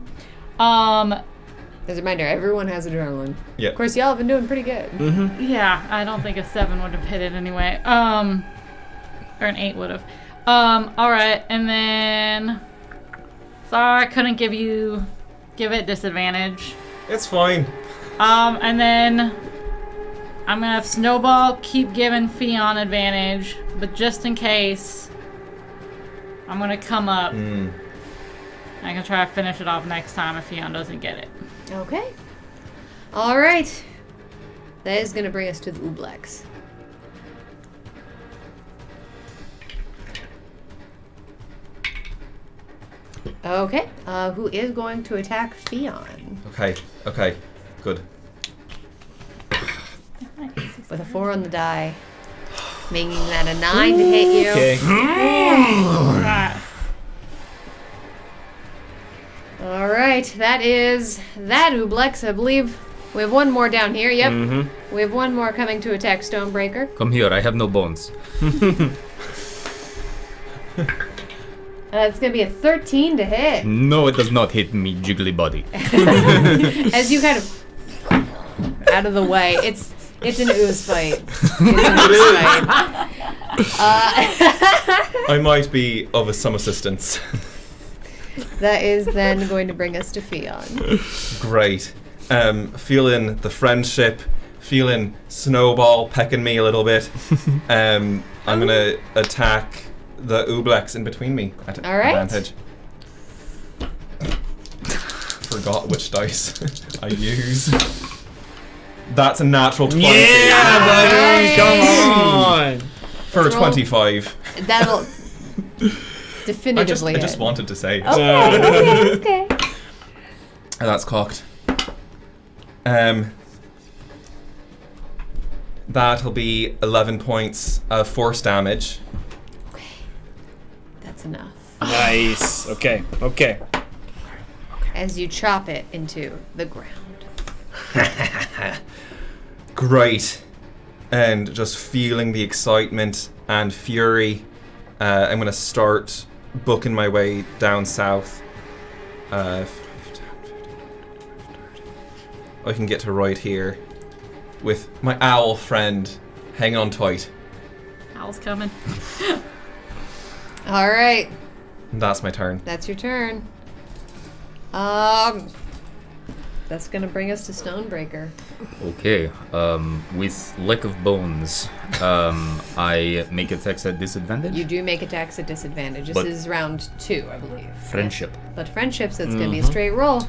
As a reminder, everyone has adrenaline. Yeah. Of course, y'all have been doing pretty good. Yeah, I don't think a 7 would have hit it anyway. Or an 8 would have. Alright, and then... Sorry, I couldn't give it disadvantage. It's fine. And then... I'm gonna have Snowball keep giving Fion advantage, but just in case... I'm gonna come up. I can try to finish it off next time if Fion doesn't get it. Okay. All right. That is going to bring us to the Ooblex. Okay. Who is going to attack Fion? Okay. Good. With a 4 on the die. Making that a 9 to hit you. Okay. All right. That is that Ooblex. I believe we have one more down here. Yep. We have one more coming to attack Stonebreaker. Come here, I have no bones. It's going to be a 13 to hit. No, it does not hit me, jiggly body. As you kind of out of the way, it's an ooze fight. I might be of some assistance. That is then going to bring us to Fion. Great. Feeling the friendship, feeling Snowball pecking me a little bit. I'm gonna attack the Ooblex in between me at All right. advantage. Forgot which dice I use. That's a natural 20. Yeah, buddy! Come on! For a Roll. 25. That'll definitively I just hit. wanted to say. Okay. And that's cocked. That'll be 11 points of force damage. Okay. That's enough. Nice. Okay. As you chop it into the ground. Great. And just feeling the excitement and fury, I'm going to start booking my way down south. I can get to right here with my owl friend. Hang on tight. Owl's coming. All right. That's my turn. That's your turn. That's gonna bring us to Stonebreaker. Okay, with lack of bones, I make attacks at disadvantage. You do make attacks at disadvantage. This But- is round 2, I believe. Friendship. But friendship, so it's gonna be a straight roll.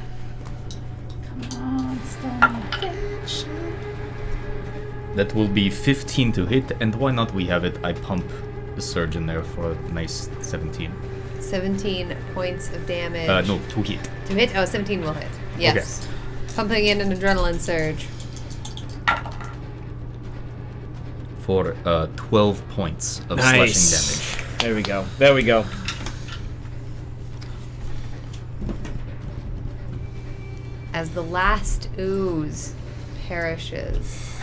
That will be 15 to hit, and why not we have it? I pump the surge in there for a nice 17. 17 points of damage. No, to hit. To hit? Oh, 17 will hit. Yes. Pumping in an adrenaline surge. For 12 points of Nice. slashing damage. There we go. As the last ooze perishes,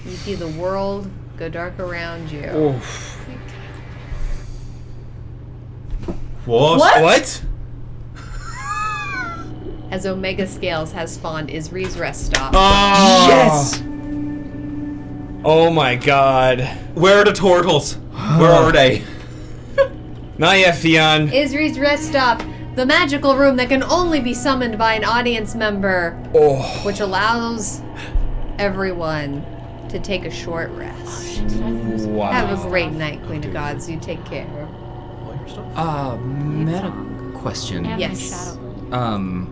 you see the world go dark around you. Oof. What? As Omega Scales has spawned Isri's Rest Stop. Oh. Yes! Oh my god. Where are the turtles? Where are they? Not yet, Fionn. Isri's rest stop. The magical room that can only be summoned by an audience member. Oh. Which allows everyone to take a short rest. Wow. Have a great night, Queen of Gods. You take care. Meta question. And Yes. Shadow.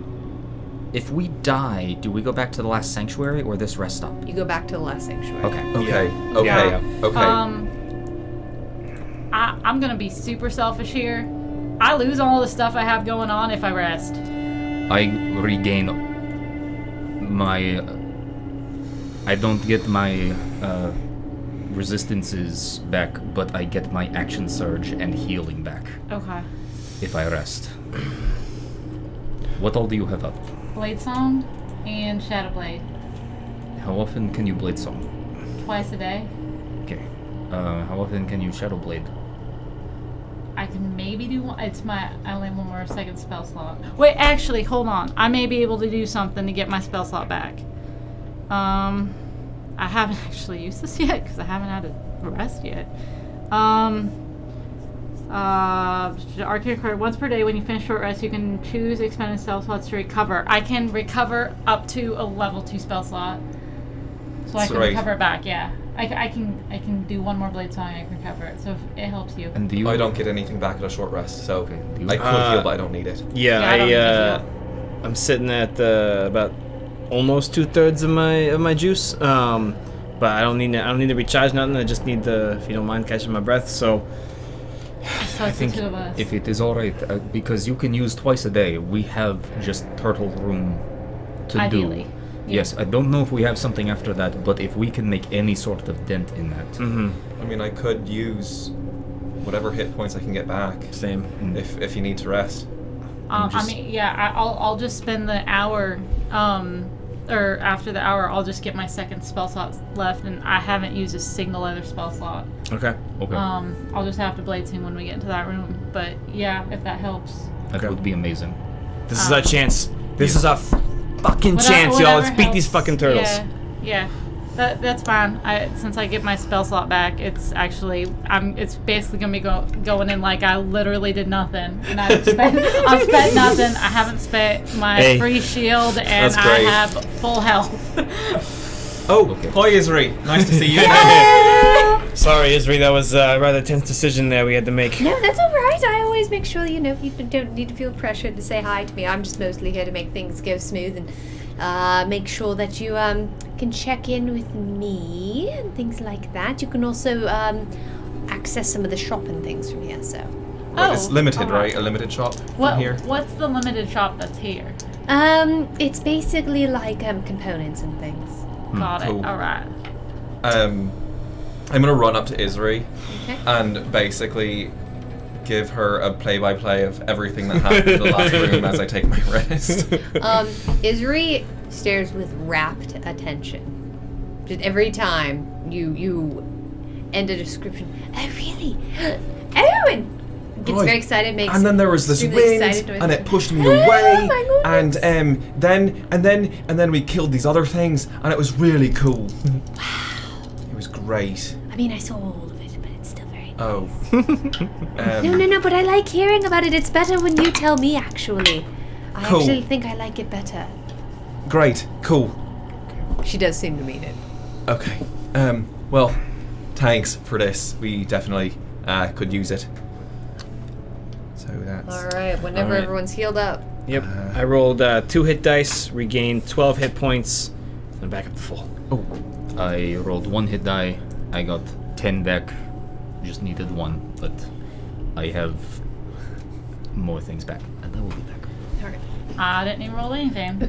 If we die, do we go back to the last sanctuary or this rest stop? You go back to the last sanctuary. Okay. Okay. Yeah. Okay. I'm gonna be super selfish here. I lose all the stuff I have going on if I rest. I regain my. I don't get my resistances back, but I get my action surge and healing back Okay. if I rest. What all do you have up? Blade Song and Shadow Blade. How often can you blade song? Twice a day. Okay. How often can you shadow blade? I can maybe do one. I only have one more second spell slot. Wait, actually, hold on. I may be able to do something to get my spell slot back. I haven't actually used this yet because I haven't had a rest yet. Arcane card. Once per day, when you finish short rest, you can choose expended spell slots to recover. I can recover up to a level 2 spell slot, so I can recover it back. Yeah, I can do one more blade song and I can recover it. So if it helps you. And do you? I don't get anything back at a short rest, so Okay. Do you- I could heal, but I don't need it. Yeah, Yeah, I don't need to I'm sitting at about almost 2/3 of my juice. But I don't need to recharge nothing. I just need to, if you don't mind, catching my breath. So So it's think the two of us. If it is alright, because you can use twice a day, we have just turtle room to Ideally. do. Yeah. Yes, I don't know if we have something after that, but if we can make any sort of dent in that, I mean, I could use whatever hit points I can get back same. if you need to rest. I mean, yeah, I'll just spend the hour, or after the hour, I'll just get my second spell slot left, and I haven't used a single other spell slot. Okay. okay, I'll just have to blade sing when we get into that room. But yeah, if that helps. that okay. would be amazing. This is our chance. This is our fucking chance, y'all. Let's beat these fucking turtles. Yeah. That's fine. Since I get my spell slot back, it's actually it's basically gonna be going in like I literally did nothing, and I've spent nothing. I haven't spent my free shield, and That's I great. have full health. Oh, hi Isri. Nice to see you. Sorry, Isri, that was a rather tense decision there we had to make. No, that's all right. I always make sure you don't need to feel pressured to say hi to me. I'm just mostly here to make things go smooth and make sure that you can check in with me and things like that. You can also access some of the shop and things from here. So Right, it's limited, alright. right? A limited shop What from here. What's the limited shop that's here? it's basically like components and things. Got cool. it. All right. I'm gonna run up to Isri Okay. and basically give her a play-by-play of everything that happened in the last room as I take my rest. Isri stares with rapt attention. Just every time you end a description. Oh really? Oh, and gets Right. very excited. Makes And then there was this extremely wind, excited noise. and it pushed me Oh away. my And goodness. then we killed these other things, and it was really cool. Wow, it was great. I mean, I saw all of it, but it's still very. Oh, No, but I like hearing about it. It's better when you tell me. Actually, I Cool. actually think I like it better. Great, cool. She does seem to mean it. Okay. Well, thanks for this. We definitely could use it. So that's. All right. Whenever All right. everyone's healed up. Yep. I rolled 2 hit dice, regained 12 hit points, and back up to full. Oh, I rolled 1 hit die. I got 10 back. Just needed 1, but I have more things back, and I will be back. All right. I didn't even roll anything.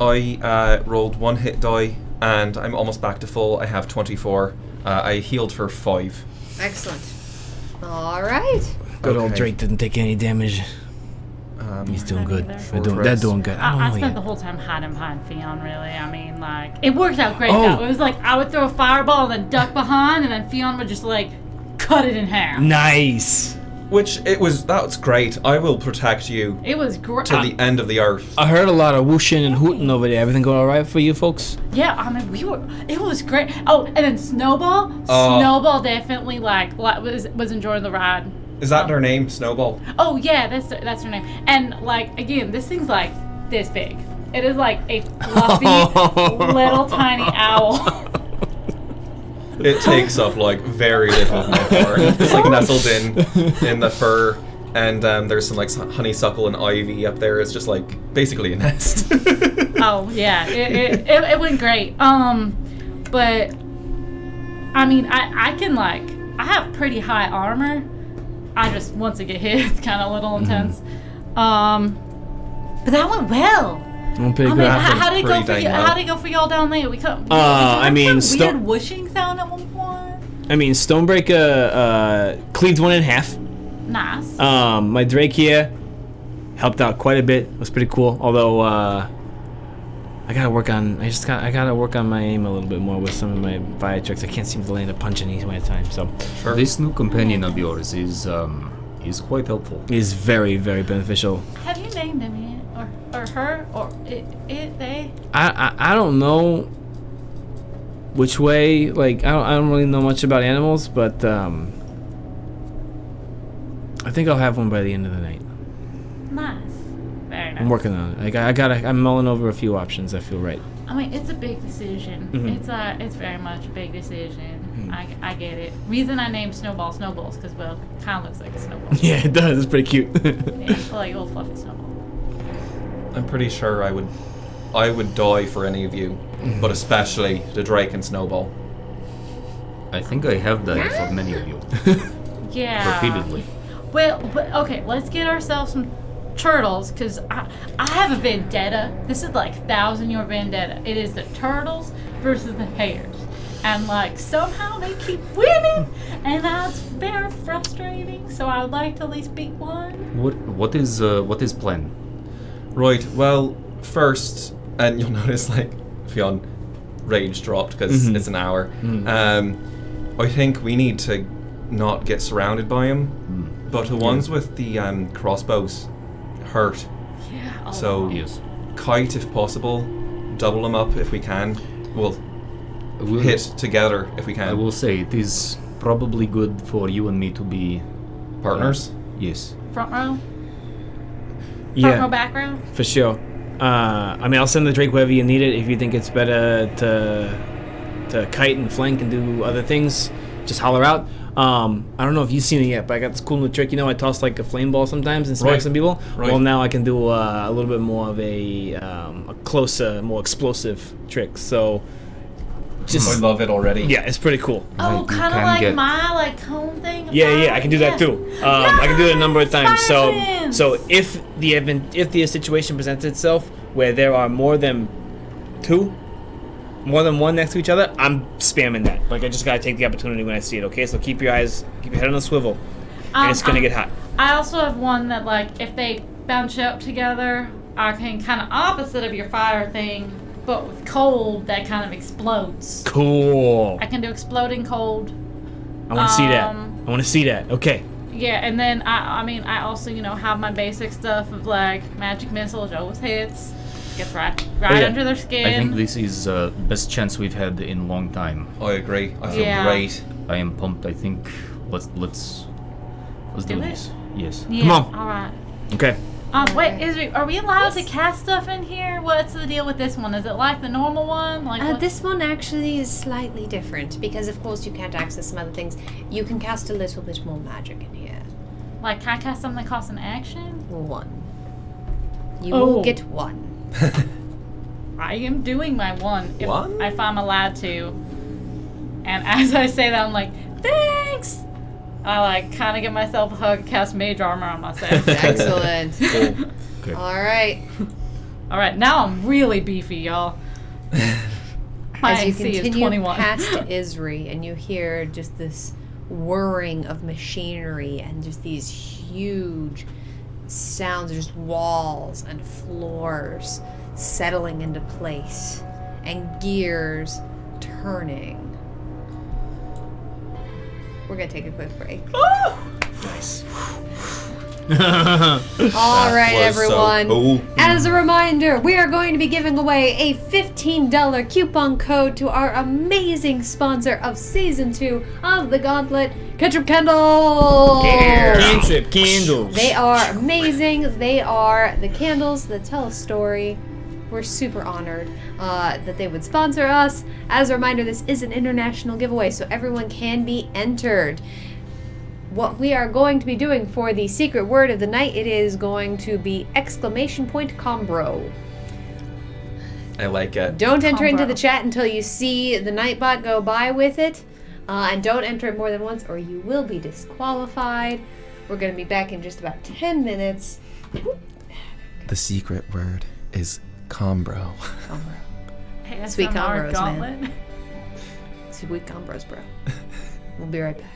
I rolled 1 hit die, and I'm almost back to full. I have 24. I healed for 5. Excellent. All right. Good old Okay. Drake didn't take any damage. He's doing good. They're doing good. I don't I know spent yet. the whole time hiding behind Fionn, really. I mean, like, it worked out great, Oh. though. It was like I would throw a fireball and then duck behind, and then Fionn would just, like, cut it in half. Nice. That's great. I will protect you It was great. to the end of the earth. I heard a lot of whooshing and hooting over there. Everything going all right for you folks? Yeah, I mean, it was great. Oh, and then Snowball. Snowball definitely was enjoying the ride. Is that their name, Snowball? Oh yeah, that's her name. And like again, this thing's like this big. It is like a fluffy little tiny owl. It takes up like very little of my floor. It's like nestled in the fur, and there's some like honeysuckle and ivy up there. It's just like basically a nest. Oh yeah, it went great. But I mean, I can I have pretty high armor. I just once it get hit, it's kind of a little intense. But that went well. I'm pretty I good. mean, how did it go pretty for dang you? well. How did it go for y'all down there? We couldn't. I mean, Weird whooshing sound at one point. Stonebreaker cleaved one in half. Nice. My Drake here helped out quite a bit. It was pretty cool. Although I gotta work on my aim a little bit more with some of my fire tricks. I can't seem to land a punch in each one at a time. So This new companion of yours is quite helpful. it is very, very beneficial. Have you named him yet, or her, or it they? I don't know which way. Like I don't really know much about animals, but I think I'll have one by the end of the night. Nice. Very nice. I'm working on it. I'm mulling over a few options. I feel right. I mean, it's a big decision. Mhm. It's very much a big decision. I get it. Reason I named Snowball Snowballs because kind of looks like a snowball. Yeah, it does. It's pretty cute. Yeah, like a little fluffy snowball. I'm pretty sure I would die for any of you, but especially the Drake and Snowball. I think I have died for many of you. Yeah. Repeatedly. Well, but okay, let's get ourselves some turtles because I have a vendetta. This is like 1,000-year vendetta. It is the turtles versus the hares. And somehow they keep winning, and that's very frustrating. So I would like to at least beat one. What is plan? Right. Well, first, and you'll notice Fionn rage dropped because it's an hour. I think we need to not get surrounded by him, but the ones with the crossbows hurt. Yeah. So Yes. kite if possible, double them up if we can. We'll We'll- hit together if we I can. will say it is probably good for you and me to be Partners. Yes. Front row, front Yeah, row, back row. for sure. I mean, I'll send the Drake wherever you need it. If you think it's better to kite and flank and do other things, just holler out. I don't know if you've seen it yet, but I got this cool new trick. I toss a flame ball sometimes and smack Right. some people. Right. Well, now I can do a little bit more of a closer, more explosive trick. So, I just love it already. yeah, it's pretty cool. Oh, you kind of can like get- my cone thing. Yeah, I can do that too. I can do it a number of times. So, Science! so if the situation presents itself where there are more than one next to each other, I'm spamming that. I just gotta take the opportunity when I see it. Okay, so keep your head on a swivel, and it's gonna get hot. I also have one that if they bounce up together, I can kind of opposite of your fire thing, but with cold that kind of explodes. Cool. I can do exploding cold. I want to see that. Um, I want to see that. Okay. Yeah, and then I also have my basic stuff of magic missile, which always hits, gets right yeah. under their skin. I think this is best chance we've had in a long time. I agree. I feel Yeah. great. I am pumped. I think let's do Do it? this. Yes. Yeah, Come on. All right. Okay. Wait, are we allowed to cast stuff in here? What's the deal with this one? Is it like the normal one? What? This one actually is slightly different because, of course, you can't access some other things. You can cast a little bit more magic in here. Can I cast something that costs an action? One. You Oh. will get one. I am doing my one One? if I'm allowed to. And as I say that, I'm like, thanks! I kind of give myself a hug, cast mage armor on myself. Excellent. Okay. All right. All right, now I'm really beefy, y'all. My As you AC is continue 21. past Isri, and you hear just this whirring of machinery and just these huge sounds, just walls and floors settling into place and gears turning. we're gonna take a quick break. Nice. All right, was so everyone. cool. As a reminder, we are going to be giving away a $15 coupon code to our amazing sponsor of Season 2 of the Gauntlet, Ketchup Candles. Cantrip candles. They are amazing. They are the candles that tell a story. We're super honored that they would sponsor us. As a reminder, this is an international giveaway, so everyone can be entered. What we are going to be doing for the secret word of the night, it is going to be !Combro. I like it. Don't enter into Combro. the chat until you see the Nightbot go by with it. And don't enter it more than once or you will be disqualified. We're going to be back in just about 10 minutes. The secret word is Combro. Combro. Sweet ASMR combros, Gauntlet. man. Sweet combros, bro. We'll be right back.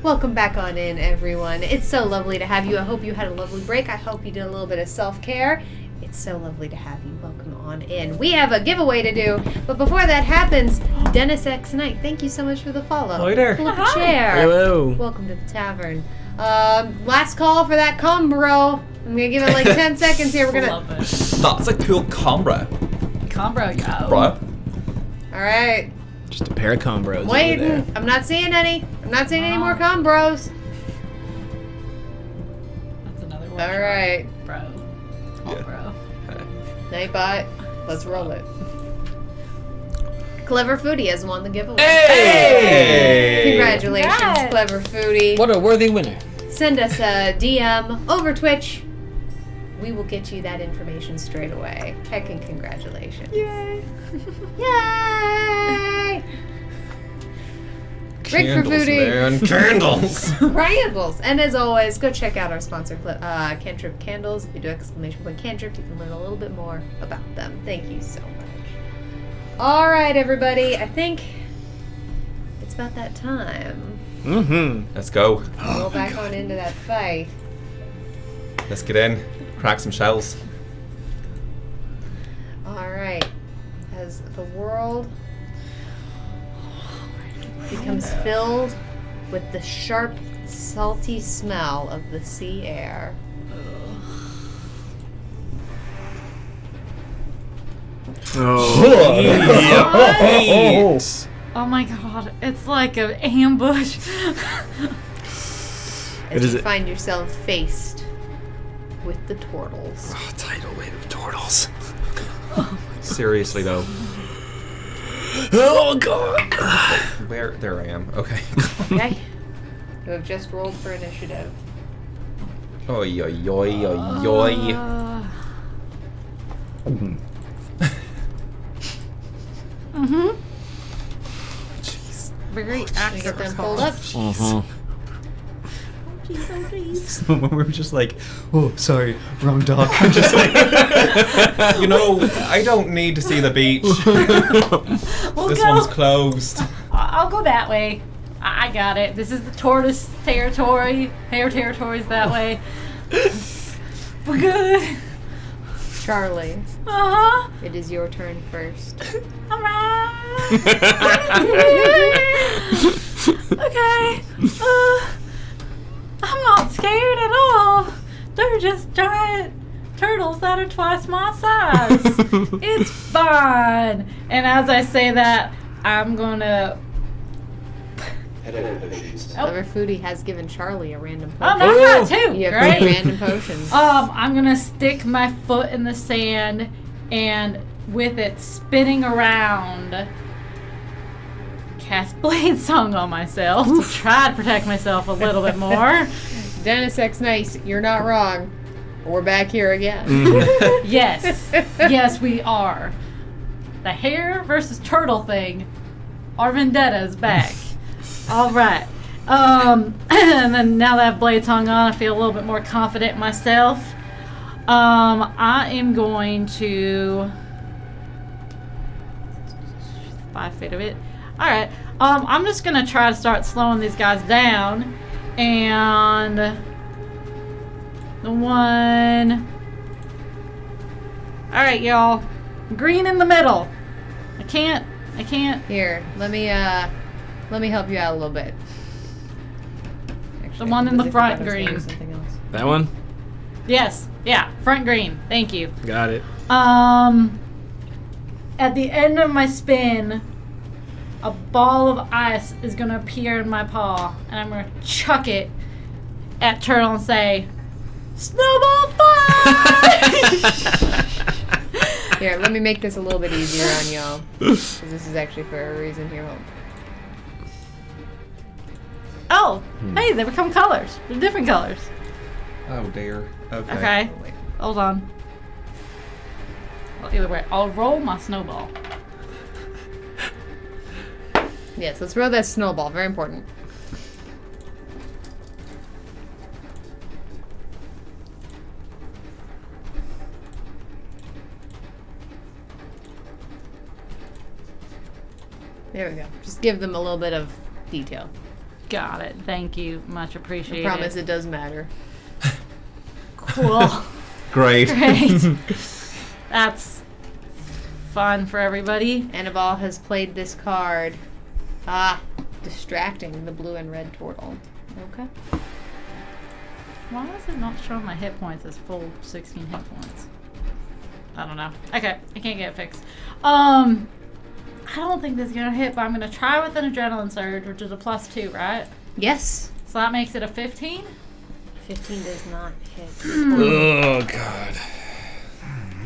Welcome back on in, everyone. It's so lovely to have you. I hope you had a lovely break. I hope you did a little bit of self-care. It's so lovely to have you. Welcome on in. We have a giveaway to do, but before that happens, Dennis X Knight, thank you so much for the follow. Hello there. Pull up a chair. Hello. Welcome to the tavern. Last call for that combro. I'm gonna give it like 10 seconds here. We're gonna. Love it. That's a cool combra, Combro, yo. bro. All right. Just a pair of combros. Waiting. Over there. I'm not seeing any. I'm not seeing any more combros. All right. Bro. Oh, Yeah. bro. Nightbot, let's roll it. Clever Foodie has won the giveaway. Hey! Congratulations, Congrats. Clever Foodie. What a worthy winner. Send us a DM over Twitch. We will get you that information straight away. Heckin' congratulations. Yay! Yay! Rick for Candles, Foodie. man. Candles. Triangles. And as always, go check out our sponsor, Cantrip Candles. If you do exclamation point Cantrip, you can learn a little bit more about them. Thank you so much. All right, everybody. I think it's about that time. Mm-hmm. Let's go. Go back on into that fight. Let's get in. Crack some shells. All right. As the world becomes filled with the sharp, salty smell of the sea air. Oh my god, it's like an ambush. As is you it? find yourself faced with the turtles. Oh, tidal wave of turtles. Seriously, though. Oh, God. Where? There I am. Okay. Okay? You have just rolled for initiative. Oi, oi, oi, oi, oi. Jeez. Very Let me accurate get them response. pulled up. Uh-huh. So when we were just like, oh, sorry, wrong doc. I'm just like, You know, I don't need to see the beach. We'll This go. one's closed. I'll go that way. I got it. This is the tortoise territory. Hair territory's that way. We're good. Charlie, Uh-huh. it is your turn first. Alright. Okay. I'm not scared at all. They're just giant turtles that are twice my size. It's fine. And as I say that, I'm gonna. Clever Foodie has given Charlie a random Oh, potion. no, I got two. You have Great. two random potions. I'm gonna stick my foot in the sand and with it spinning around, cast Blade Song on myself to try to protect myself a little bit more. Dennis X Nice, you're not wrong. We're back here again. Yes. Yes, we are. The hare versus turtle thing. Our vendetta is back. All right. And then now that I have Blade Song on, I feel a little bit more confident in myself. I am going to 5 feet of it. All right. I'm just gonna try to start slowing these guys down, and the one. All right, y'all. Green in the middle. I can't. Here, let me help you out a little bit. Actually, one in the I think front, I was gonna green. do something else. That one? Yes. Yeah. Front green. Thank you. Got it. At the end of my spin, a ball of ice is gonna appear in my paw, and I'm gonna chuck it at Turtle and say, "Snowball fight!" Here, let me make this a little bit easier on y'all. Because this is actually for a reason here. Oh, hey, they become colors. They're different colors. Oh dear. Okay. Okay. Oh, wait. Hold on. Well, either way, I'll roll my snowball. Yes, let's roll that snowball. Very important. There we go. Just give them a little bit of detail. Got it. Thank you. Much I appreciated. promise it does matter. Cool. Great. Great. That's fun for everybody. Annabelle has played this card. Ah, distracting the blue and red turtle. Okay. Why is it not showing my hit points as full 16 hit points? I don't know. Okay, I can't get it fixed. I don't think this is gonna hit, but I'm gonna try with an adrenaline surge, which is a +2, right? Yes. So that makes it a 15. 15 does not hit. Oh God.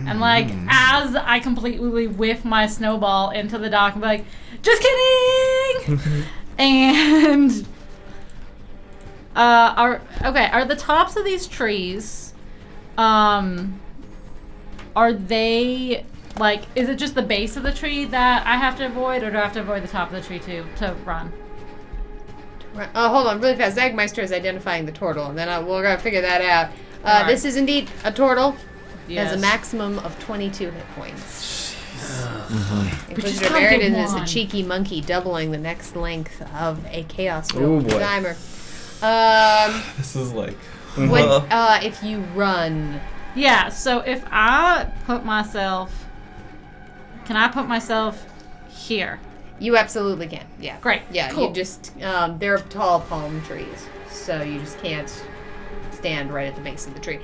And like, as I completely whiff my snowball into the dock, I'm like, just kidding! And are the tops of these trees, are they like, is it just the base of the tree that I have to avoid, or do I have to avoid the top of the tree too to run? Oh, hold on, really fast. Zagmeister is identifying the turtle, and then we're gonna figure that out. Alright. This is indeed a turtle. Yes. Has a maximum of 22 hit points. Inquisitor gotta get Meriden is a one. cheeky monkey, doubling the next length of a chaos Oh, will boy. timer. This is like. When, if you run, Yeah, so if I put myself, can I put myself here? you absolutely can. Yeah. Great. Yeah. Cool. You just they're tall palm trees, so you just can't stand right at the base of the tree.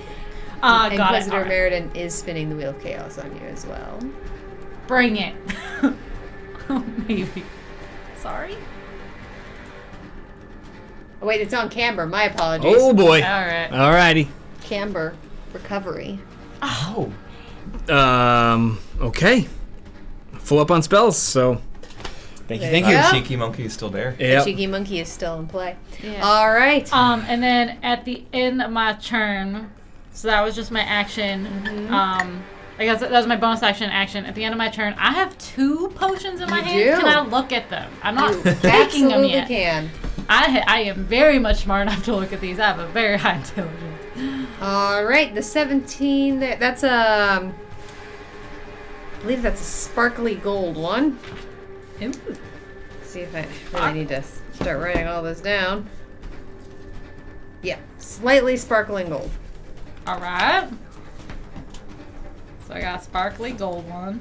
Got it. Inquisitor All right. Meriden is spinning the wheel of chaos on you as well. Bring it. Maybe. Sorry. Oh, wait, it's on Camber. My apologies. Oh boy. All right. Alrighty. Camber recovery. Oh. Okay. Full up on spells, so thank you, There thank you you. go. Cheeky monkey is still there. The Yep. cheeky monkey is still in play. Yeah. All right. And then at the end of my turn, so that was just my action. I guess that was my bonus action. At the end of my turn, I have 2 potions in my You hand. do. Can I look at them? I'm not You taking them absolutely yet. can. I am very much smart enough to look at these. I have a very high intelligence. All right, the 17 there. That's I believe that's a sparkly gold one. Ooh. See if I really need to start writing all this down. Yeah, slightly sparkling gold. All right. So I got a sparkly gold one.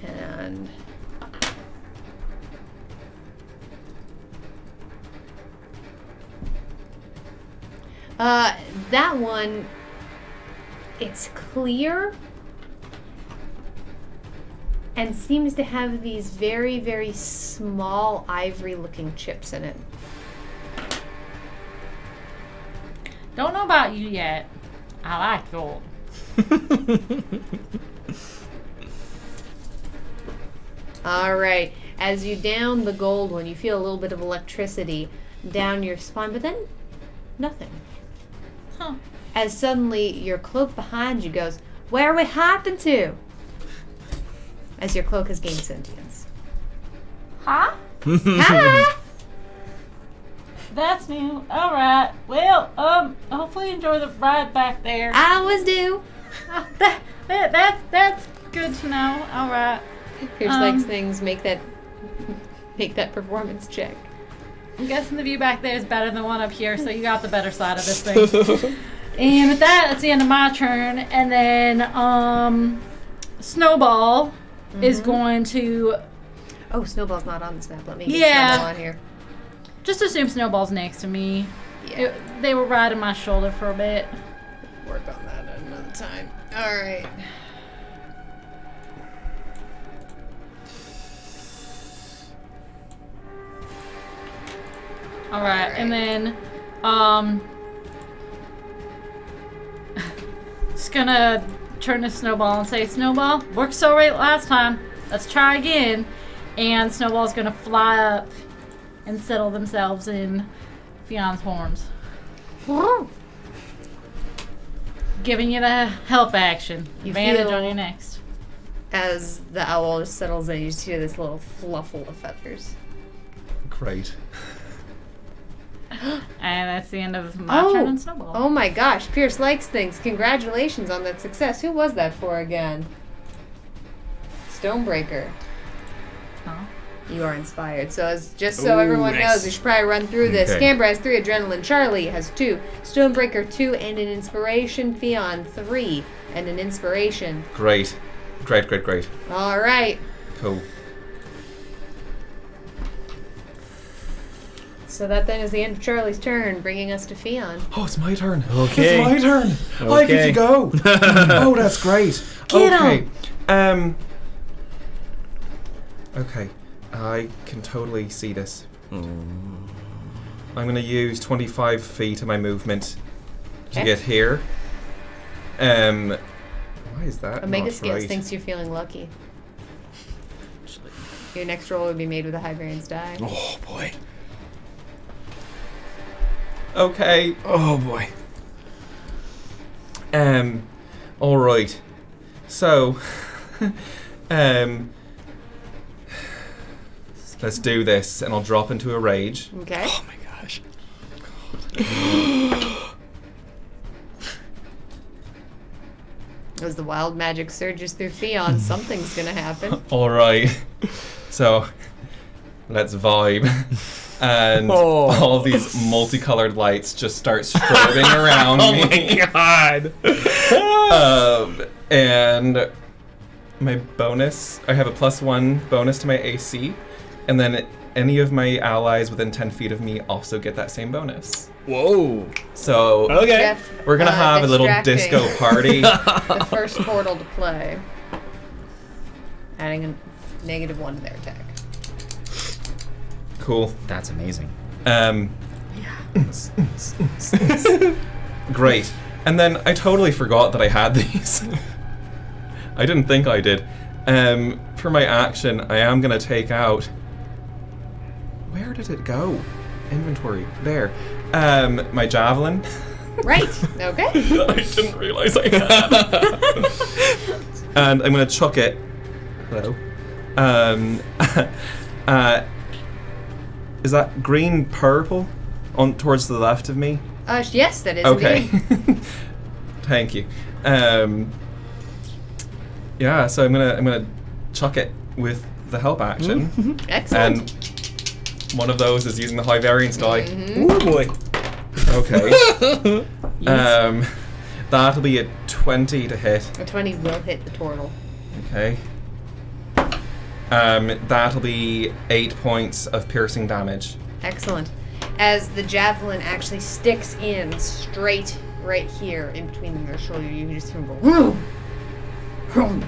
And that one, it's clear and seems to have these very, very small ivory-looking chips in it. Don't know about you yet. I like gold. All right. As you down the gold one, you feel a little bit of electricity down your spine, but then nothing. Huh. As suddenly your cloak behind you goes, "Where are we hopping to?" As your cloak has gained sentience. Huh? Hi! That's new. All right. Well, hopefully you enjoy the ride back there. I always do. That's good to know. All right. Here's likes things. Make that performance check. I'm guessing the view back there is better than the one up here, so you got the better side of this thing. And with that, that's the end of my turn. And then, Snowball is going to Oh, Snowball's not on this map. Let me get Yeah. Snowball on here. just assume Snowball's next to me. Yeah. They were riding my shoulder for a bit. Work on that at another time. All right. All right, and then, just gonna turn to Snowball and say, Snowball, worked so great last time. Let's try again. And Snowball's gonna fly up and settle themselves in Fion's horns, giving you the help action. You Advantage feel- on your next. As the owl just settles in, you just hear this little fluffle of feathers. Great. And that's the end of my turn on Snowball. Oh my gosh, Pierce likes things. Congratulations on that success. Who was that for again? Stonebreaker. Huh? You are inspired. So so Ooh, everyone nice. knows, we should probably run through this. Okay. Canberra has 3 adrenaline. Charlie has 2. Stonebreaker 2 and an inspiration. Fion 3 and an inspiration. Great. Great. All right. Cool. So that then is the end of Charlie's turn, bringing us to Fion. Oh, it's my turn. Okay. It's my turn. I get to Okay. go. Oh, that's great. Get okay. Okay. I can totally see this. I'm going to use 25 feet of my movement to Okay. get here. Why is that Omega not Scales right? thinks you're feeling lucky. Your next roll would be made with a high variance die. Oh boy. Okay. Oh boy. All right. So, let's do this, and I'll drop into a rage. Okay. Oh my gosh. As the wild magic surges through Theon, something's gonna happen. All right. So, let's vibe. And Oh. all of these multicolored lights just start strobing around me. God. And my bonus, I have a +1 bonus to my AC, and then any of my allies within 10 feet of me also get that same bonus. Whoa. So Okay. Jeff, we're gonna have a little distracting. disco party. The first portal to play. Adding a -1 to their attack. Cool. That's amazing. Great. And then I totally forgot that I had these. I didn't think I did. For my action, I am gonna take out. Where did it go? Inventory. There. My javelin. Right. Okay. I didn't realize I had. And I'm gonna chuck it. Hello. Is that green purple on towards the left of me? Yes, that is Okay. indeed. Thank you. Yeah, so I'm gonna chuck it with the help action. Excellent. And one of those is using the high variance die. Oh boy. Okay. That'll be a 20 to hit. A 20 will hit the turtle. Okay. That'll be 8 points of piercing damage. Excellent. As the javelin actually sticks in straight right here in between their shoulder, you can just hear him go, "Vroom! Vroom!"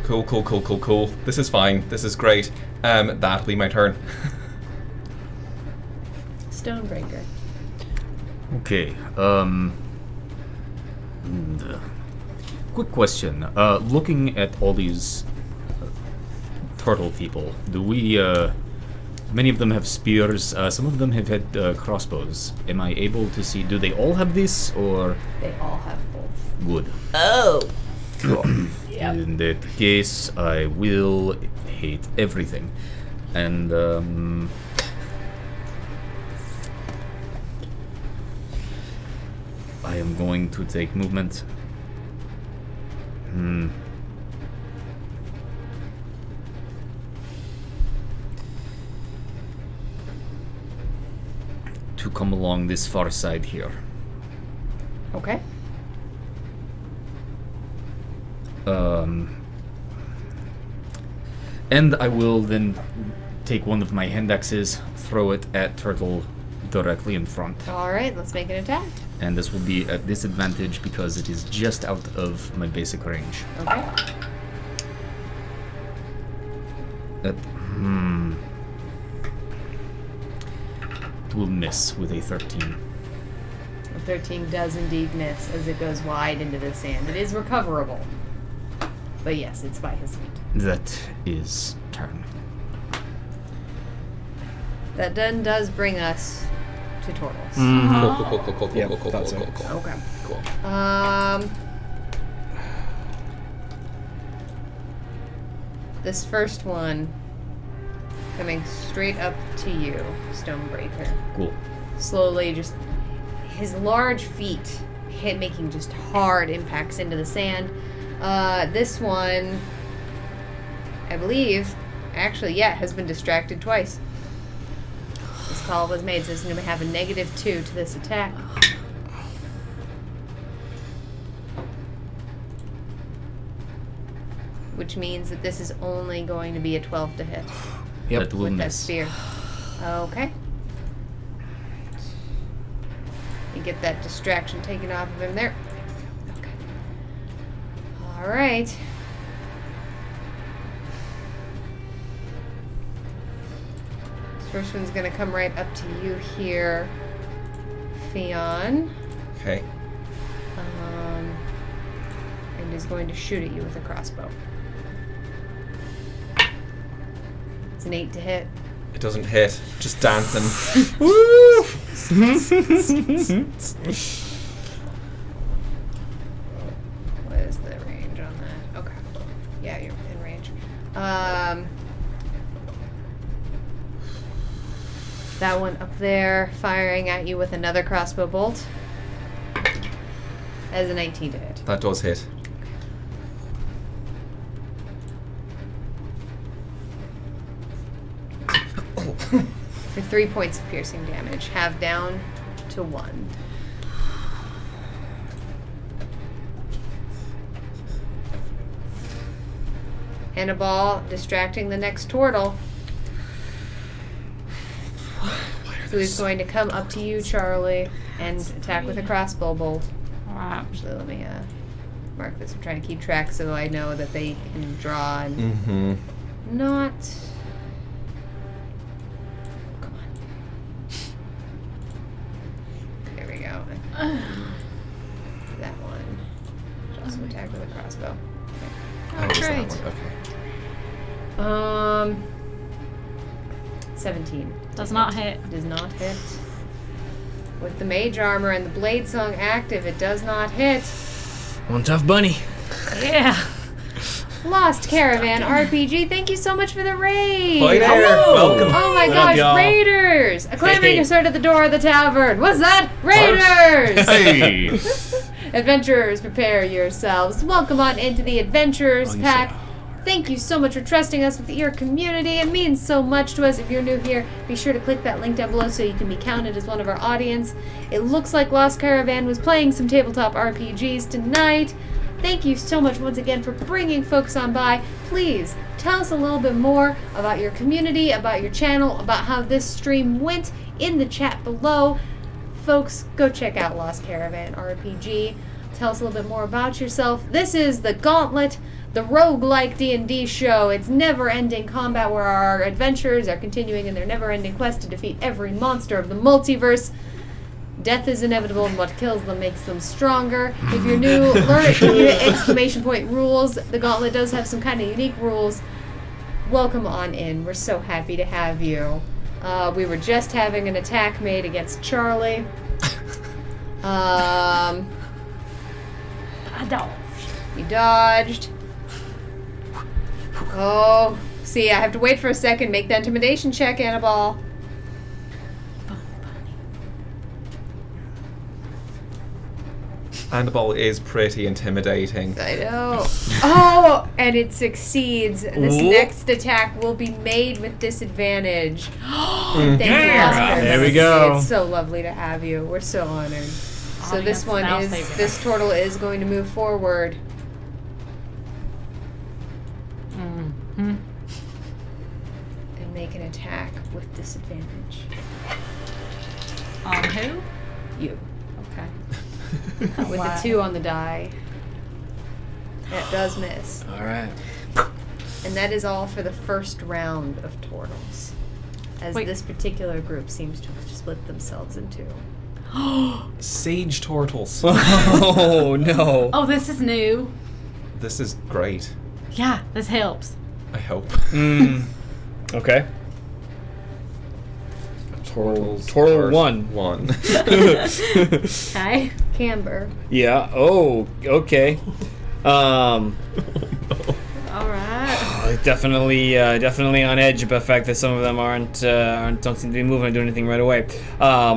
Cool. This is fine. This is great. That'll be my turn. Stonebreaker. Okay. Quick question. Looking at all these turtle people, do we? Many of them have spears. Some of them have had crossbows. Am I able to see? Do they all have this, or They all have both. good? Oh. Yep. In that case, I will hate everything, and I am going to take movement. To come along this far side here. Okay. And I will then take one of my hand axes, throw it at Turtle directly in front. All right, let's make an attack. And this will be at disadvantage because it is just out of my basic range. Okay. It will miss with a 13. A 13 does indeed miss as it goes wide into the sand. It is recoverable. But yes, it's by his feet. That is turn. That then does bring us to turtles. Cool. Yep, thought so. Okay. Cool. This first one coming straight up to you, Stonebreaker. Cool. Slowly, just his large feet hit, making just hard impacts into the sand. This one, I believe, actually, has been distracted twice. This call was made, so it's going to have a -2 to this attack. Which means that this is only going to be a 12 to hit Yep. That will with that miss. spear. Okay. You get that distraction taken off of him there. Okay. All right. First one's gonna come right up to you here, Theon. Okay. And is going to shoot at you with a crossbow. It's an 8 to hit. It doesn't hit. Just dancing. Woo! What is the range on that? Okay. Yeah, you're within range. That one up there, firing at you with another crossbow bolt. As a 19 to hit. That does hit. For 3 points of piercing damage. Half down to 1. And a ball distracting the next turtle. So he's going to come up to you, Charlie, and attack with a crossbow bolt. Alright. Actually, let me mark this. I'm trying to keep track so I know that they can draw and Mm-hmm. not. Come on. There we go. That one. Also attack with a crossbow. Oh, is that great. one? Okay. 17. Does not hit. Does not hit. With the mage armor and the blade song active, it does not hit. One tough bunny. Yeah. Lost Caravan RPG, thank you so much for the raid. Hi there. Hello. Welcome. Oh my What up, gosh, y'all? Raiders! A clamoring Hey. is heard at the door of the tavern. What's that? Raiders! Hey. Adventurers, prepare yourselves. Welcome on into the Adventurers Oh, you Pack. said- Thank you so much for trusting us with your community. It means so much to us. If you're new here, be sure to click that link down below so you can be counted as one of our audience. It looks like Lost Caravan was playing some tabletop RPGs tonight. Thank you so much once again for bringing folks on by. Please tell us a little bit more about your community, about your channel, about how this stream went in the chat below. Folks, go check out Lost Caravan RPG. Tell us a little bit more about yourself. This is the Gauntlet, the roguelike D&D show. It's never-ending combat where our adventurers are continuing in their never-ending quest to defeat every monster of the multiverse. Death is inevitable, and what kills them makes them stronger. If you're new, learn exclamation point rules. The Gauntlet does have some kind of unique rules. Welcome on in. We're so happy to have you. We were just having an attack made against Charlie. I don't. You dodged. Oh, see, I have to wait for a second. Make the intimidation check, Annabelle. Annabelle is pretty intimidating. I know. Oh, and it succeeds. This Ooh. next attack will be made with disadvantage. Thank you, Yeah. Oscar. There we go. It's so lovely to have you. We're so honored. So this Audience one now is, saving. this turtle is going to move forward. Mm-hmm. And make an attack with disadvantage. On who? You. Okay. With Wow. a 2 on the die. That does miss. All right. And that is all for the first round of turtles. As Wait. this particular group seems to have split themselves in two. Sage turtles. Oh no. Oh, this is new. This is great. Yeah, this helps. I hope. Okay. Turtles. Turtle are one. One. Okay. Camber. Yeah. Oh. Okay. All right. Definitely on edge about the fact that some of them don't seem to be moving or doing anything right away.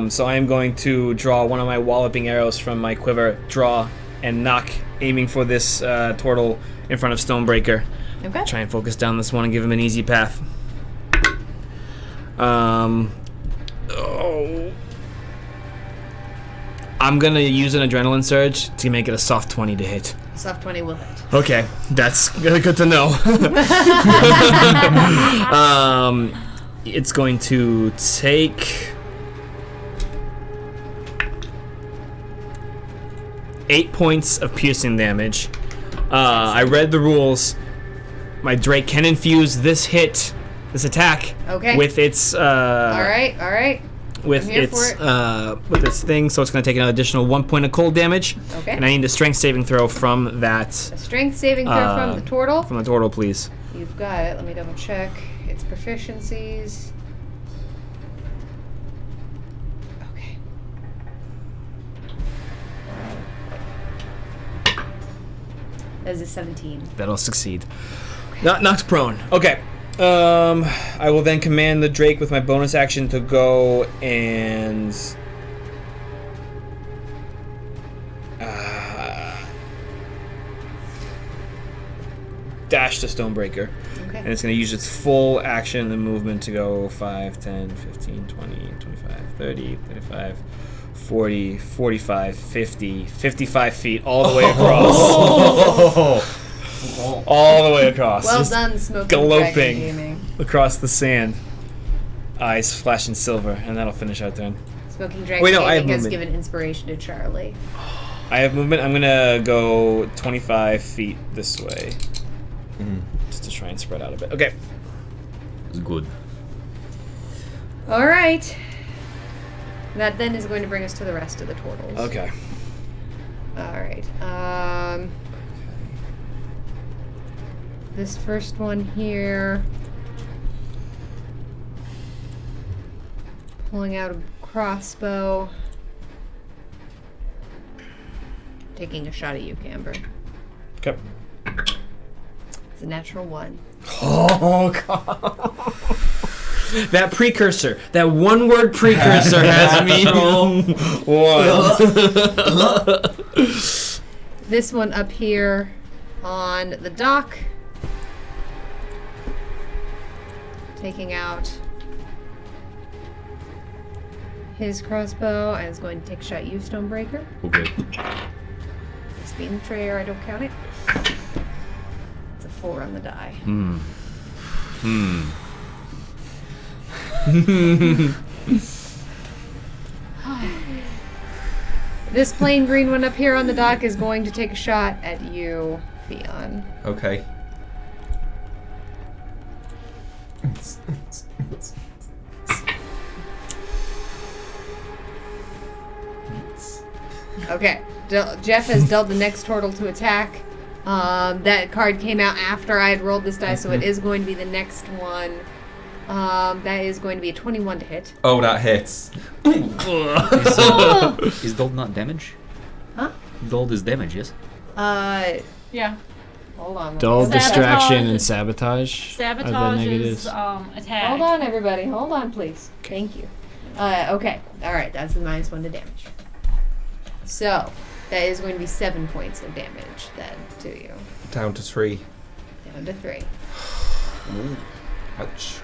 So I am going to draw one of my walloping arrows from my quiver, draw and knock, aiming for this turtle in front of Stonebreaker. Okay. Try and focus down this one and give him an easy path. I'm gonna use an adrenaline surge to make it a soft 20 to hit. Soft 20 will hit. Okay, that's good to know. It's going to take 8 points of piercing damage. I read the rules. My Drake can infuse this this attack. Okay. With its All right. with I'm here its for with its thing, so it's going to take an additional 1 point of cold damage. Okay. And I need a strength saving throw from that A strength saving throw from the turtle. from the turtle, please. You've got it. Let me double check. Its proficiencies. Okay. That is a 17. That'll succeed. Not knocked prone. Okay. I will then command the Drake with my bonus action to go and dash to Stonebreaker. Okay. And it's going to use its full action and movement to go 5, 10, 15, 20, 25, 30, 35, 40, 45, 50, 55 feet all the way across. All the way across. Well Just done, Smoking galoping. Dragon Gaming. Across the sand. Eyes flashing silver, and that'll finish our turn. Smoking Dragon Wait, no, I have Gaming has movement. given inspiration to Charlie. I have movement. I'm gonna go 25 feet this way. Just to try and spread out a bit. Okay. It's good. All right. That then is going to bring us to the rest of the turtles. Okay. All right. This first one here. Pulling out a crossbow. Taking a shot at you, Camber. Okay. It's a natural 1. Oh, God. That precursor, that one-word precursor has me one. This one up here on the dock. Taking out his crossbow and is going to take a shot at you, Stonebreaker. Okay. It's being betrayer, I don't count it. It's a 4 on the die. This plain green one up here on the dock is going to take a shot at you, Theon. Okay. Okay. Jeff has dealt the next turtle to attack. That card came out after I had rolled this die, so it is going to be the next one. That is going to be a 21 to hit. Oh, that hits. Is Dold not damage? Huh? Dold is damage, yes? Yeah. Hold on. Dull, Sabotage. distraction, and sabotage. Are the Sabotage negatives. is attack. Hold on, everybody. Hold on, please. Thank you. Okay. All right. That's the -1 to damage. So that is going to be 7 points of damage then to you. Down to 3. Down to 3. Ouch.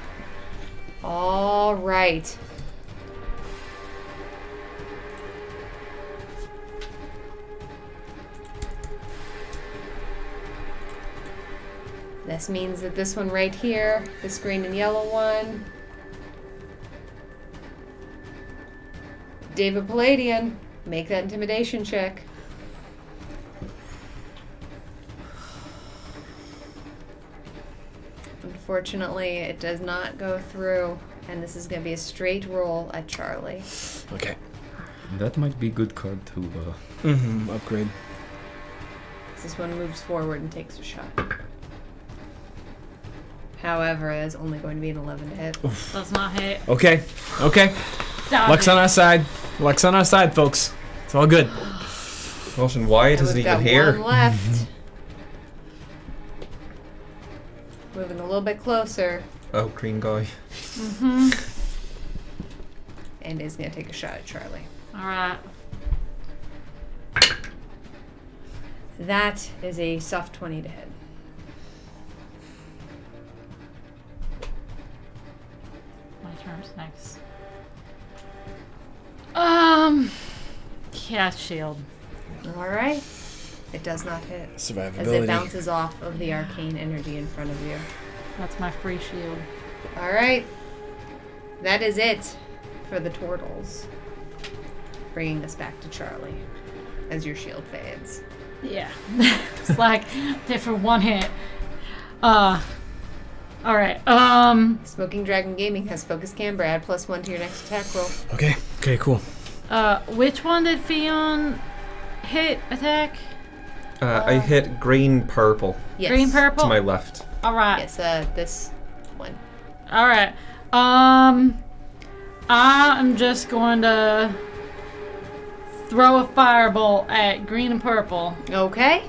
All right. This means that this one right here, this green and yellow one, David Palladian, make that intimidation check. Unfortunately, it does not go through, and this is going to be a straight roll at Charlie. Okay. That might be a good card to... Upgrade. This one moves forward and takes a shot. However, that's only going to be an 11 to hit. Does not hit. Okay. Okay. Dodge Luck's it. on our side. Luck's on our side, folks. It's all good. Gosh, and why And does it we've even got hear? one left. Moving a little bit closer, Oh, green guy. and is going to take a shot at Charlie. All right. That is a soft 20 to hit. My turn's next. Cast shield. All right. It does not hit. As it Survivability. bounces off of the arcane energy in front of you. That's my free shield. All right. That is it for the turtles. Bringing us back to Charlie as your shield fades. Yeah. It's like hit for one hit. All right. Smoking Dragon Gaming has Focus Camber. Add +1 to your next attack roll. Okay. Okay. Cool. Which one did Fion hit attack? I hit green purple Yes. Green, purple. to my left. All right. Yes, this one. All right. I'm just going to throw a firebolt at green and purple. Okay.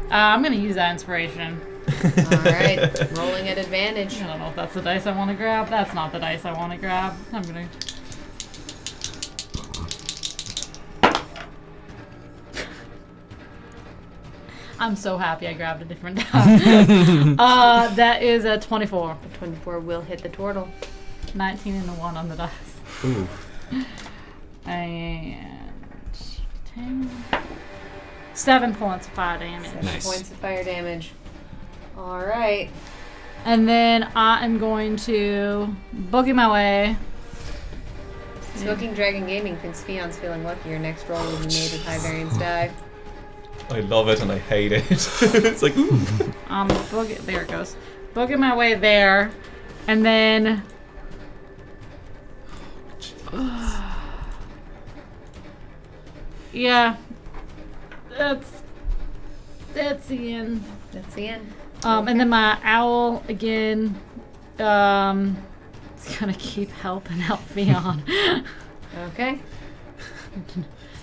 I'm gonna use that inspiration. All right. Rolling at advantage. I don't know if that's the dice I want to grab. That's not the dice I want to grab. I'm gonna. I'm so happy I grabbed a different die. That is a 24. The 24 will hit the turtle. 19 and a 1 on the dice. Ooh. And 10. 7 points of fire damage. 7 Nice. points of fire damage. All right. And then I am going to boogie my way. Smoking Dragon Gaming thinks Fion's feeling lucky. Your next roll will be made with high variance die. I love it and I hate it. It's like, ooh. There it goes. Boogie my way there. And then... yeah. That's the end. That's the end. And then my owl again. It's gonna keep helping out Fion. Okay.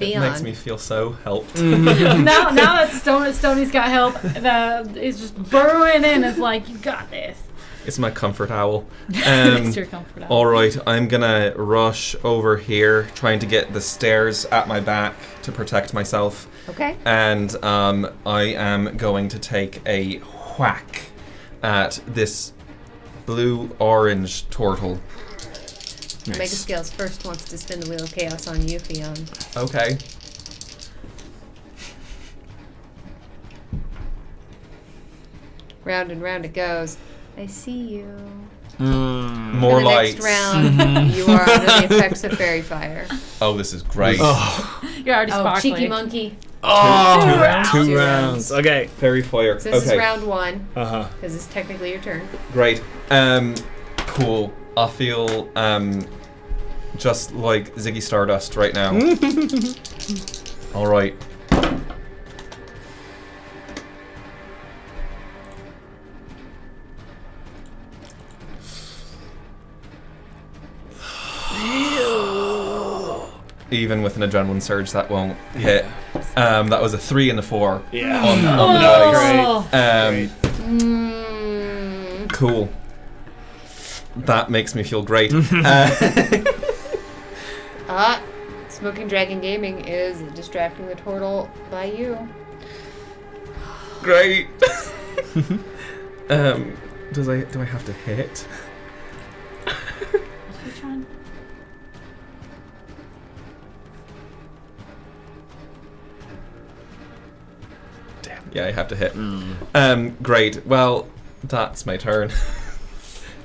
It makes me feel so helped. now that Stoney's got help, it's just burrowing in. It's like, you got this. It's my comfort owl. It's your comfort owl. All right, I'm gonna rush over here, trying to get the stairs at my back to protect myself. Okay. And I am going to take a whack at this blue-orange turtle. Nice. Mega Scales first wants to spin the Wheel of Chaos on you, Fion. Okay. Round and round it goes. I see you. More For the lights. next round, you are under the effects of fairy fire. Oh, this is great. You're already Oh, sparkly. cheeky monkey. Oh, Two rounds? Two rounds. Okay. Fairy fire. So this okay. is round 1, Uh-huh. because it's technically your turn. Great. Cool. I feel just like Ziggy Stardust right now. All right. Even with an adrenaline surge, that won't hit. That was a 3 and a 4. Yeah. On the Oh. dice. Mm. Cool. That makes me feel great. Smoking Dragon Gaming is distracting the turtle by you. Great. Do I have to hit? Damn. Yeah, I have to hit. Great. Well, that's my turn.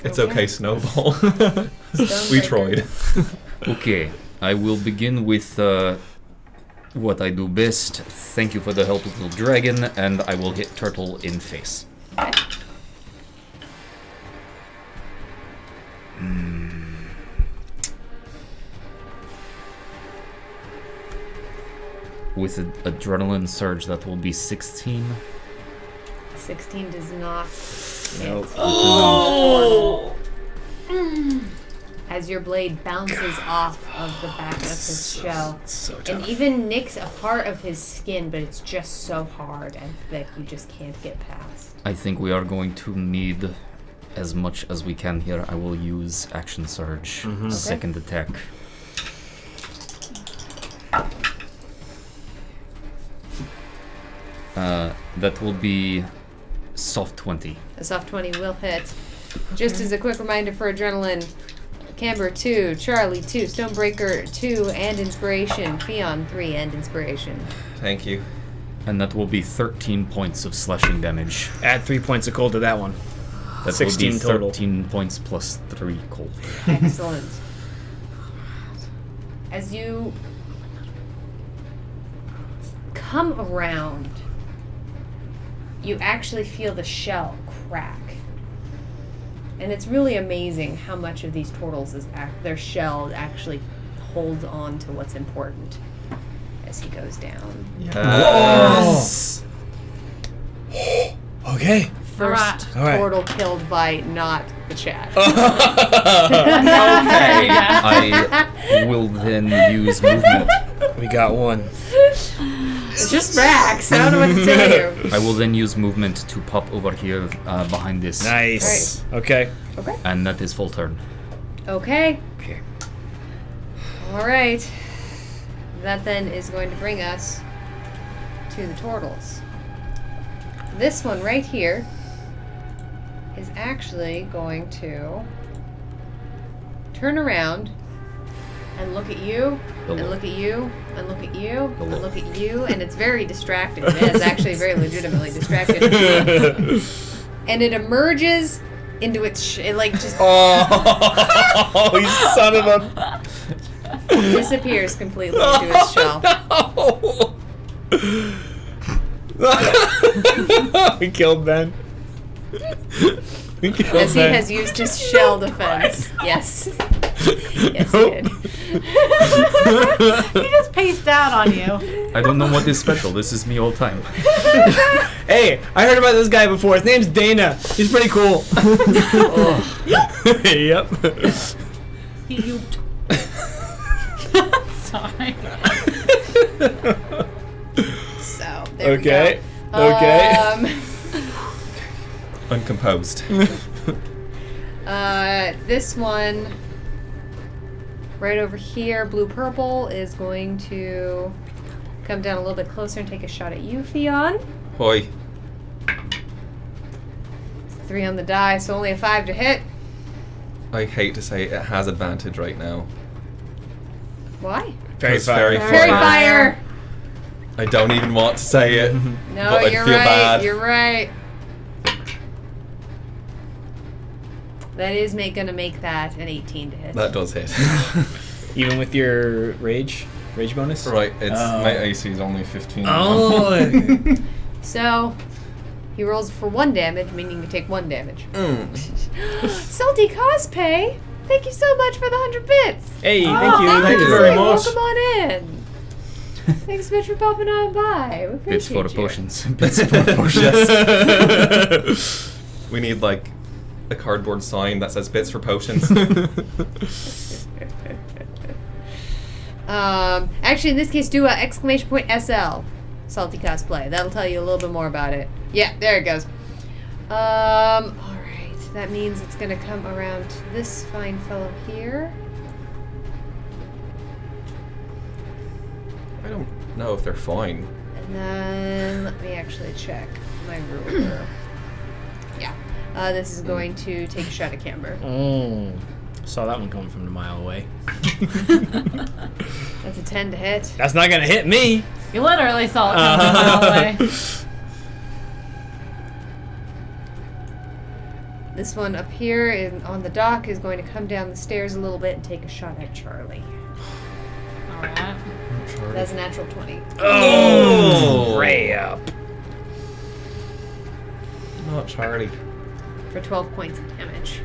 It's okay, Snowball. We tried. Okay, I will begin with what I do best. Thank you for the help, little dragon, and I will hit turtle in face. Okay. With an adrenaline surge, that will be 16. 16 does not Nope. hit. Oh! As your blade bounces off of the back of his shell. So And tough. even nicks a part of his skin, but it's just so hard and thick you just can't get past. I think we are going to need as much as we can here. I will use action surge. Okay. Second attack. That will be soft 20. A soft 20 will hit. Just as a quick reminder for Adrenaline, Camber 2, Charlie 2, Stonebreaker 2, and Inspiration. Fion 3, and Inspiration. Thank you. And that will be 13 points of slashing damage. Add 3 points of cold to that one. That 16 will be total. 13 points plus 3 cold. Excellent. As you come around, you actually feel the shell crack. And it's really amazing how much of these turtles their shell actually holds on to what's important as he goes down. Yes. Okay. First All right. turtle killed by not the chat. I will then use movement. We got one. It's just Max. I don't know what to tell you. I will then use movement to pop over here behind this. Nice. Okay. And that is full turn. Okay. Okay. All right. That then is going to bring us to the turtles. This one right here is actually going to turn around and look at you, and look at you, and look at you, and look at you, and it's very distracted. It is actually very legitimately distracted. And it emerges into its Oh, you son of a! disappears completely into its shell. We killed Ben. We killed As he Ben. has used his shell defense. Yes. Yes, he did. He just paced out on you. I don't know what is special. This is me all time. Hey, I heard about this guy before. His name's Dana. He's pretty cool. Yep. He yooped. Sorry. So, there Okay. we go. Okay. Uncomposed. This one right over here, blue-purple, is going to come down a little bit closer and take a shot at you, Theon. Hoi. 3 on the die, so only a 5 to hit. I hate to say it has advantage right now. Why? Fairy It's fire. fairy Fairy fire. fire! I don't even want to say it. No, but I'd you're feel right. bad. You're right. That is gonna make that an 18 to hit. That does hit. Even with your rage bonus. Right, it's Oh. my AC is only 15. Oh. So, he rolls for 1 damage, meaning you take 1 damage. Mm. Salty cosplay! Thank you so much for the 100 bits! Hey, thank you. Thank Thank you you. very much. Welcome on in. Thanks so much for popping on by. We appreciate Bits for you. potions. Bits for potions. We need like a cardboard sign that says bits for potions. Actually, in this case, do a exclamation point SL. Salty cosplay. That'll tell you a little bit more about it. Yeah, there it goes. Alright. That means it's gonna come around to this fine fellow here. I don't know if they're fine. And then, let me actually check my ruler. Yeah. This is going to take a shot at Camber. Saw that one coming from a mile away. That's a 10 to hit. That's not gonna hit me. You literally saw it coming a mile away. This one up here on the dock is going to come down the stairs a little bit and take a shot at Charlie. Alright. That's a natural 20. Oh, crap. Not Charlie. For 12 points of damage.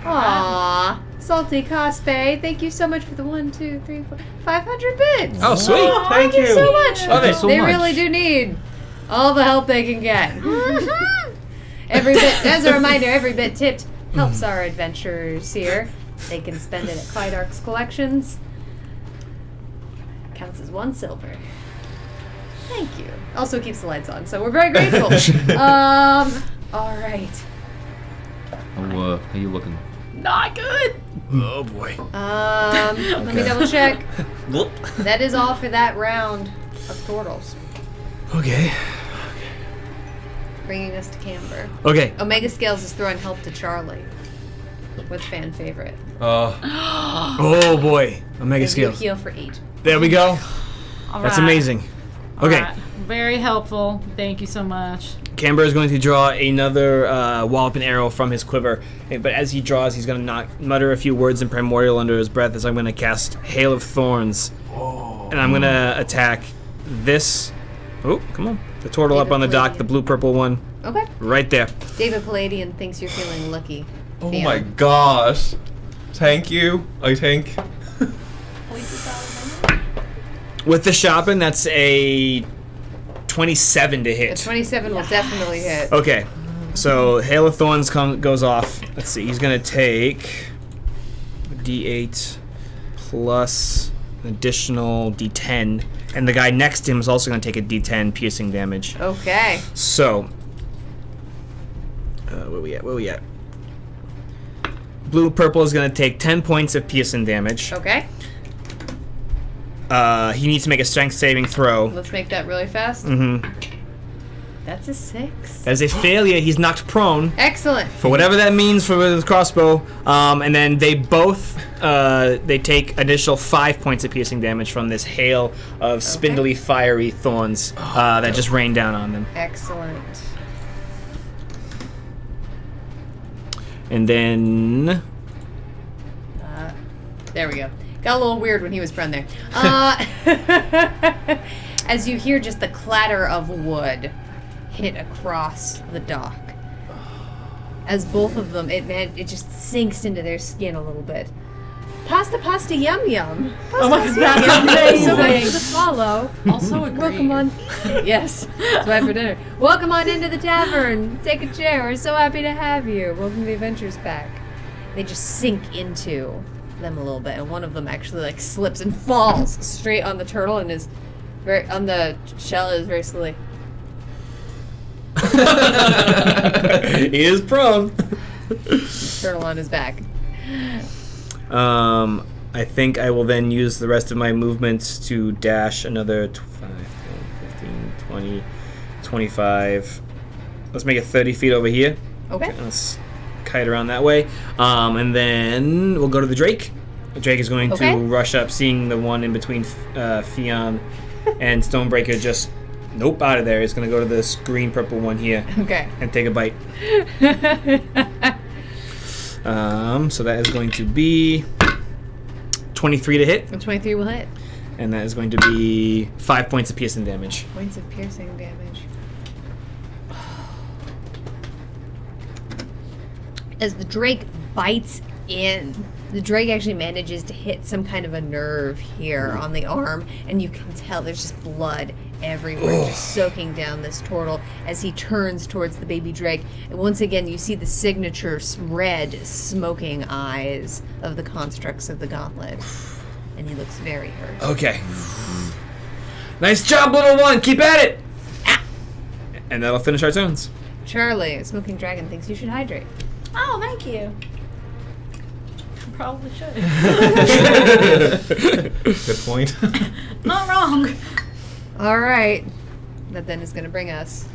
Aww. Salty cosplay. Thank you so much for the 1, 2, 3, 4, 500 bits. Oh, sweet. Thank you so much. Love it. so They much. really do need all the help they can get. Every bit, as a reminder, every bit tipped helps our adventurers here. They can spend it at Clydark's collections. Counts as 1 silver. Thank you. Also keeps the lights on, so we're very grateful. All right. How are you looking? Not good. Oh boy. Let me double check. That is all for that round of turtles. Okay. Bringing us to Camber. Okay. Omega Scales is throwing help to Charlie with fan favorite. Oh boy. Omega Gives you a scales. heal for 8. There we go. All That's right. amazing. Okay. All right. Very helpful. Thank you so much. Camber is going to draw another walloping arrow from his quiver, but as he draws, he's going to mutter a few words in Primordial under his breath as I'm going to cast Hail of Thorns. And I'm going to attack this. Oh, come on. The turtle up on the dock, the blue-purple one. Okay. Right there. David Palladian thinks you're feeling lucky. Oh Theon. my gosh. Thank you, I think. With the shopping, that's a 27 to A hit. 27 will definitely hit. Okay. So Hail of Thorns goes off. Let's see. He's going to take a D8 plus an additional D10. And the guy next to him is also going to take a D10 piercing damage. Okay. So, where we at? Blue purple is going to take 10 points of piercing damage. Okay. He needs to make a strength saving throw. Let's make that really fast. Mm-hmm. That's a 6. As a failure, he's knocked prone. Excellent. For whatever that means for the crossbow. And then they both they take additional 5 points of piercing damage from this hail of spindly, fiery thorns that just rain down on them. Excellent. And then There we go. Got a little weird when he was prone there. As you hear just the clatter of wood hit across the dock. As both of them, it just sinks into their skin a little bit. Pasta, yum, yum. Pasta, yum, yum. So much to follow. Also agree. Welcome on. Yes, that's why for dinner. Welcome on into the tavern. Take a chair. We're so happy to have you. Welcome to the Adventures Pack. They just sink into them a little bit, and one of them actually like slips and falls straight on the turtle, and is very on the shell is very slowly. he is prone. Turtle on his back. I think I will then use the rest of my movements to dash another 5, 10, 15, 20, 25. Let's make it 30 feet over here. Okay. Let's kite around that way. And then we'll go to the Drake. The Drake is going Okay. to rush up, seeing the one in between Fionn and Stonebreaker just, nope, out of there. He's going to go to this green-purple one here Okay. and take a bite. So that is going to be 23 to hit, And 23 will hit. and that is going to be 5 points of piercing damage. Points of piercing damage. As the Drake bites in, the Drake actually manages to hit some kind of a nerve here on the arm, and you can tell there's just blood everywhere, just soaking down this turtle as he turns towards the baby Drake. And once again, you see the signature red, smoking eyes of the constructs of the Gauntlet. And he looks very hurt. Okay. Nice job, little one. Keep at it. And that'll finish our turns. Charlie, a smoking dragon, thinks you should hydrate. Oh, thank you. Probably should. Good point. Not wrong. All right. That then is going to bring us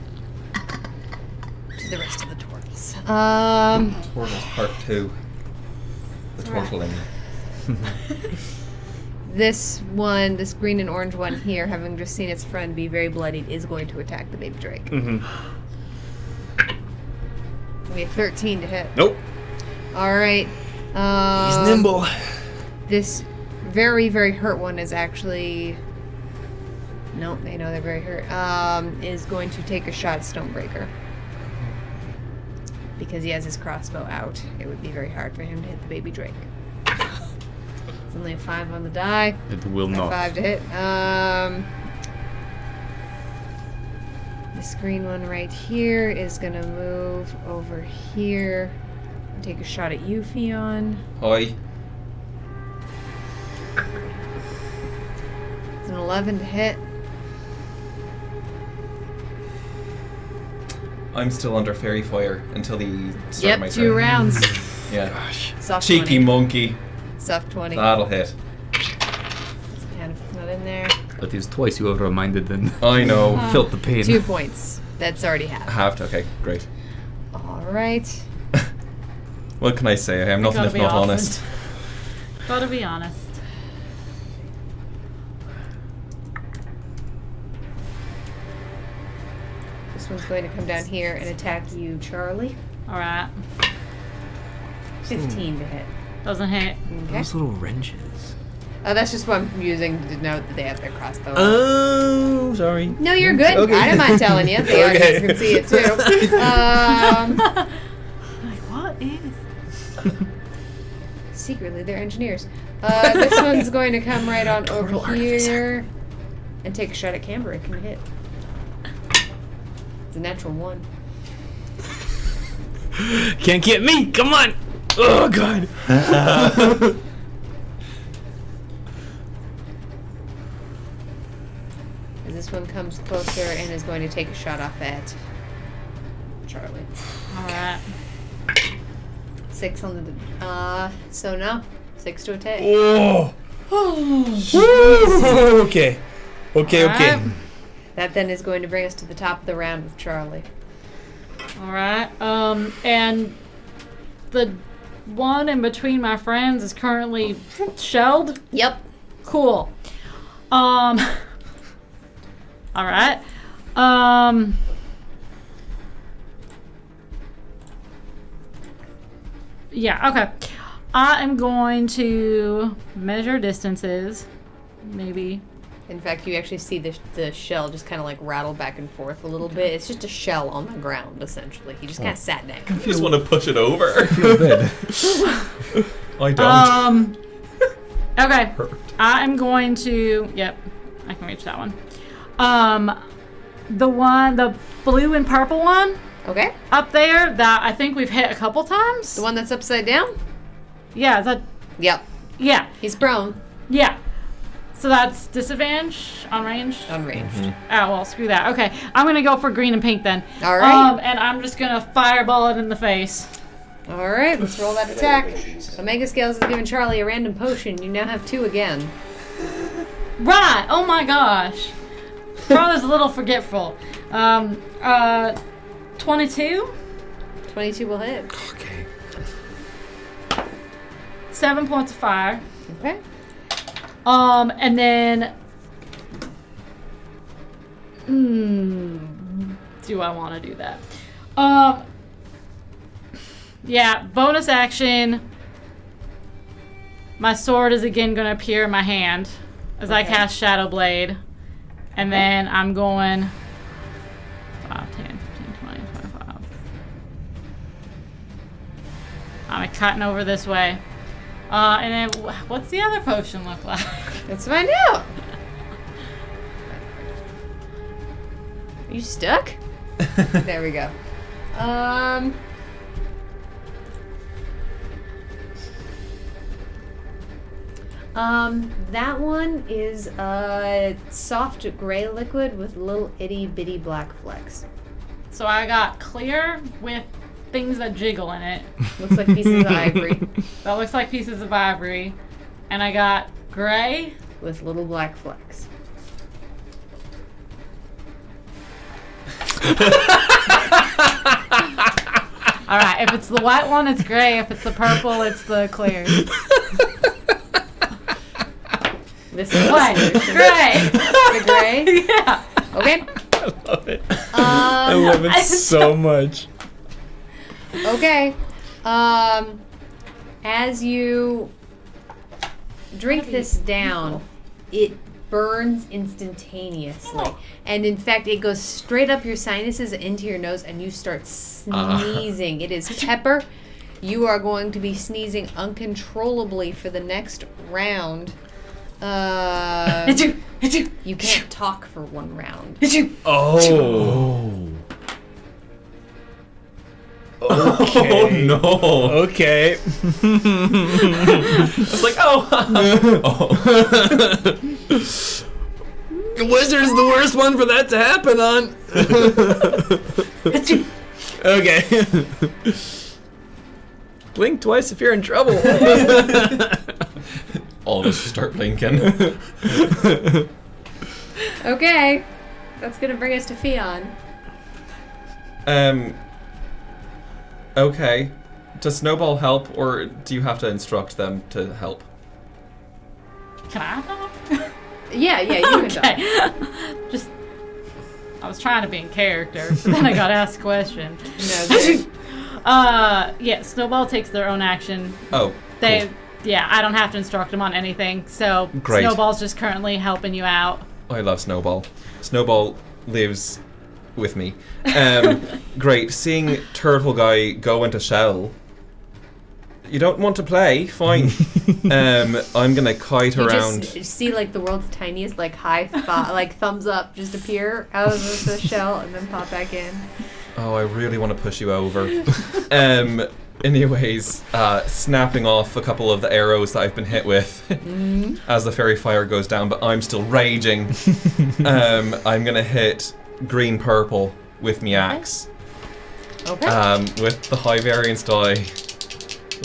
to the rest of the turtles. Turtles Part 2. The turtling. This one, this green and orange one here, having just seen its friend be very bloodied, is going to attack the baby Drake. Mm-hmm. We have 13 to hit. Nope. All right. He's nimble. This very, very hurt one is actually... Nope, they know they're very hurt. Is going to take a shot at Stonebreaker. Because he has his crossbow out. It would be very hard for him to hit the baby Drake. It's only a 5 on the die. It will A not. 5 to hit. This green one right here is going to move over here and take a shot at you, Fionn. Hi. It's an 11 to hit. I'm still under fairy fire until the start of my Yep, turn. 2 rounds. Yeah. Soft Cheeky 20. monkey. Soft 20. That'll hit. And if it's not in there, That is twice you have reminded and I know. felt the pain. 2 points. That's already happened. Halved. Okay, great. All right. What can I say? I am nothing Gotta if be not honest. honest. Gotta be honest. This one's going to come down here and attack you, Charlie. Alright. 15 to hit. Doesn't hit. Okay. Those little wrenches. That's just what I'm using to denote that they have their crossbow. Oh, sorry. No, you're good. Okay. I don't mind telling you. The audience can see it too. Like, what is? Secretly, they're engineers. This one's going to come right on over here and take a shot at Camber. It can hit. It's a natural 1. Can't get me. Come on. Oh, God. This one comes closer and is going to take a shot off at Charlie. All right. 6 on the. So no. 6 to attack. Oh. Okay. Okay. Alright. That then is going to bring us to the top of the round with Charlie. All right. And the one in between my friends is currently shelled. Yep. Cool. All right. Yeah, okay. I am going to measure distances. Maybe. In fact, you actually see the shell just kind of like rattle back and forth a little bit. It's just a shell on the ground, essentially. He just kind of sat down. You just want to push it over. Feel good. I don't. Okay. Perfect. I'm going to. Yep, I can reach that one. The blue and purple one Okay. up there that I think we've hit a couple times. The one that's upside down? Yeah, is that? Yep. Yeah, He's prone. yeah. So that's disadvantage on range. Unranged. Oh well, screw that. Okay, I'm gonna go for green and pink then. All right. And I'm just gonna fireball it in the face. All right. Let's roll that attack. Omega Scales has given Charlie a random potion. You now have 2 again. Right. Oh my gosh. Charlie's a little forgetful. 22. 22 will hit. Okay. 7 points of fire. Okay. And then. Do I want to do that? Yeah, bonus action. My sword is again going to appear in my hand as I cast Shadow Blade. And then I'm going 5, 10, 15, 20, 25. I'm cutting over this way. And then what's the other potion look like? Let's find out. Are you stuck? There we go. That one is a soft gray liquid with little itty bitty black flecks. So I got clear with things that jiggle in it. Looks like pieces of ivory That looks like pieces of ivory. And I got gray. with little black flecks. All right, if it's the white one, it's gray. If it's the purple, it's the clear. This is What? Gray. the gray. Yeah. Okay. I love it. I love it so much. Okay. As you drink this down, it burns instantaneously. And in fact, it goes straight up your sinuses and into your nose, and you start sneezing. It is pepper. You are going to be sneezing uncontrollably for the next round. You can't talk for 1 round. Oh. Oh Okay. no! Okay. It's like, oh. The wizard's the worst one for that to happen on. Okay. Blink twice if you're in trouble. All of us start blinking. Okay. That's going to bring us to Fion. Okay. Does Snowball help, or do you have to instruct them to help? Can I talk? Yeah, you can talk. Okay. Just, I was trying to be in character, but then I got asked a question. No, good. Yeah, Snowball takes their own action. Oh, They Yeah, I don't have to instruct him on anything, so Great. Snowball's just currently helping you out. I love Snowball. Snowball lives with me. Great. Seeing Turtle Guy go into shell. You don't want to play? Fine. I'm gonna kite You around. just see like the world's tiniest like like thumbs up just appear out of the shell and then pop back in. Oh, I really want to push you over. Anyways, snapping off a couple of the arrows that I've been hit with as the fairy fire goes down, but I'm still raging. I'm gonna hit green purple with me axe. Okay. With the high variance die.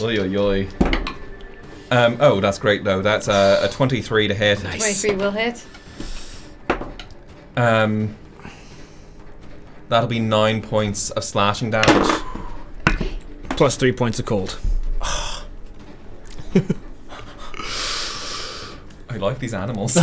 Oy oy oy. Oh, that's great though. That's a 23 to hit. 23 will hit. That'll be 9 points of slashing damage. Plus 3 points of cold. I like these animals.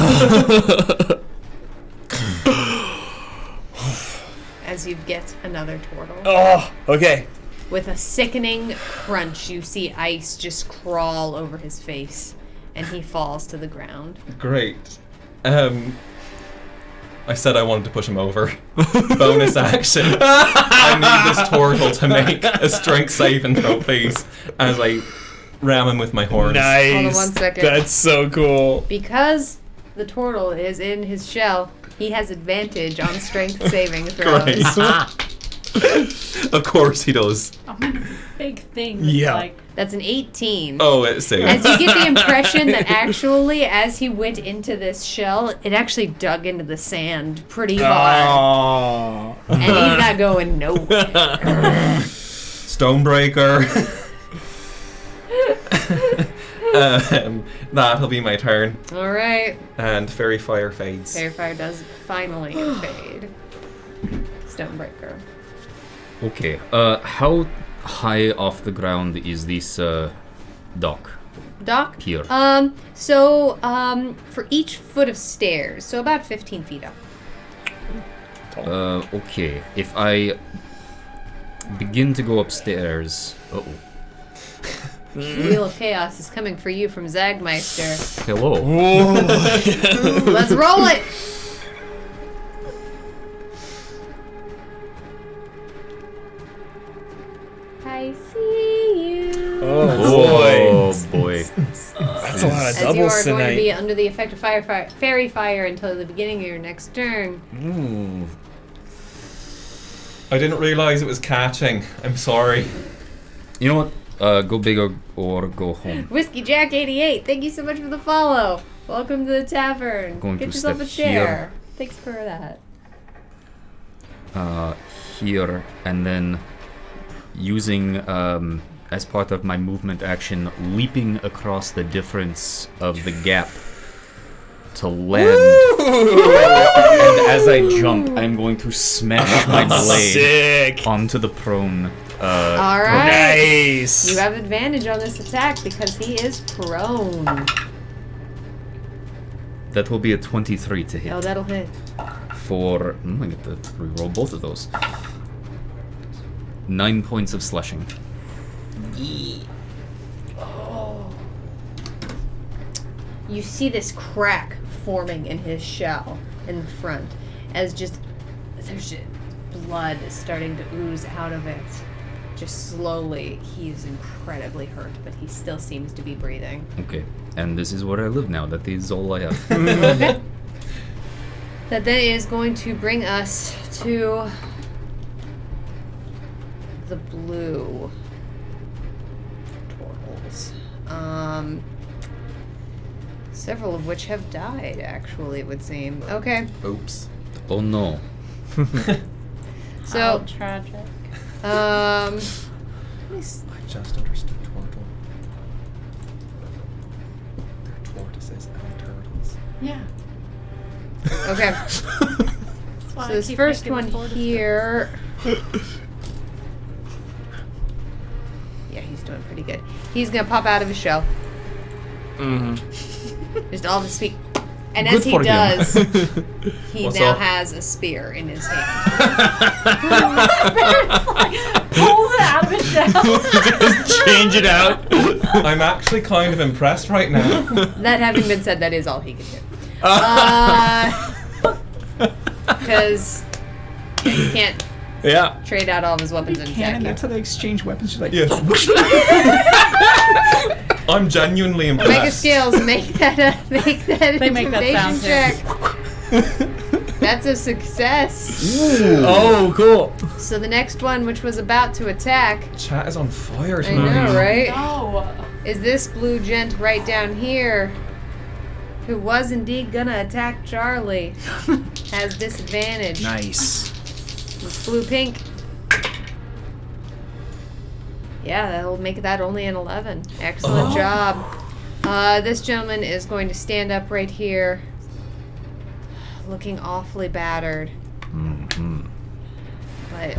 As you get another turtle. Oh, okay. With a sickening crunch, you see ice just crawl over his face, and he falls to the ground. Great. I said I wanted to push him over. Bonus action. I need this turtle to make a strength saving throw, please, as I ram him with my horns. Nice. Hold on 1 second. That's so cool. Because the turtle is in his shell, he has advantage on strength saving throws. Great. Of course he does. I mean, it's a big thing. Yeah. Like, That's an 18. Oh, it's safe. As you get the impression that actually, as he went into this shell, it actually dug into the sand pretty hard. Oh. And he's not going nowhere. Stonebreaker. That'll be my turn. Alright. And fairy fire fades. Fairy fire does finally fade. Stonebreaker. Okay. How high off the ground is this dock? Doc? Here. For each foot of stairs, so about 15 feet up. Okay. If I begin to go upstairs. Wheel of Chaos is coming for you from Zagmeister. Hello. Let's roll it! I see you. Oh, boy. That's a lot of As you doubles are going to be tonight. under the effect of fairy fire until the beginning of your next turn. I didn't realize it was catching. I'm sorry. You know what? Go big or go home. Whiskey Jack 88, thank you so much for the follow. Welcome to the tavern. Going Get to yourself a step chair. here. Thanks for that. Here, and then using as part of my movement action, leaping across the difference of the gap to land. And as I jump, I'm going to smash my blade Sick. onto the prone. All right. Nice. You have advantage on this attack because he is prone. That will be a 23 to hit. Oh, that'll hit. For I get to reroll both of those. 9 points of slashing. You see this crack forming in his shell in the front as there's blood is starting to ooze out of it. Just slowly. He is incredibly hurt, but he still seems to be breathing. Okay, and this is where I live now. That is all I have. Okay. That is going to bring us to the blue turtles. Several of which have died, actually, it would seem. Okay. Oops. Oh no. So, How tragic. let me I just understood turtle. They're tortoises and turtles. Yeah. okay. That's why So I this keep first making one the board of here. Yeah, he's doing pretty good. He's gonna pop out of his shell. Mm-hmm. Just all of his feet. And Good as he for him. does, he What's now up? has a spear in his hand. Pulls it out of his shell. Change it out. I'm actually kind of impressed right now. That having been said, that is all he can do. Because he can't Yeah. trade out all of his weapons and attack you. how they exchange weapons. She's like, Yes. I'm genuinely Mega impressed. skills, make that They make that intimidation sound check. That's a success. oh, cool. So the next one, which was about to attack, Chat is on fire I tonight. know, right? No. Is this blue gent right down here, who was indeed gonna attack Charlie, has disadvantage. Nice. With blue pink. Yeah, that'll make that only an 11. Excellent job. This gentleman is going to stand up right here, looking awfully battered. But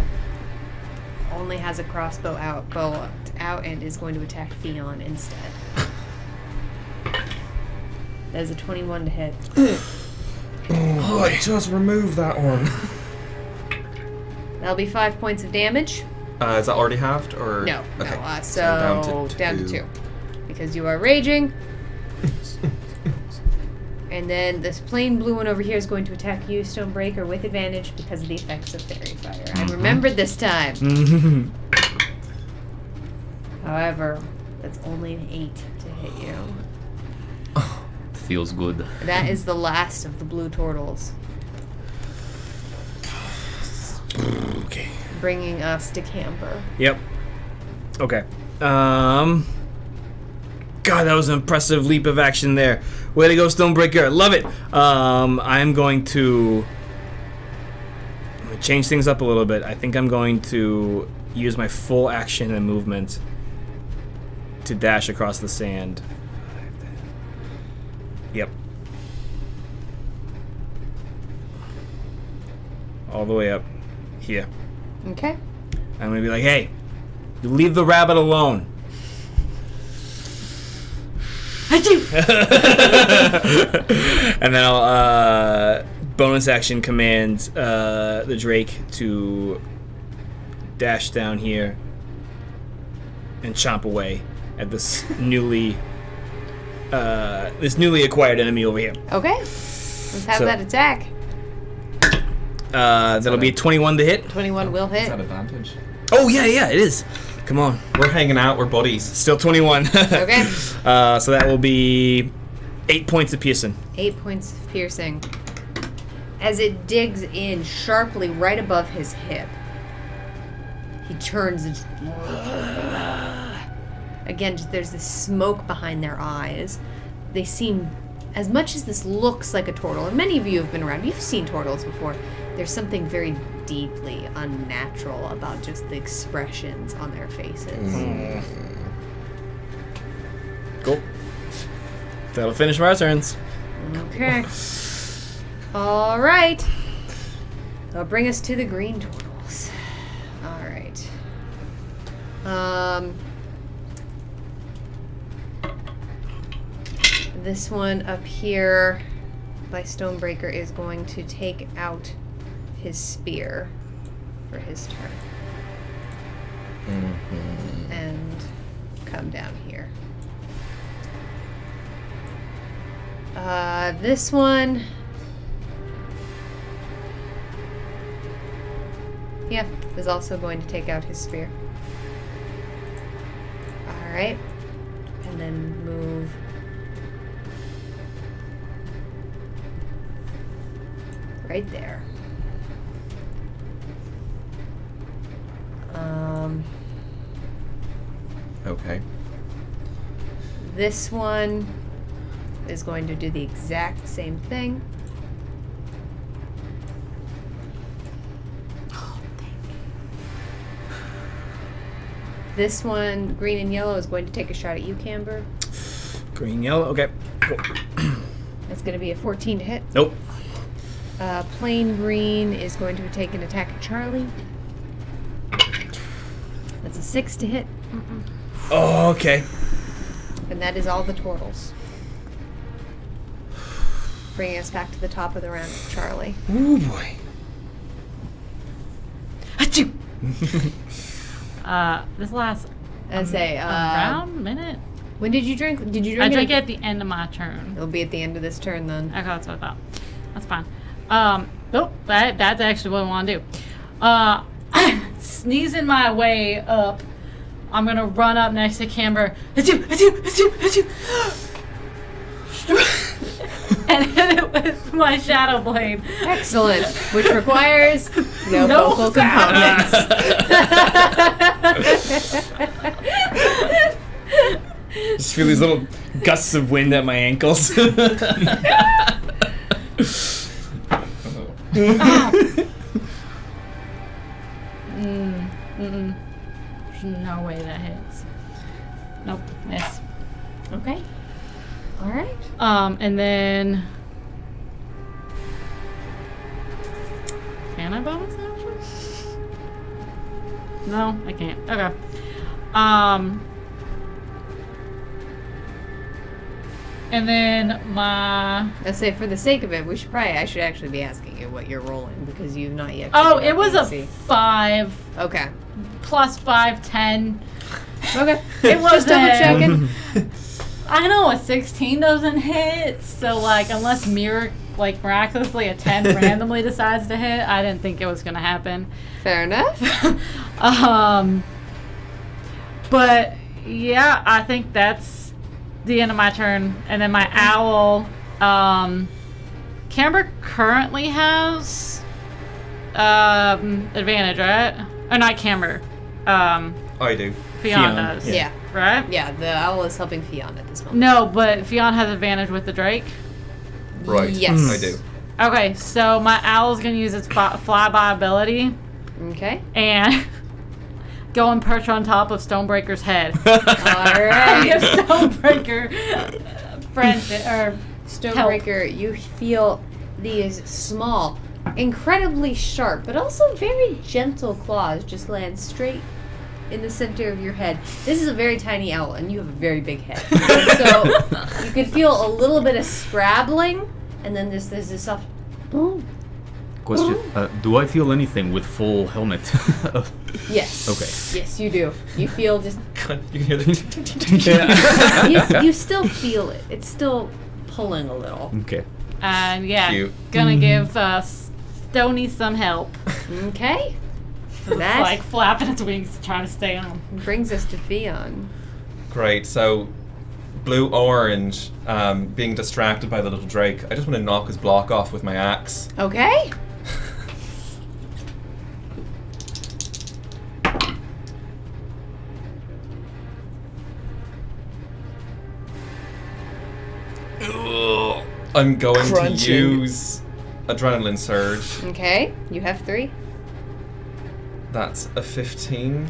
only has a crossbow out, and is going to attack Theon instead. That is a 21 to hit. Oh, I just removed that one. That'll be 5 points of damage. Is that already halved or No, Okay. no. So down to two. because you are raging. And then this plain blue one over here is going to attack you, Stonebreaker, with advantage because of the effects of Fairy Fire. I remembered this time. However, that's only an 8 to hit you. Feels good. That is the last of the blue turtles. Okay. Bringing us to Camber. Yep. Okay. God, that was an impressive leap of action there. Way to go, Stonebreaker. Love it. I'm going to change things up a little bit. I think I'm going to use my full action and movement to dash across the sand. Yep. All the way up here. Okay. I'm gonna be like, hey, you leave the rabbit alone. I do. And then I'll bonus action command the Drake to dash down here and chomp away at this newly acquired enemy over here. Okay. Let's have So- that attack. That'll be a 21 to hit. 21 will Is hit. that advantage? Oh yeah, it is. Come on, We're hanging out. We're buddies. still 21. Okay. So that will be 8 points of piercing. 8 points of piercing. As it digs in sharply right above his hip, he turns and again, there's this smoke behind their eyes. They seem, as much as this looks like a turtle, and many of you have been around, you've seen turtles before, there's something very deeply unnatural about just the expressions on their faces. Cool. That'll finish my turns. Okay. All right. That'll bring us to the green turtles. All right. This one up here by Stonebreaker is going to take out his spear for his turn. And come down here. This one, yeah, is also going to take out his spear. Alright. And then move right there. Okay. This one is going to do the exact same thing. This one, green and yellow, is going to take a shot at you, Camber. Green, yellow. Okay. Cool. That's going to be a 14 to hit. Nope. Plain green is going to take an attack at Charlie. That's a 6 to hit. Oh, okay. And that is all the turtles. Bringing us back to the top of the round, Charlie. Ooh boy. Achoo! This last And say, round, minute. when did you drink? Did you drink? I drank it at the end of my turn. It'll be at the end of this turn then. Okay, that's what I thought. That's fine. That's actually what I want to do. Sneezing my way up. I'm gonna run up next to Camber. Achoo! And hit it with my Shadow Blade. Excellent. Which requires no No vocal sound. components. Just feel these little gusts of wind at my ankles. There's no way that hits. Nope, miss. Okay. All right. And then can I bonus action? No, I can't. Okay. And then my Let's say, for the sake of it, I should actually be asking you what you're rolling because you've not yet. oh, figured it was out a the AC. 5 Okay. plus 5, 10. Okay. It was Just double checking. I know a 16 doesn't hit, so like unless miraculously a 10 randomly decides to hit, I didn't think it was gonna happen. Fair enough. But yeah, I think that's the end of my turn. And then my owl, Camber currently has advantage, right? Or not Camber. I do. Fionn Fionn, does. Yeah. Right? Yeah, the owl is helping Fionn at this moment. No, but Fionn has advantage with the Drake. Right. Yes. I do. Okay, so my owl's gonna use its flyby ability Okay. and go and perch on top of Stonebreaker's head. All right. Give Stonebreaker friendship or Stonebreaker, you feel these small, incredibly sharp, but also very gentle claws just land straight in the center of your head. This is a very tiny owl, and you have a very big head. So you can feel a little bit of scrabbling, and then there's this soft. Question: do I feel anything with full helmet? Yes. Okay. Yes, you do. You feel just. You can hear the. You still feel it. It's still pulling a little. Okay. and yeah, Cute. gonna give Stony some help. Okay. It's That like flapping its wings to try to stay on. brings us to Fionn. Great. So, blue orange, being distracted by the little Drake. I just want to knock his block off with my axe. Okay. I'm going to Crunching. use Adrenaline Surge. Okay. You have 3. That's a 15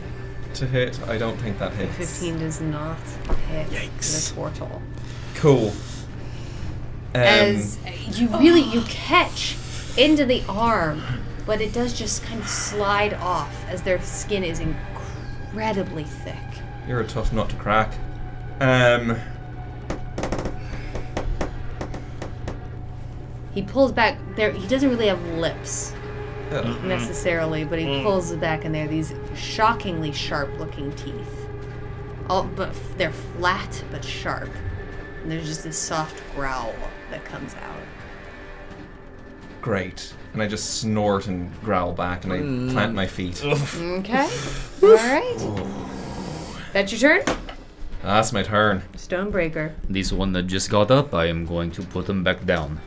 to hit. I don't think that hits. 15 does not hit Yikes. the portal. Cool. As you catch into the arm, but it does just kind of slide off as their skin is incredibly thick. You're a tough nut to crack. He pulls back. There, he doesn't really have lips necessarily, but he pulls it back, and they're these shockingly sharp-looking teeth. But they're flat but sharp. And there's just this soft growl that comes out. Great. And I just snort and growl back, and I plant my feet. Okay. All right. That's your turn, That's my turn. Stonebreaker. This one that just got up, I am going to put him back down.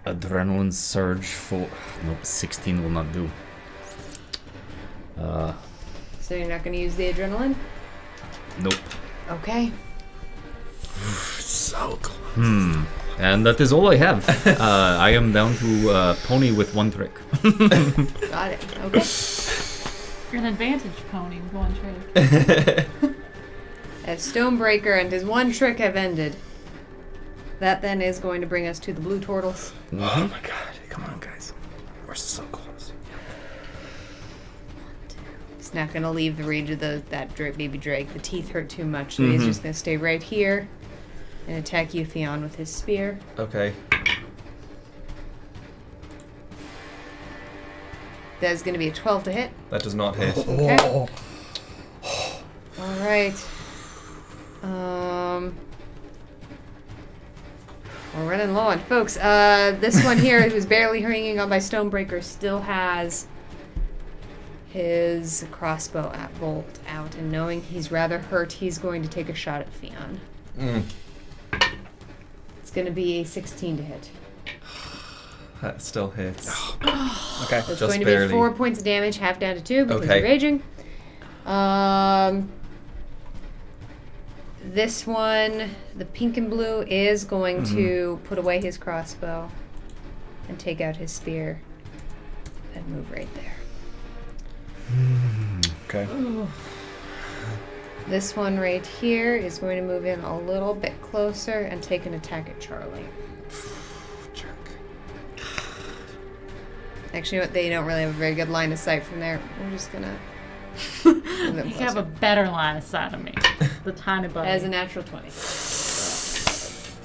Adrenaline surge for... Nope, 16 will not do. So you're not going to use the adrenaline? Nope. Okay. So close. And that is all I have. I am down to pony with one trick. Got it. Okay. You're an advantage pony with one trick. As Stonebreaker and his one trick have ended, that then is going to bring us to the blue turtles. Oh my god. Come on, guys. We're so close. Is He's not going to leave the range of that baby drake. The teeth hurt too much, so he's just going to stay right here and attack you, Theon, with his spear. Okay. That is going to be a 12 to hit. That does not hit. Okay. All right. We're running low on folks. This one here, who's barely hanging on by Stonebreaker, still has his crossbow bolt out, and knowing he's rather hurt, he's going to take a shot at Theon. It's going to be a 16 to hit. That still hits. Okay. So it's Just going to barely. be 4 points of damage, half down to 2 because Okay. you're raging. This one, the pink and blue, is going to put away his crossbow and take out his spear and move right there. Okay. This one right here is going to move in a little bit closer and take an attack at Charlie. Actually, you know what? They don't really have a very good line of sight from there. We're just gonna move them You have closer. a better line of sight of me. The tiny buddy. As a natural 20.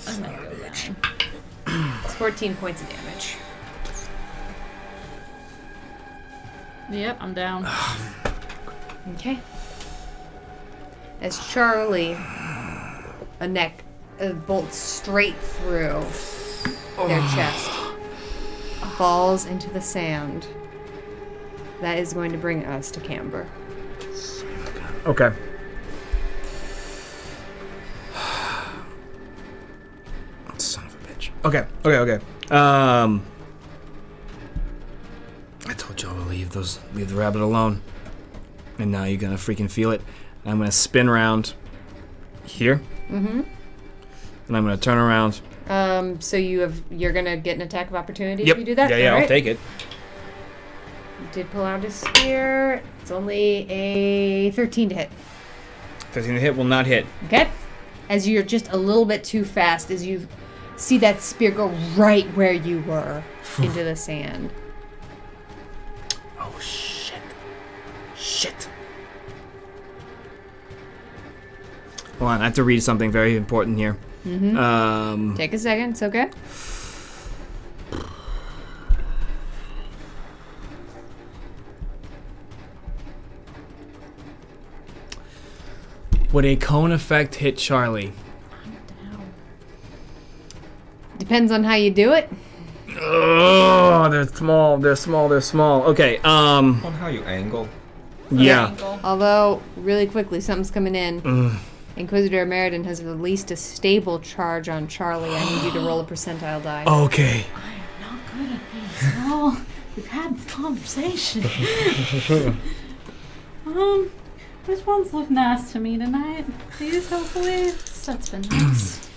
I'm gonna go down. It's 14 points of damage. Yep, I'm down. Okay. As Charlie, a bolt straight through their chest, falls into the sand. That is going to bring us to Camber. Okay. Son of a bitch. Okay. I told y'all to leave the rabbit alone. And now you're gonna freaking feel it. I'm gonna spin around here. And I'm gonna turn around. So you're gonna get an attack of opportunity Yep. if you do that? Yeah, All I'll right. take it. You did pull out his spear. It's only a 13 to hit. 13 to hit will not hit. Okay? As you're just a little bit too fast, as you see that spear go right where you were into the sand. Oh shit. Shit. Hold on, I have to read something very important here. Take a second, it's okay. Would a cone effect hit Charlie? Depends on how you do it. Oh, they're small. Okay, On how you angle. yeah. Although, really quickly, something's coming in. Inquisitor Meriden has released a stable charge on Charlie. I need you to roll a percentile die. Okay. Not good at this. Oh, we've had this conversation. Which ones look nice to me tonight? These, hopefully. That's been nice.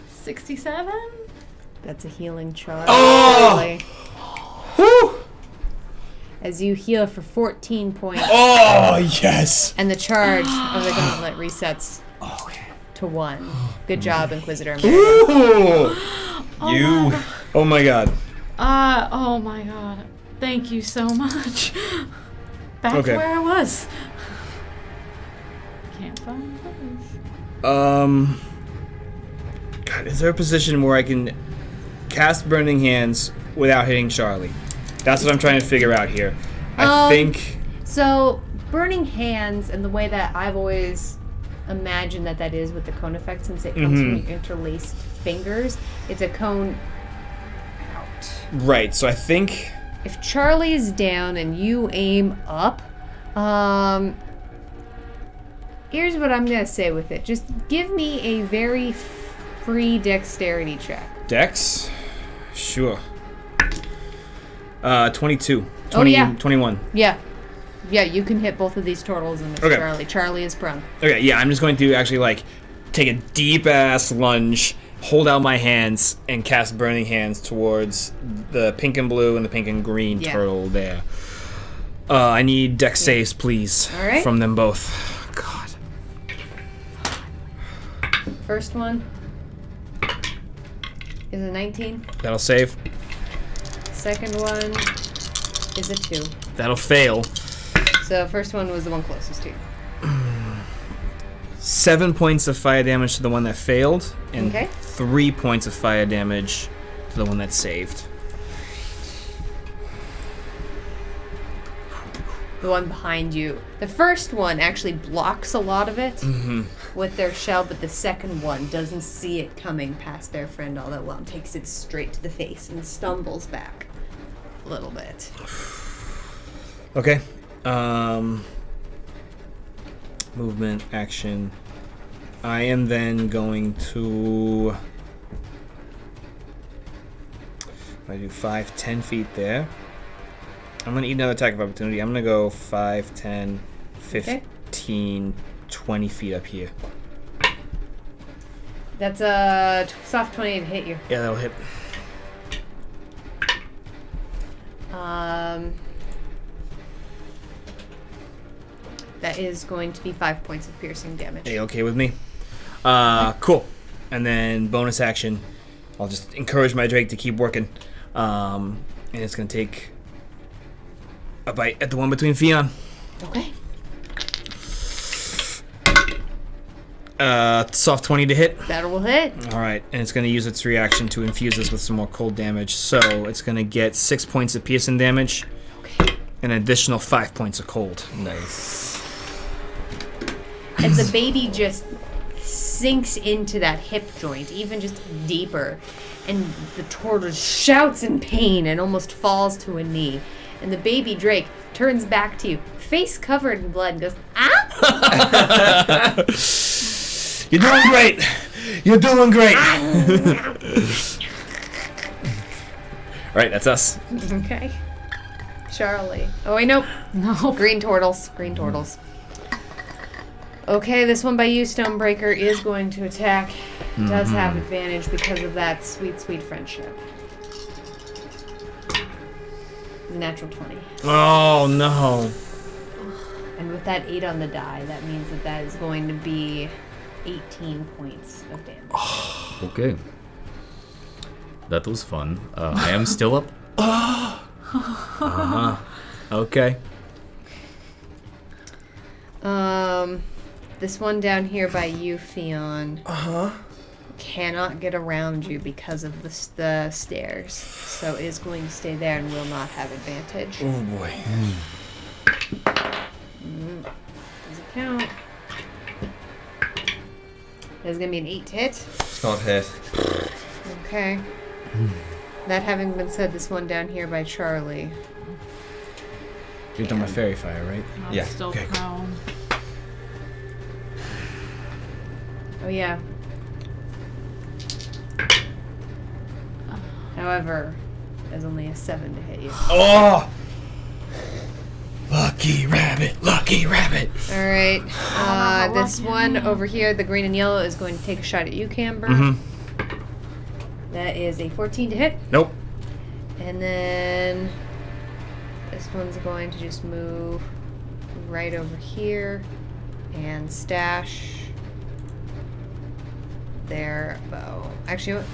67? That's a healing charge. Oh! Charlie. Woo! As you heal for 14 points, Oh, yes. and the charge of the gauntlet resets to 1. Good job, Inquisitor Meriden. Ooh. You. Oh my god. Oh my god. Thank you so much. Back Okay. to where I was. Can't find those. God, is there a position where I can cast Burning Hands without hitting Charlie? That's what I'm trying to figure out here. I think. So, Burning Hands, and the way that I've always imagined that is with the cone effect, since it comes from your interlaced fingers, it's a cone out. Right, so I think. If Charlie is down and you aim up, here's what I'm going to say with it. Just give me a very free dexterity check. Dex? Sure. 22. Oh, yeah. 21. Yeah. Yeah, you can hit both of these turtles and miss Okay. Charlie. Charlie is prone. Okay, yeah, I'm just going to actually, like, take a deep ass lunge, hold out my hands, and cast Burning Hands towards the pink and blue and the pink and green Yeah. turtle there. I need dex saves, please. All right. From them both. God. First one is a 19. That'll save. Second one is a 2. That'll fail. So first one was the one closest to you. 7 points of fire damage to the one that failed, and Okay. 3 points of fire damage to the one that saved. The one behind you. The first one actually blocks a lot of it with their shell, but the second one doesn't see it coming past their friend all that well and takes it straight to the face and stumbles back a little bit. Okay. Movement, action. I am then going to... I do 5, 10 feet there. I'm going to eat another attack of opportunity. I'm going to go 5, 10, 15, 20 feet up here. That's a soft 20 to hit you. Yeah, that'll hit. That is going to be 5 points of piercing damage. Are you okay with me? Cool. And then bonus action, I'll just encourage my Drake to keep working. And it's going to take a bite at the one between Fionn. Okay. Soft 20 to hit. That will hit. All right, and it's going to use its reaction to infuse this with some more cold damage. So it's going to get 6 points of piercing damage, Okay. and an additional 5 points of cold. Nice. As the baby just sinks into that hip joint, even just deeper, and the tortoise shouts in pain and almost falls to a knee. And the baby Drake turns back to you, face covered in blood, and goes, "Ah!" You're doing great. You're doing great. All right, that's us. Okay. Charlie. Oh, wait, nope. No. Green turtles. Green turtles. Okay, this one by you, Stonebreaker, is going to attack. Does have advantage because of that sweet, sweet friendship. Natural 20. Oh, no. And with that 8 on the die, that means that that is going to be 18 points of damage. Okay. That was fun. I am still up. Okay. This one down here by you, Fionn, cannot get around you because of the stairs. So is going to stay there and will not have advantage. Oh, boy. Does it count? There's going to be an 8 to hit. It's not hit. Okay. That having been said, this one down here by Charlie. You're done my fairy fire, right? I'm Yeah. still Okay, cool. prone. Oh, yeah. However, there's only a 7 to hit you. Oh! Lucky rabbit, lucky rabbit. All right. not This lucky. one over here, the green and yellow, is going to take a shot at you, Camber. That is a 14 to hit. Nope. And then this one's going to just move right over here and stash their bow. Actually, what?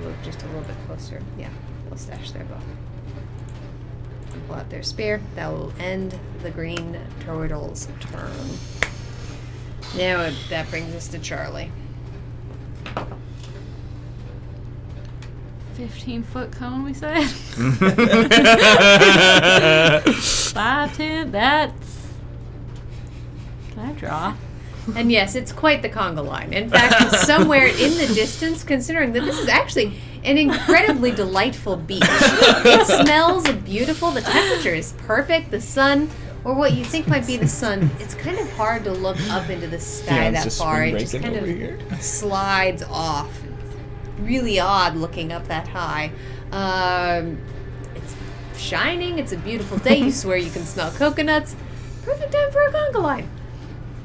Move just a little bit closer. Yeah, we'll stash their bow. And pull out their spear. That will end the green turtle's turn. Now that brings us to Charlie. 15-foot cone, we said? 5, 10, that's... Can I draw? And yes, it's quite the conga line. In fact, somewhere in the distance, considering that this is actually an incredibly delightful beach. It smells beautiful. The temperature is perfect. The sun, or what you think might be the sun, it's kind of hard to look up into the sky Fion's that just far. It swing just racing kind over of here. slides off. It's really odd looking up that high. It's shining. It's a beautiful day. You swear you can smell coconuts. Perfect time for a conga line.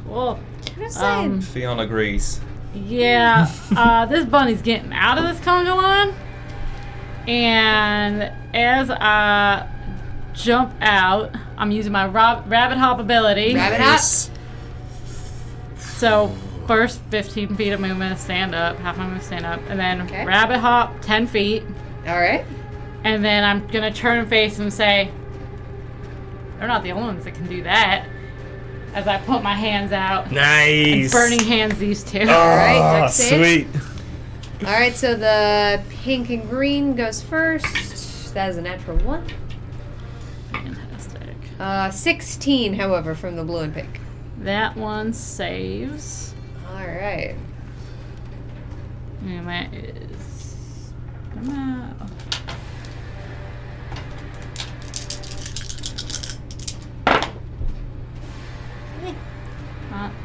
Well, Just saying. Fionn agrees. yeah, this bunny's getting out of this conga line. And as I jump out, I'm using my rabbit hop ability. Rabbit hop. So first 15 feet of movement, stand up, half my movement, stand up, and then Okay. rabbit hop 10 feet, All right. And then I'm gonna turn and face him and say, they're not the only ones that can do that. As I put my hands out. Nice. Burning hands these two. Alright, Ah, dex save. sweet. Alright, so the pink and green goes first. That is a natural 1. Fantastic. 16, however, from the blue and pink. That one saves. Alright. And that is...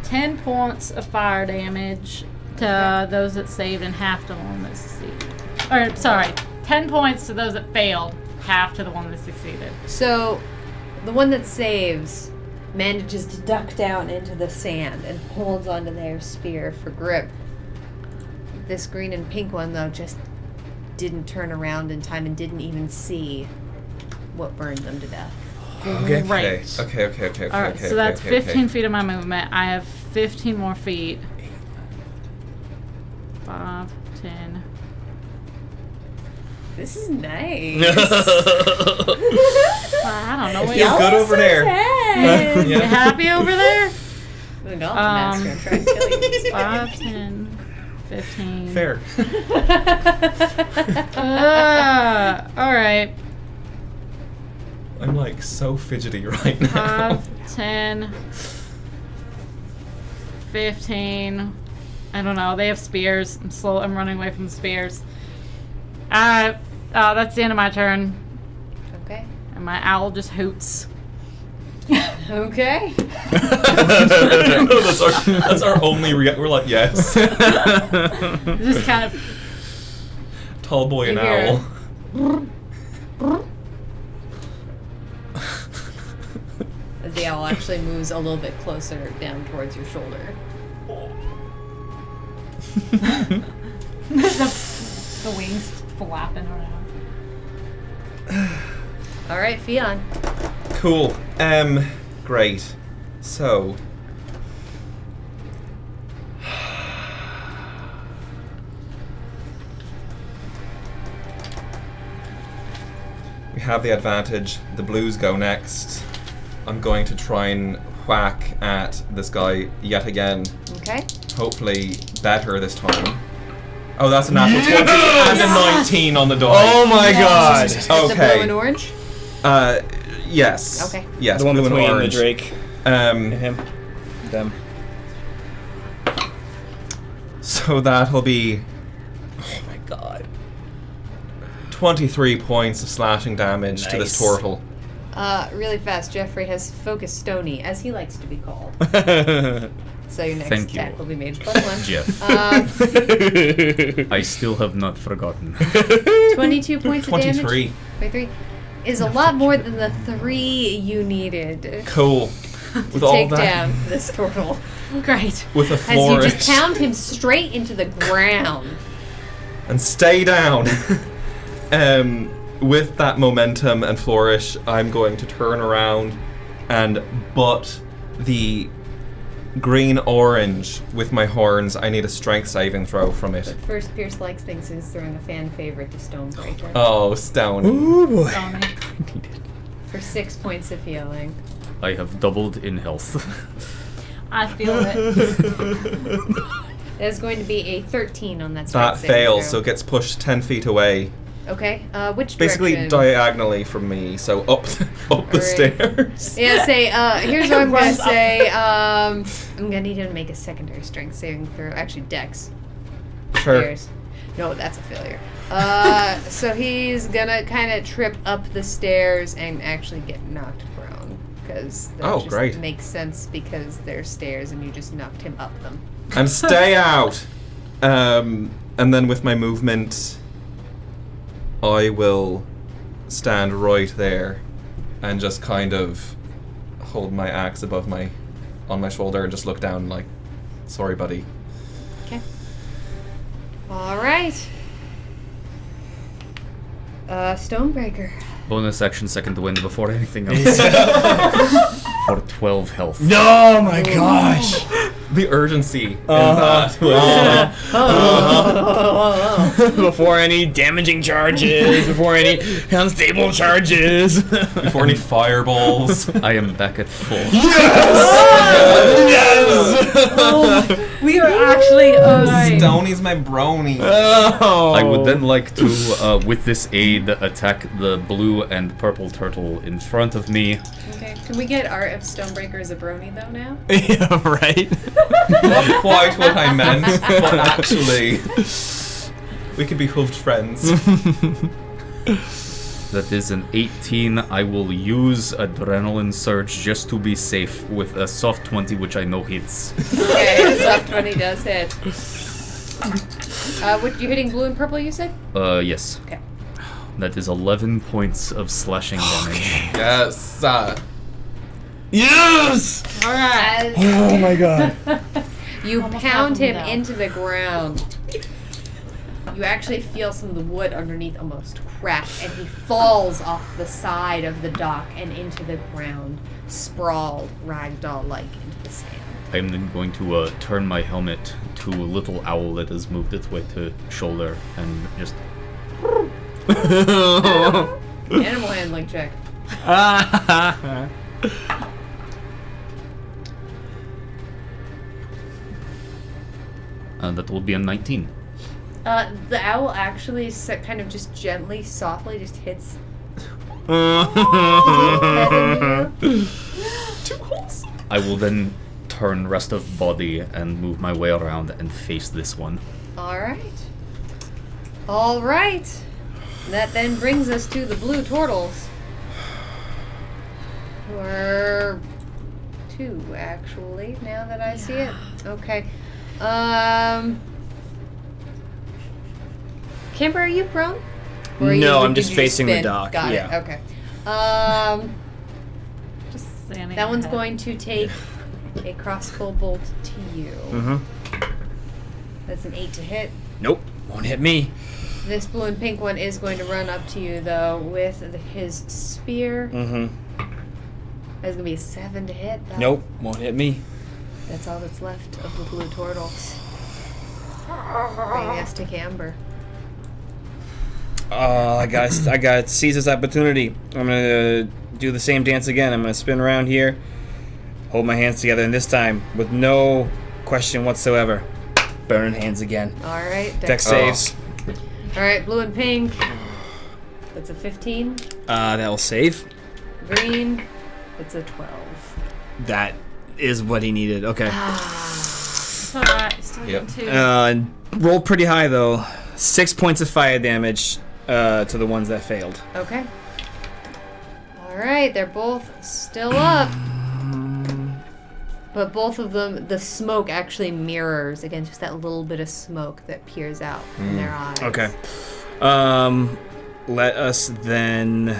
10 points of fire damage to those that saved and half to the one that succeeded. Or, sorry, 10 points to those that failed, half to the one that succeeded. So, the one that saves manages to duck down into the sand and holds onto their spear for grip. This green and pink one, though, just didn't turn around in time and didn't even see what burned them to death. Okay. Great. Okay. Alright, so that's 15 feet of my movement. I have 15 more feet. 5, 10. This is nice. I don't know. Feel good over there. You happy over there? The Gauntlet Master, I'm trying to kill you. 5, 10, 15. Fair. Alright. I'm like so fidgety right now. 5, 10, 15. I don't know. They have spears. I'm running away from the spears. That's the end of my turn. Okay. And my owl just hoots. Okay. that's our only we're like, yes. Just kind of. Tall boy and You hear owl. As the owl actually moves a little bit closer down towards your shoulder. The wings flapping around. Alright, Fionn. Cool. Great. So we have the advantage. The blues go next. I'm going to try and whack at this guy yet again. Okay. Hopefully better this time. Oh, that's a natural 20 and a 19 on the die. Oh my god. Is it the Okay. blue and orange? Yes. Okay. Yes, The one blue and between the orange. Drake and Um, him. Them. so that'll be Oh my god. 23 points of slashing damage to this Nice. turtle. Really fast, Jeffrey has Focus Stony, as he likes to be called. So your next Thank you. attack will be made +1. Jeff. I still have not forgotten. 22 points of damage. 23. 23 is a lot more than the 3 you needed Cool. to With all take that. down this turtle. Great. With a As you flourish. just pound him straight into the ground. And stay down. With that momentum and flourish, I'm going to turn around and butt the green-orange with my horns. I need a strength saving throw from it. But first, Pierce likes things and is throwing a fan favorite to Stonebreaker Oh, Stone. Ooh boy. Tony. for 6 points of healing. I have doubled in health. I feel it. There's going to be a 13 on that strength That saving fails, throw. so it gets pushed 10 feet away. Okay, which Basically direction? diagonally from me, so up the Alright. stairs. Yeah, say, here's what I'm gonna say. I'm gonna need him to make a secondary strength saving throw. Actually, Dex. Sure. Stairs. No, that's a failure. So he's gonna kind of trip up the stairs and actually get knocked prone. Because that Oh, just great. makes sense because they're stairs and you just knocked him up them. And stay out. And then with my movement, I will stand right there and just kind of hold my axe above on my shoulder and just look down like, sorry, buddy. Okay. All right. Stonebreaker. Bonus action second wind before anything else. For 12 health. Oh my gosh. The urgency in that. Before any damaging charges, before any unstable charges. Before any fireballs. I am back at full. Yes! We are actually alright. Stoney's my brony. Oh. I would then like to, with this aid, attack the blue and purple turtle in front of me. Okay. Can we get Art of Stonebreaker as a brony though now? Yeah, right? Not quite what I meant, but actually, we could be hooved friends. That is an 18. I will use Adrenaline Surge just to be safe with a soft 20, which I know hits. Okay, soft 20 does hit. What, you hitting blue and purple, you said? Yes. Okay. That is 11 points of slashing damage. Yes. Yes! Alright. Oh my god. You Almost pound knocked him him down. into the ground. You actually feel some of the wood underneath almost crack, and he falls off the side of the dock and into the ground, sprawled, ragdoll-like into the sand. I am then going to turn my helmet to a little owl that has moved its way to shoulder and just... Animal handling check. that will be a 19. The owl actually kind of just gently, softly just hits head into you. I will then turn rest of body and move my way around and face this one. Alright. Alright. That then brings us to the blue turtles. Who are 2, actually, now that I see it. Okay. Kimber, are you prone? Or are No, you- I'm did just you facing the spin? dock, Got yeah. it, okay. Just standing That one's ahead. going to take a crossbow bolt to you. Mm-hmm. That's an 8 to hit. Nope, won't hit me. This blue and pink one is going to run up to you, though, with his spear. Mm-hmm. That's going to be a 7 to hit. Though. Nope, won't hit me. That's all that's left of the blue turtles. Bringing us to Camber. Oh, I gotta seize this opportunity. I'm gonna do the same dance again. I'm gonna spin around here, hold my hands together, and this time, with no question whatsoever, burning hands again. Alright. Dex saves. Alright, blue and pink. That's a 15. That'll save. Green. It's a 12. That is what he needed. Okay. It's alright. Still Yep. getting 2. Roll pretty high though. 6 points of fire damage to the ones that failed. Okay. Alright, they're both still up. But both of them, the smoke actually mirrors against just that little bit of smoke that peers out from their eyes. Okay. Let us then.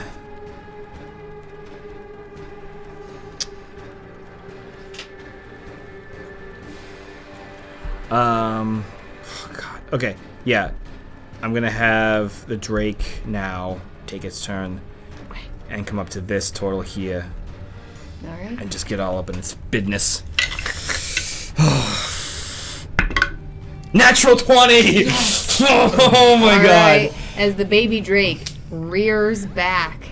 Oh God. Okay. Yeah. I'm gonna have the Drake now take its turn and come up to this turtle here Alright. and just get all up in its business. Natural 20! Oh my Alright, god. as the baby Drake rears back.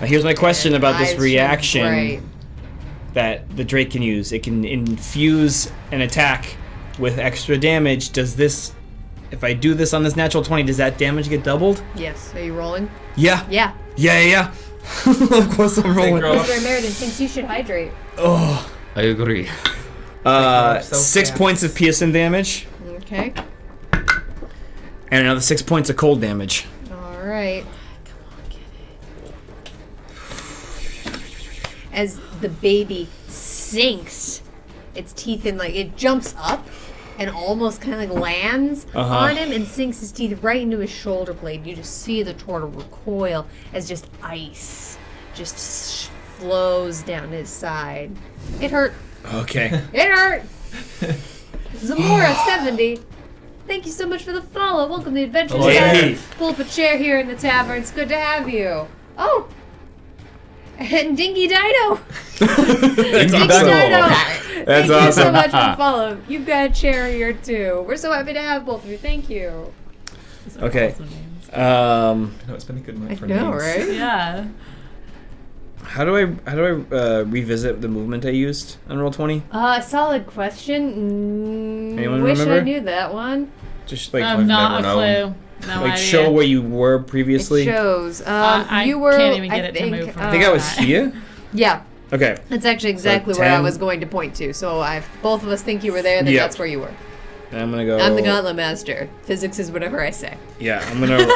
Now here's my question about this Eyes shine reaction bright. that the Drake can use. It can infuse an attack with extra damage. Does this, if I do this on this natural 20, does that damage get doubled? Yes. Are you rolling? Yeah. Yeah. Yeah. Of course I'm rolling. girl. Mr. Meriden thinks you should hydrate. Oh. I agree. so 6 fast. points of piercing damage Okay. and another 6 points of cold damage. Alright. As the baby sinks its teeth in, like, it jumps up and almost kind of like lands on him and sinks his teeth right into his shoulder blade. You just see the turtle recoil as just ice just flows down his side. It hurt. Okay. It hurt. Zamora 70. Thank you so much for the follow. Welcome to the Adventure Hey. Tavern. Pull up a chair here in the tavern. It's good to have you. Oh. And Dinky Dido. That's Dinky awesome. Dido. That's Thank you so awesome. much for the follow. You've got a chair here too. We're so happy to have both of you. Thank you. Okay. I know it's been a good night for names. right? Yeah. How do I revisit the movement I used on Roll20? Solid question. Anyone Wish I remember? knew that one. Just like I've Not never a known. clue. No like idea. show where you were previously. It shows. I you were. can't even get it to move from I think I was here. Yeah, Okay. that's actually exactly where I 10. was going to point to. So both of us think you were there. Then Yep. that's where you were. I'm gonna go. I'm the Gauntlet Master. Physics is whatever I say. Yeah, I'm gonna.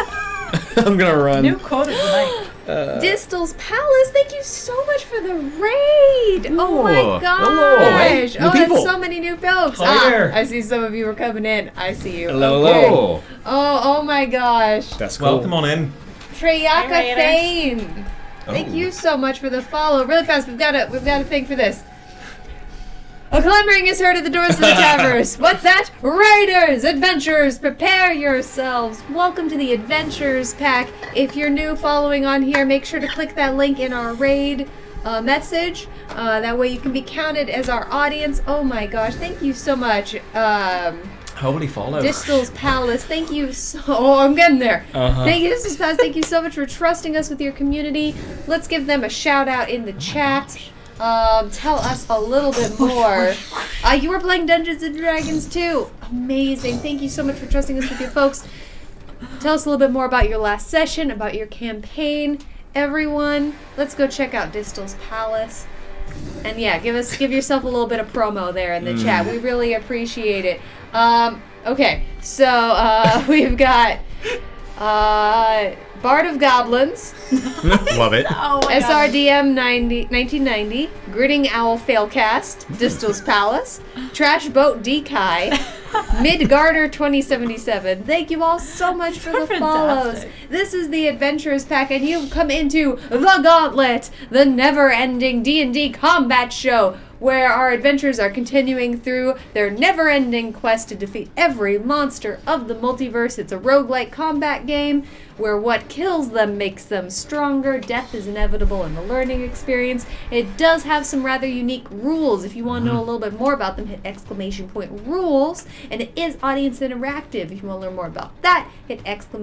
I'm gonna run. New quote of the night. Distal's Palace, thank you so much for the raid. Oh my Ooh. gosh. Hello. Hey, new Oh, people. that's so many new folks. Hi there. I see some of you are coming in. I see you. Hello, Okay. hello. Oh my gosh. That's cool. Welcome on in. Treyaka Hi, Raiders. Thane. Thank you so much for the follow. Really fast, we've got a thing for this. A clamoring is heard at the doors of the taverns. What's that? Raiders, adventurers, prepare yourselves. Welcome to the Adventurers Pack. If you're new following on here, make sure to click that link in our raid message. That way you can be counted as our audience. Oh my gosh, thank you so much. Holy follow. Distal's Palace, thank you so... Oh, I'm getting there. Uh-huh. Thank you, Distal's Palace. Thank you so much for trusting us with your community. Let's give them a shout out in the chat. Tell us a little bit more. You were playing Dungeons and Dragons too. Amazing. Thank you so much for trusting us with your folks. Tell us a little bit more about your last session, about your campaign. Everyone, let's go check out Distal's Palace. And yeah, give yourself a little bit of promo there in the chat. We really appreciate it. Okay, so we've got Bard of Goblins, Love it. Oh my god. SRDM 1990, Gritting Owl Failcast, Distal's Palace, Trash Boat Dekai, Midgarder 2077. Thank you all so much for the follows. Fantastic. This is the Adventurers Pack, and you've come into the Gauntlet, the never-ending D&D combat show, where our adventurers are continuing through their never-ending quest to defeat every monster of the multiverse. It's a roguelike combat game where what kills them makes them stronger. Death is inevitable in the learning experience. It does have some rather unique rules. If you want to know a little bit more about them, hit !rules. And it is audience interactive. If you want to learn more about that, hit !SL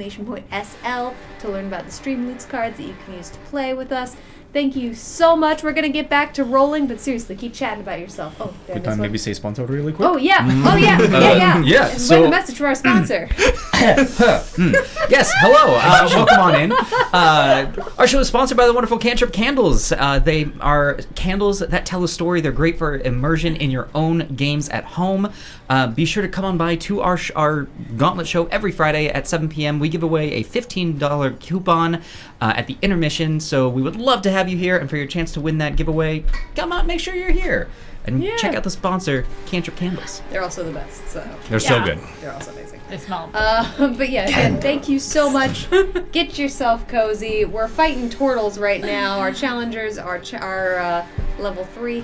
to learn about the Stream Loots cards that you can use to play with us. Thank you so much. We're going to get back to rolling, but seriously, keep chatting about yourself. Oh, there Good this time one. maybe say sponsor really quick. Oh, yeah. Oh, yeah. Yeah. yeah, And so- with a message from our sponsor. Yes, hello. Welcome on in. Our show is sponsored by the wonderful Cantrip Candles. They are candles that tell a story. They're great for immersion in your own games at home. Be sure to come on by to our Gauntlet show every Friday at 7 p.m. We give away a $15 coupon at the intermission, so we would love to have you here. And for your chance to win that giveaway, come out, make sure you're here. And check out the sponsor, Cantrip Candles. They're also the best, so They're so Yeah. good. they're also amazing. They smell. But yeah, again, thank you so much. Get yourself cozy. We're fighting turtles right now. Our challengers are level 3.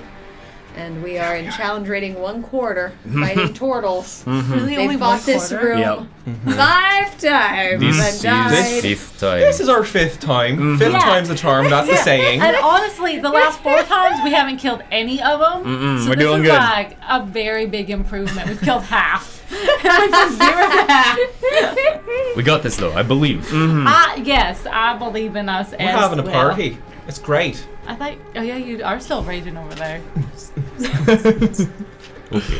And we are in challenge rating 1/4, fighting turtles. Really They only fought one this quarter? room 5 times and died. fifth time. This is our 5th time. 5th Yeah. time's the charm, that's the saying. And honestly, the last 4 times we haven't killed any of them. So we're this doing is good. like a very big improvement. We've killed half. Like from 0 to half. We got this though, I believe. Yes, I believe in us. We're having a party. It's great. I thought. Oh yeah, you are still raging over there. Okay.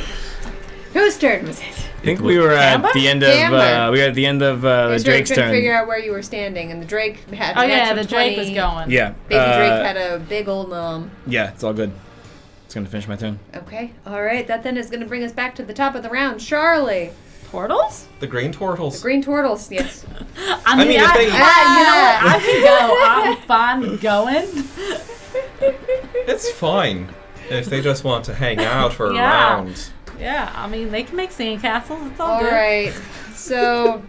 Whose turn was it? I think we were at Amber? the end of Amber. we were at the end of Drake's Drake's trying to turn. figure out where you were standing, and the Drake had. Oh an yeah, extra the Drake 20. was going. Yeah. Baby Drake had a big old Yeah, it's all good. It's gonna finish my turn. Okay, all right. That then is going to bring us back to the top of the round. Charlie, Turtles? The green turtles. green turtles. Yes. I mean, if they- you know what? I can go. I'm fine going. It's fine. If they just want to hang out for a Yeah. round. Yeah, I mean, they can make sandcastles. It's all All good. right. So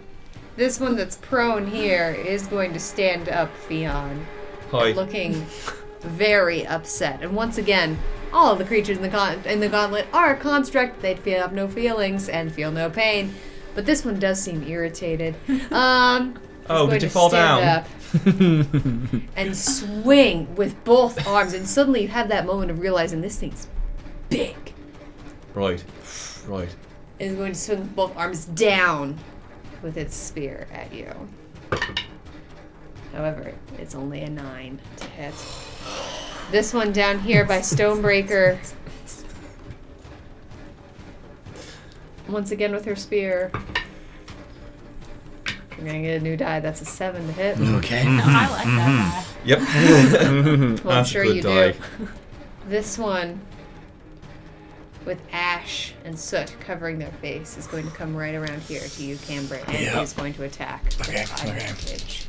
this one that's prone here is going to stand up, Fionn, Hi. looking very upset. And once again, all of the creatures in the gauntlet are a construct. They have no feelings and feel no pain. But this one does seem irritated. Oh, did you fall down? Up and swing with both arms, and suddenly you have that moment of realizing this thing's big. Right. Right. Is going to swing with both arms down with its spear at you. However, it's only a 9 to hit. This one down here by Stonebreaker. Once again with her spear. We're gonna get a new die. That's a 7 to hit. Okay. No, I like that Yep. Well, I'm That's a sure good you die. do. This one, with ash and soot covering their face, is going to come right around here to you, Camber, and is going to attack. Okay, with advantage.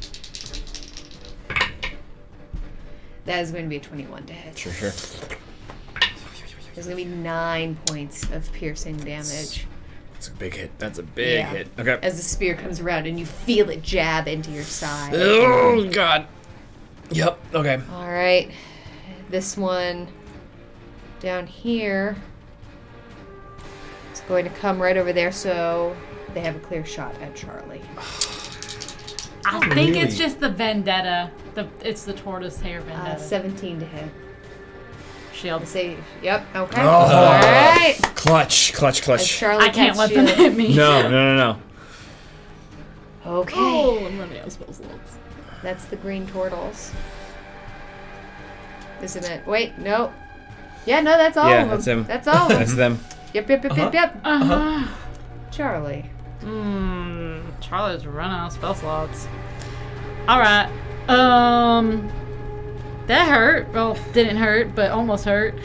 That is going to be a 21 to hit. Sure. There's going to be 9 points of piercing damage. That's a big hit. That's a big Yeah. hit. Okay. As the spear comes around and you feel it jab into your side. Oh God. Yep. Okay. All right. This one down here is going to come right over there, so they have a clear shot at Charlie. I think it's just the vendetta. It's the tortoise hair vendetta. 17 to hit. Shield. Say, yep. Okay. Oh. All right. Clutch. As Charlie I can't casts let them shield. hit me. No. Okay. Oh, and let me have spell slots. That's the green turtles. Isn't it? Wait, no. Yeah, no, that's all Yeah, of them. that's him. That's all of them. That's them. Yep. Charlie. Charlie's running out of spell slots. Alright. That hurt. Well, didn't hurt, but almost hurt.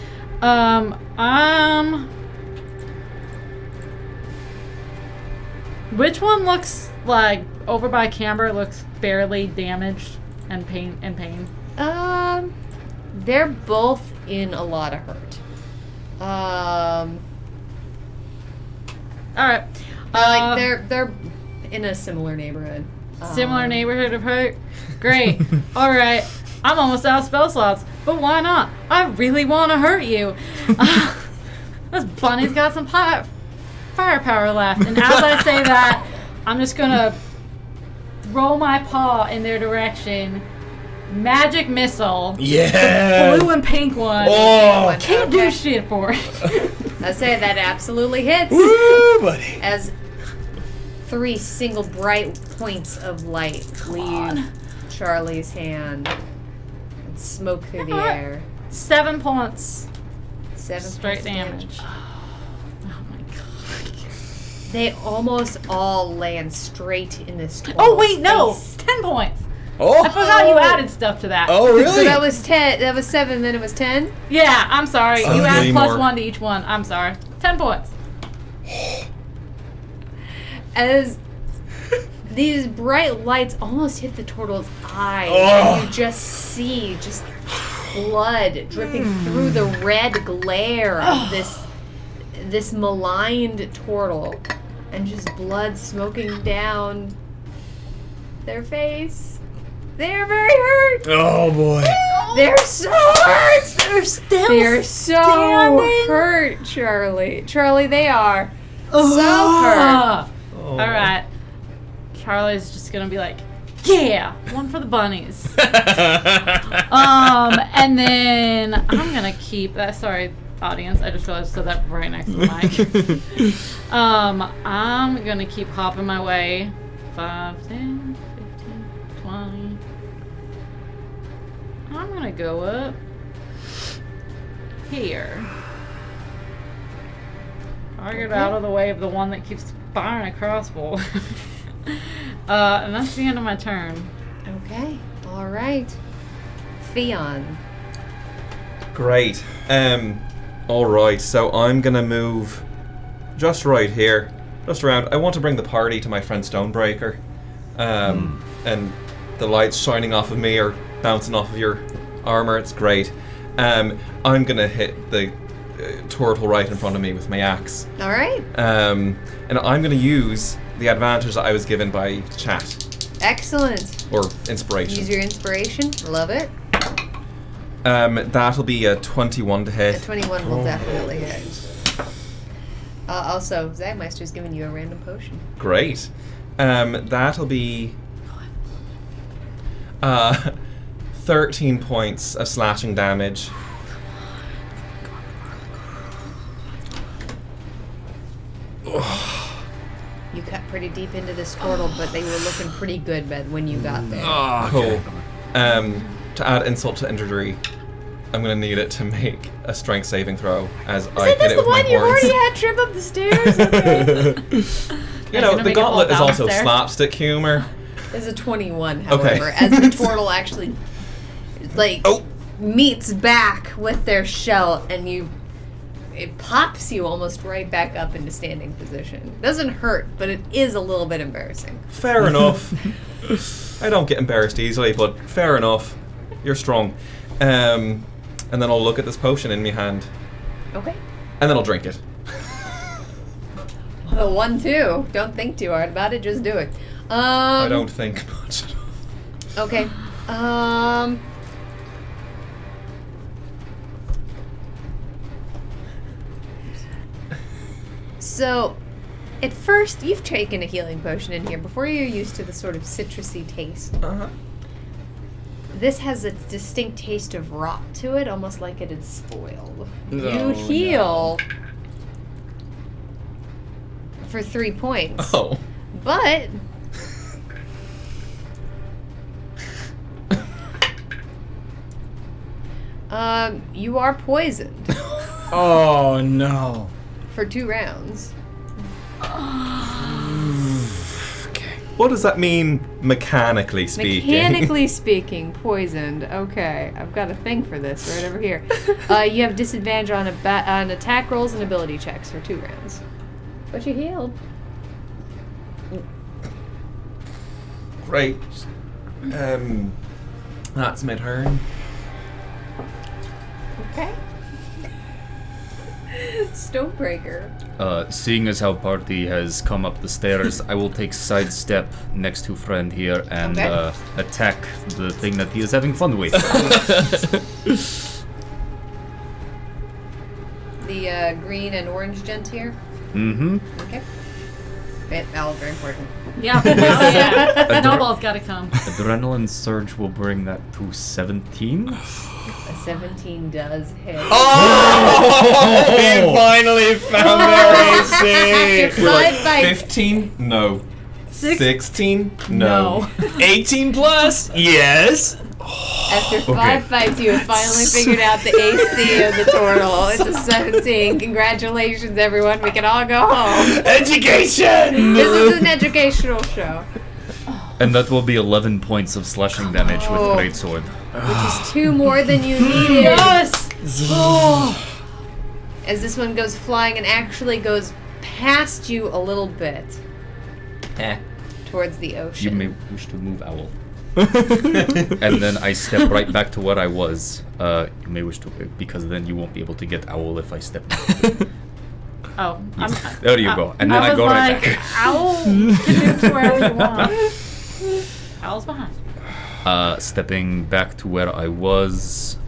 Which one looks like over by Camber looks barely damaged and pain? They're both in a lot of hurt. Alright. They're in a similar neighborhood. Similar neighborhood of hurt? Great. Alright. I'm almost out of spell slots, but why not? I really want to hurt you. This bunny's got some firepower left. And as I say that, I'm just going to throw my paw in their direction. Magic missile. Yeah. Blue and pink one. Oh. Can't do shit for it. I say that absolutely hits. Woo, buddy. As 3 single bright points of light leave Charlie's hand and smoke through the air. 7 points. 7 Straight points of damage. Oh my god. They almost all land straight in this turtle's Oh wait, no. face. 10 points. Oh. I forgot you added stuff to that. Oh, really? So that was 10. That was 7. Then it was 10. Yeah, I'm sorry. Oh, You add way plus more. 1 to each one. I'm sorry. 10 points. As these bright lights almost hit the turtle's eyes, Oh. and you just see blood dripping through the red glare of this maligned turtle, and just blood smoking down their face. They're very hurt. Oh boy. They're so hurt. They're so standing. hurt, Charlie. Charlie, they are so hurt. Alright. Charlie's just gonna be like, yeah, one for the bunnies. And then I'm gonna keep that. Sorry, audience. I just realized I said that right next to the mic. I'm gonna keep hopping my way. 5, 10, 15, 20. I'm gonna go up here. I get out of the way of the one that keeps firing a crossbow. And that's the end of my turn. Okay. All right. Theon. Great. All right. So I'm gonna move just right here, just around. I want to bring the party to my friend Stonebreaker, and the lights shining off of me are bouncing off of your armor. It's great. I'm gonna hit the turtle right in front of me with my axe. All right. And I'm gonna use the advantage that I was given by chat Excellent. or inspiration. Use your inspiration. Love it. That'll be a 21 to A hit. 21 will definitely hit. Also, Zagmeister's giving you a random potion. Great. That'll be 13 points of slashing damage. pretty deep into this turtle, but they were looking pretty good when you got there. Oh, Cool. To add insult to injury, I'm gonna need it to make a strength saving throw as I Isn't hit this it the with my one you horns. already had trip up the stairs? Okay. You Are know, you gonna the make it fall gauntlet is down also the stairs? slapstick humor. There's a 21, Okay. however, as the turtle actually, like, Oh. meets back with their shell, and it pops you almost right back up into standing position. Doesn't hurt, but it is a little bit embarrassing. Fair enough. I don't get embarrassed easily, but fair enough. You're strong. And then I'll look at this potion in my hand, Okay. and then I'll drink it. The 1-2. Don't think too hard about it. Just do it. I don't think much. Okay. So, at first, you've taken a healing potion in here before you're used to the sort of citrusy taste. Uh-huh. This has a distinct taste of rot to it, almost like it had spoiled. No, You heal for 3 points. Oh. But you are poisoned Oh no. for 2 rounds. What does that mean, mechanically speaking? Mechanically speaking, poisoned. Okay, I've got a thing for this right over here. You have disadvantage on on attack rolls and ability checks for 2 rounds. But you healed. Great. That's my turn. Okay. Stonebreaker. Seeing as how party has come up the stairs, I will take sidestep next to friend here and Okay. attack the thing that he is having fun with. The green and orange gent here. Mm-hmm. Okay. All very important. Yeah. Oh, yeah. Snowball's gotta come. Adrenaline surge will bring that to 17. A 17 does hit. Oh! We finally found their AC. After 5 bites. 15? No. 16? No. 18 plus? Yes. After 5 fights, you have finally figured out the AC of the turtle. It's a 17. Congratulations, everyone. We can all go home. Education! This is an educational show, And that will be 11 points of slashing damage with Oh. greatsword. which is 2 more than you needed. Yes! As this one goes flying and actually goes past you a little bit towards the You ocean. may wish to move, owl. And then I step right back to what I was. You may wish to, because then you won't be able to get owl if I step. Oh, There you go. And then I was go right like, back. Owl can move to wherever you want. Owl's behind. Stepping back to where I was.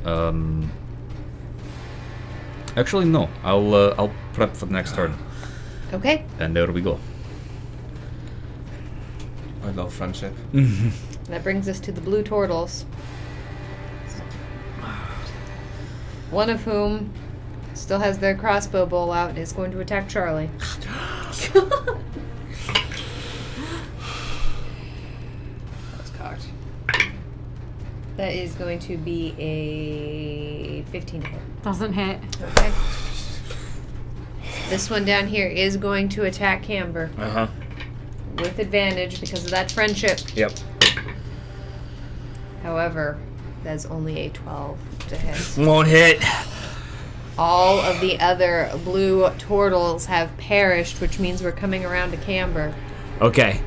Actually, no. I'll prep for the next turn. Okay. And there we go. I love friendship. That brings us to the blue turtles. One of whom still has their crossbow bowl out and is going to attack Charlie. That's cocked. That is going to be a 15 hit. Doesn't hit. Okay. This one down here is going to attack Camber Uh-huh. with advantage because of that friendship. Yep. However, that's only a 12 to hit. Won't hit. All of the other blue turtles have perished, which means we're coming around to Camber. Okay.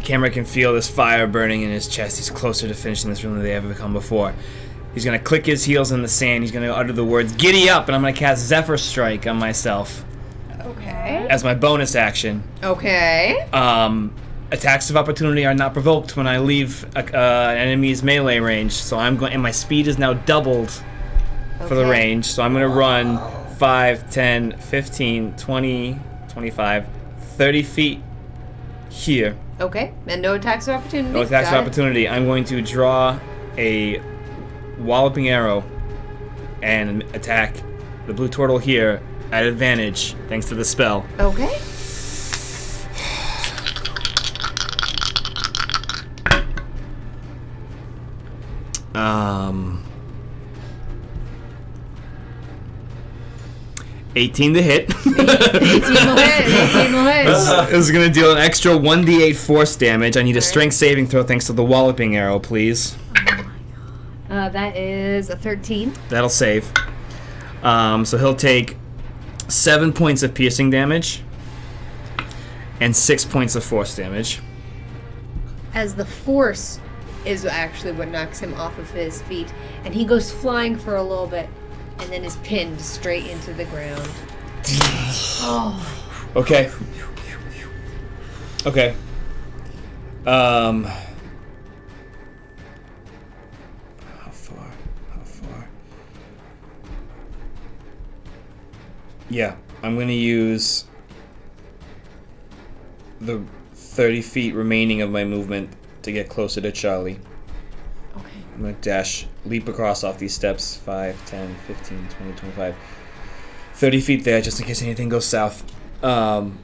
Camera can feel this fire burning in his chest. He's closer to finishing this room than they ever come before. He's gonna click his heels in the sand. He's gonna utter the words "Giddy up," and I'm gonna cast Zephyr Strike on myself Okay. as my bonus action. Okay. Attacks of opportunity are not provoked when I leave an enemy's melee range. So I'm going, and my speed is now doubled for the Okay. range. So I'm gonna run 5, 10, 15, 20, 25, 30 feet here. Okay. And no attacks of opportunity. No attacks of Got it. opportunity. I'm going to draw a walloping arrow and attack the blue turtle here at advantage thanks to the spell. Okay. $18 to hit. 18 will hit. 18 will hit. This is going to deal an extra 1d8 force damage. I need a strength saving throw thanks to the walloping arrow, please. That is a 13. That'll save. So he'll take 7 points of piercing damage and 6 points of force damage. As the force is actually what knocks him off of his feet, and he goes flying for a little bit, and then is pinned straight into the ground. Okay. Okay. How far? Yeah, I'm gonna use the 30 feet remaining of my movement to get closer to Charlie. Okay. I'm gonna dash, leap across off these steps. 5, 10, 15, 20, 25. 30 feet there, just in case anything goes south. And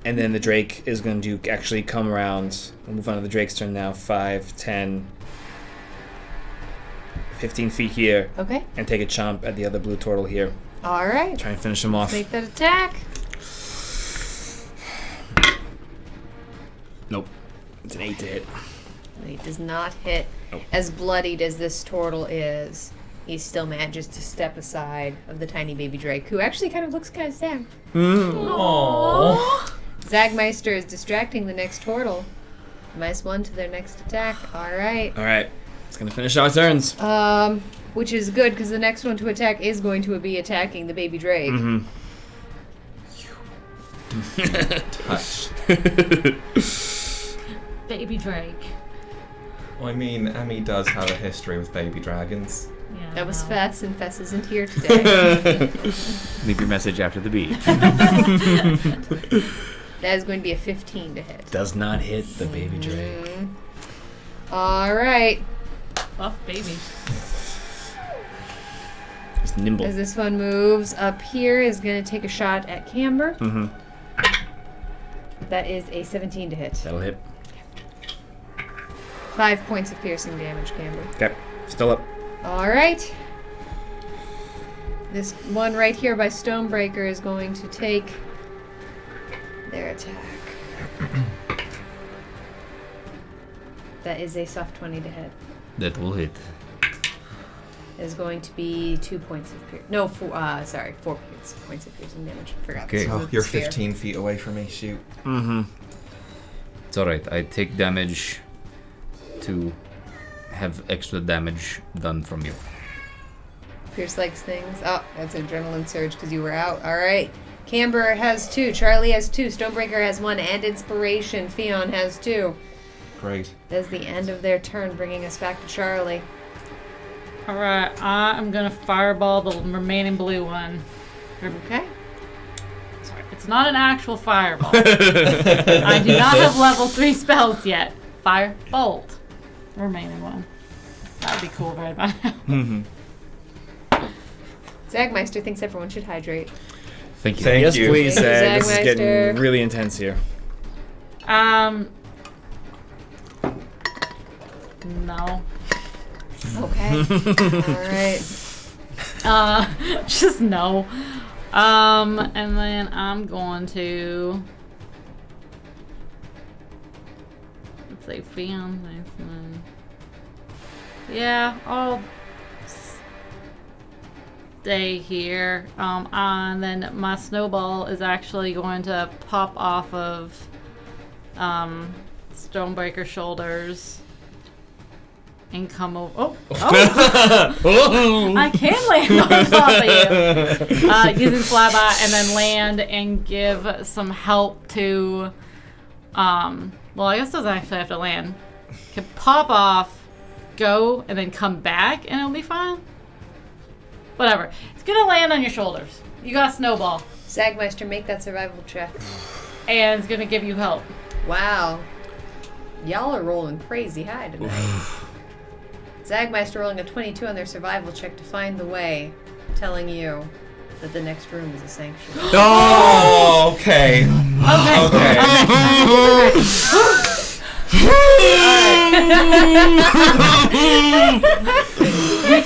then the Drake is going to actually come around. We'll move on to the Drake's turn now. 5, 10, 15 feet here. Okay. And take a chomp at the other blue turtle here. All right. Try and finish him off. Make that attack. Nope. It's an 8 to hit. He does not hit. Nope. As bloodied as this turtle is, he still manages to step aside of the tiny baby Drake, who actually kind of looks kind of sad. Aww. Zagmeister is distracting the next turtle. -1 to their next attack. All right. All right. It's going to finish our turns. Which is good because the next one to attack is going to be attacking the baby Drake. Mm-hmm. Touch. Baby Drake. Well, I mean, Emmy does have a history with baby dragons. Yeah, That was no. Fess, and Fess isn't here today. Leave your message after the beep. That is going to be a 15 to hit. Does not hit the baby Drake. All right. Buff baby. It's nimble. As this one moves up here, is going to take a shot at Camber. Mm-hmm. That is a 17 to hit. That'll hit. 5 points of piercing damage, Camber. Okay. Still up. All right. This one right here by Stonebreaker is going to take their attack. That is a soft 20 to hit. That will hit. Is going to be 2 points of piercing. No, 4 points of piercing damage. Forgot. Okay. this was Oh, a you're sphere. 15 feet away from me. Shoot. Mm-hmm. It's alright. I take damage to have extra damage done from you. Pierce likes things. Oh, that's an adrenaline surge because you were out. All right. Camber has 2. Charlie has 2. Stonebreaker has 1. And Inspiration. Fion has 2. Great. That's the end of their turn, bringing us back to Charlie. Alright, I'm gonna fireball the remaining blue one. Okay. Sorry, it's not an actual fireball. I do not have level 3 spells yet. Firebolt. Remaining one. That'd be cool right about now. Mm-hmm. Zagmeister thinks everyone should hydrate. Thank you. Thank Yes, you. please, Thank you, Zag. This is Zagmeister. getting really intense here. No. Okay. All right. Just no. And then I'm going to. Let's say Fion. Yeah, I'll stay here. And then my snowball is actually going to pop off of Stonebreaker's shoulders and come over. Oh! I can land on top of you. Using flyby and then land and give some help to. Well, I guess it doesn't actually have to land. Can pop off, go, and then come back, and it'll be fine. Whatever. It's gonna land on your shoulders. You got a snowball, Zagmeister, make that survival check. and it's gonna give you help. Wow. Y'all are rolling crazy high tonight. Zagmeister rolling a 22 on their survival check to find the way, telling you that the next room is a sanctuary. Oh, okay. Okay.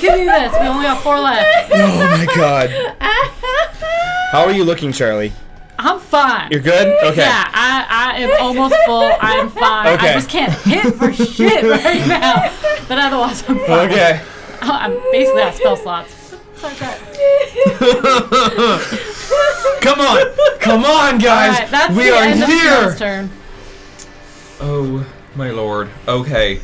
can do this. We only got 4 left. Oh my god. How are you looking, Charlie? I'm fine. You're good? Okay. Yeah, I am almost full. I'm fine. Okay. I just can't hit for shit right now. But otherwise, I'm fine. Okay. I'm basically at spell slots. Sorry, sorry. Come on, guys. Alright, that's we the are end of here. Snow's turn. Oh my lord. Okay.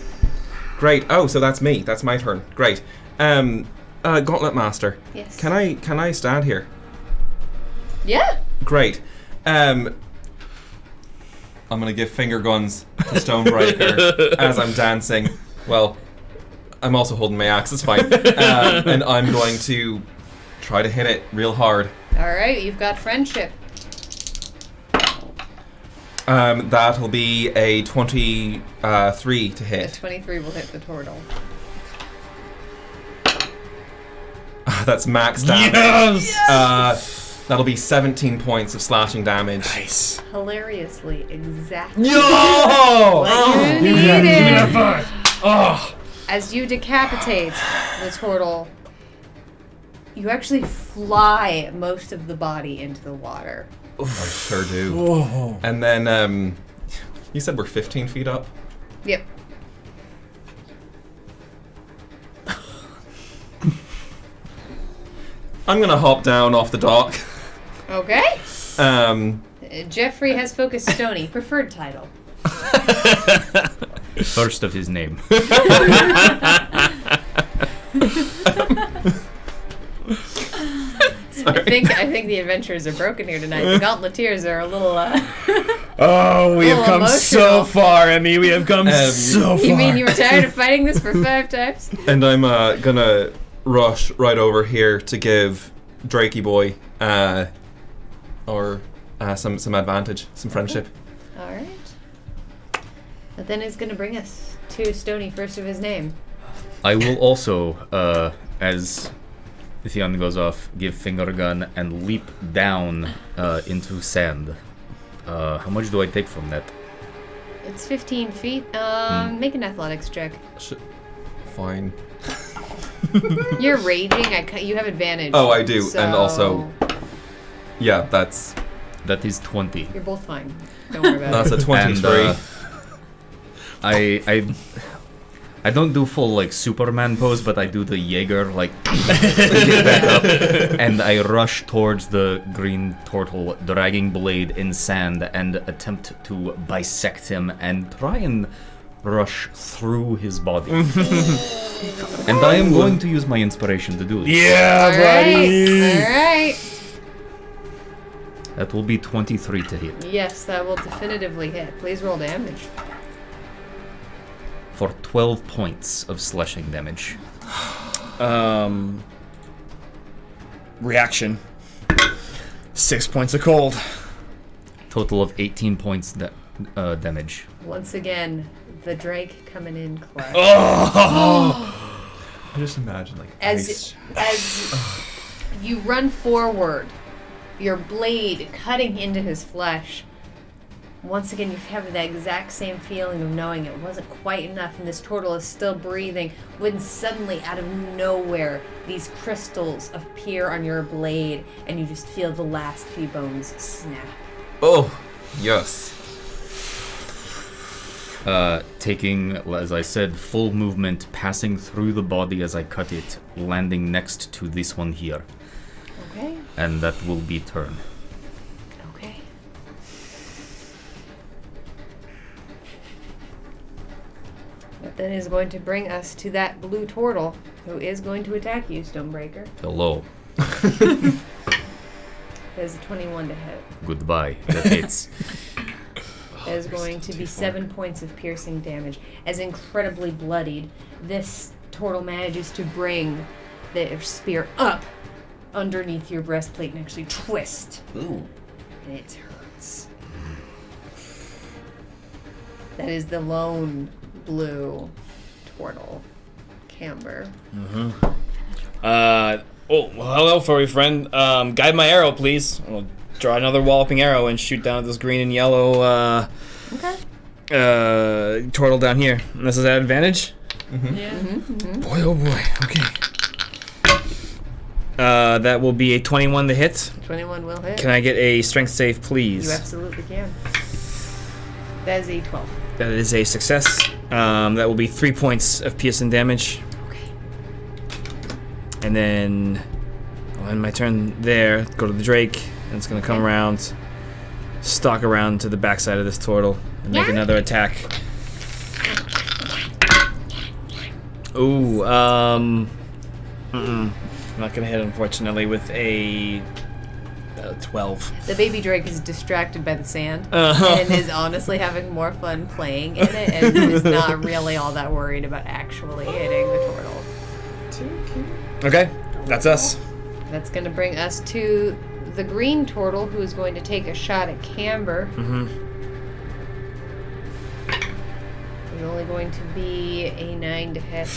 Great. Oh, so that's me. That's my turn. Great. Gauntlet Master. Yes. Can I stand here? Yeah. Great. I'm gonna give finger guns to Stonebreaker as I'm dancing. Well, I'm also holding my axe. It's fine. And I'm going to try to hit it real hard. All right, you've got friendship. That'll be a 23 to A hit. 23 will hit the turtle. That's max damage. That'll be 17 points of slashing damage. Nice. Hilariously, exactly Yo! what you needed. Oh. As you decapitate the turtle, you actually fly most of the body into the water. I sure do. Whoa. And then, you said we're 15 feet up? Yep. I'm gonna hop down off the dock. Okay. Um, Jeffrey has focused Stony. Preferred title. First of his name. I think the adventurers are broken here tonight. The Gauntleteers are a little. Oh, we have Little come so emotional. far, Emmy. We have come so far. You mean you were tired of fighting this for 5 times? and I'm gonna rush right over here to give Drakey boy some advantage, some friendship. All right. But then it's going to bring us to Stony, first of his name. I will also, as Theon goes off, give finger gun and leap down into sand. How much do I take from that? It's 15 feet. Make an athletics check. Fine. You're raging. You have advantage. Oh, I do, so and also, yeah, that is 20. you're both fine. Don't worry about that's it. a 23. And, I don't do full like Superman pose, but I do the Jaeger like get back up, and I rush towards the green turtle, dragging blade in sand, and attempt to bisect him and try and rush through his body. And I am going to use my inspiration to do this. Yeah, All buddy. right. All right. That will be 23 to hit. Yes, that will definitively hit. Please roll damage. For 12 points of slashing damage. Reaction. 6 points of cold. Total of 18 points damage. Once again, the Drake coming in clutch. Oh. I just imagine like As you run forward, your blade cutting into his flesh. Once again, you have that exact same feeling of knowing it wasn't quite enough and this turtle is still breathing, when suddenly, out of nowhere, these crystals appear on your blade and you just feel the last few bones snap. Oh, yes. Taking, as I said, full movement, passing through the body as I cut it, landing next to this one here. Okay. And that will be turn. Okay. That then is going to bring us to that blue turtle, who is going to attack you, Stonebreaker. Hello. There's a 21 to hit. Goodbye. That hits. That is going to be 7 points of piercing damage. As incredibly bloodied, this turtle manages to bring their spear up underneath your breastplate and actually twist. Ooh. And it hurts. That is the lone blue turtle. Camber. Oh, well, hello, furry friend. Guide my arrow, please. I'll draw another walloping arrow and shoot down at this green and yellow Okay. turtle down here. And this is at advantage? Yeah. Boy, oh boy. Okay. That will be a 21 to hit. 21 will hit. Can I get a strength save, please? You absolutely can. That is a 12. That is a success. That will be 3 points of piercing damage. Okay. And then I'll end my turn there. Go to the Drake, and it's gonna come around, stalk around to the backside of this turtle, and make another attack. Ooh, I'm not gonna hit, unfortunately, with a 12. The baby drake is distracted by the sand Uh-huh. and is honestly having more fun playing in it and is not really all that worried about actually hitting the turtle. Okay, that's us. That's going to bring us to the green turtle, who is going to take a shot at Camber. Mm-hmm. It's only going to be a 9 to hit.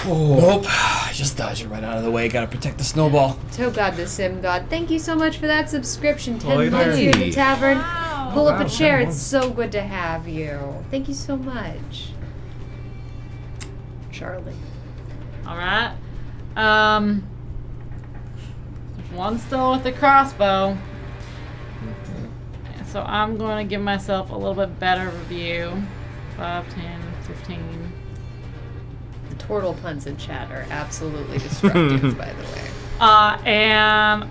Nope. I just dodged it right out of the way. Gotta protect the snowball. So God, the Sim God, thank you so much for that subscription. 10 Hey months here at the there. tavern. Wow. Pull up Wow, a chair. 10 It's so good to have you. Thank you so much. Charlie. All right. There's one still with the crossbow. So I'm going to give myself a little bit better view. 5, 10, 15. The turtle puns in chat are absolutely destructive, by the way. And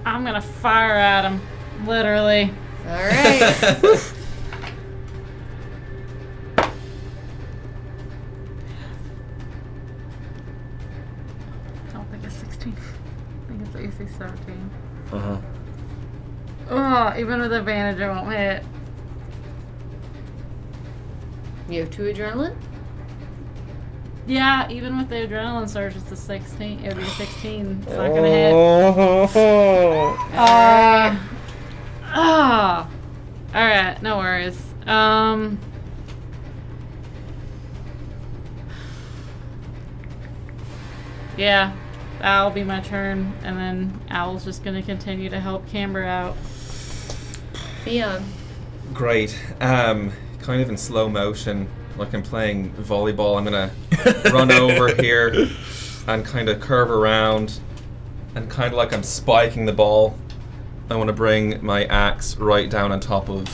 I'm going to fire at him. Literally. All right. I don't think it's 16. I think it's AC 17. Uh-huh. Oh, even with advantage, I won't hit. You have 2 adrenaline? Yeah, even with the adrenaline surge, it's a 16. It would be a 16. It's not gonna hit. Alright, no worries. Yeah, that'll be my turn, and then Owl's just gonna continue to help Camber out. Theon. Great. Kind of in slow motion, like I'm playing volleyball. I'm gonna run over here and kind of curve around, and kind of like I'm spiking the ball. I want to bring my axe right down on top of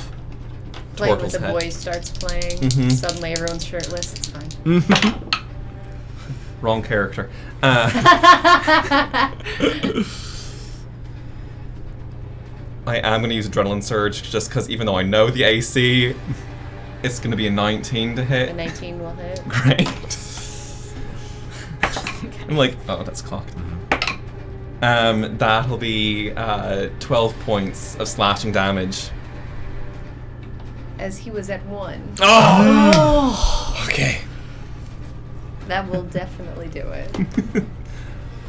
Playing with Torkel's the head. boys starts playing. Mhm. Suddenly everyone's shirtless. It's fine. Wrong character. I am going to use Adrenaline Surge just because even though I know the AC, it's going to be a 19 to A hit. 19 will hit. Great. I'm like, oh, that's cocked. That'll be 12 points of slashing damage. As he was at 1. Oh! Okay. That will definitely do it.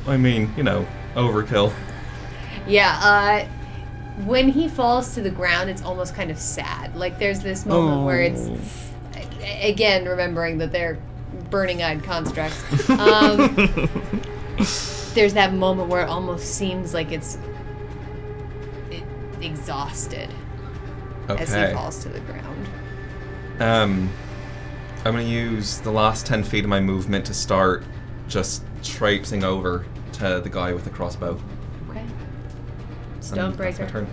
I mean, you know, overkill. Yeah, when he falls to the ground, it's almost kind of sad. Like, there's this moment where it's, again, remembering that they're burning-eyed constructs. There's that moment where it almost seems like it's exhausted as he Okay. falls to the ground. I'm going to use the last 10 feet of my movement to start just traipsing over to the guy with the crossbow. Okay. And that's my Stonebreaker. turn.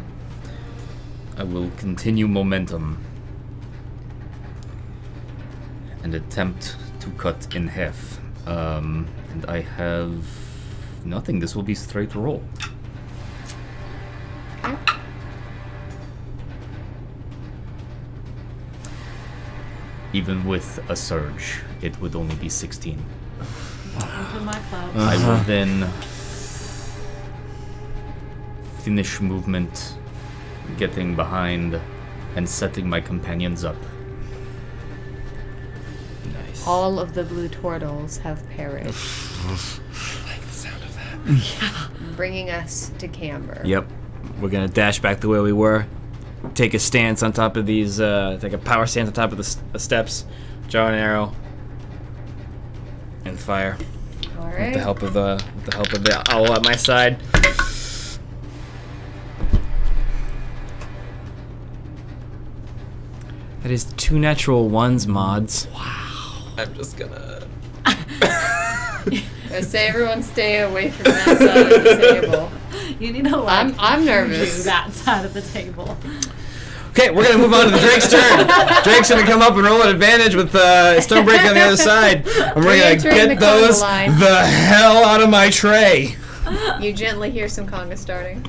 I will continue momentum and attempt to cut in half. And I have nothing. This will be straight roll. Even with a surge, it would only be 16. Into my club. I will then finish movement, getting behind and setting my companions up. Nice. All of the blue turtles have perished. I like the sound of that. Bringing us to Camber. Yep. We're gonna dash back to where we were. Take a stance on top of these. Take a power stance on top of the steps. Draw an arrow. And fire. All With right. the help of the owl at my side. That is 2 natural 1s, mods. I'm just gonna... I say everyone stay away from that side of the table. You need to like I'm do nervous. that side of the table. Okay, we're gonna move on to the Drake's turn. Drake's gonna come up and roll an advantage with Stonebreaker on the other side, and we're gonna Re-entering get the conga those line. the hell out of my tray. You gently hear some conga starting.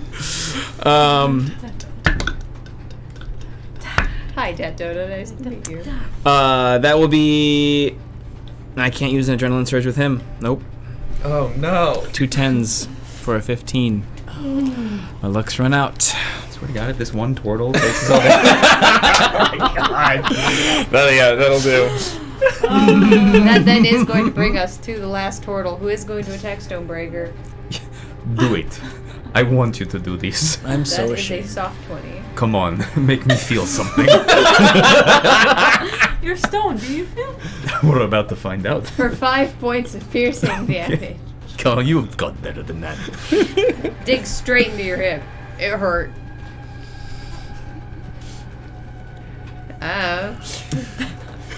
Hi, Dad Dodo. Nice to meet you. That will be. I can't use an adrenaline surge with him. Nope. Oh no. 2 10s for a 15. My luck's run out. Swear to God, if this one turtle takes us all That'll do. That then is going to bring us to the last turtle, who is going to attack Stonebreaker. Do it. I want you to do this. I'm That so is a ashamed. soft 20. Come on, make me feel something. You're stoned. Do you feel? We're about to find out. For 5 points of piercing damage. Carl, you've got better than that. Dig straight into your hip. It hurt.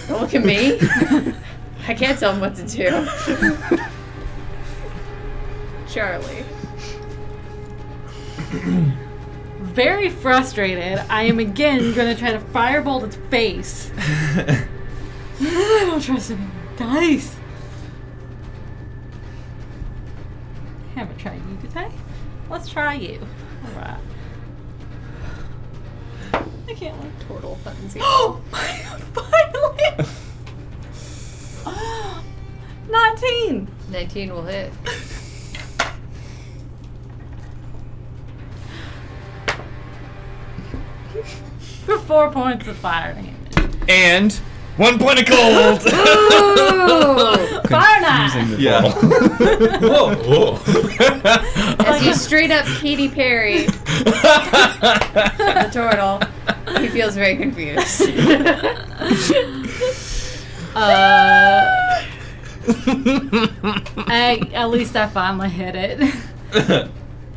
Don't look at me. I can't tell him what to do. Charlie. Very frustrated, I am again going to try to firebolt its face. I don't trust any more dice. Haven't tried you today. Let's try you. Alright. I can't wait. Turtle buttons. Oh my finally! 19! 19 will hit. For 4 points of fire damage. And 1 point of cold. Ooh! Fire knife! Yeah. Whoa. As you straight up Katy Perry the turtle, he feels very confused. At least I finally hit it.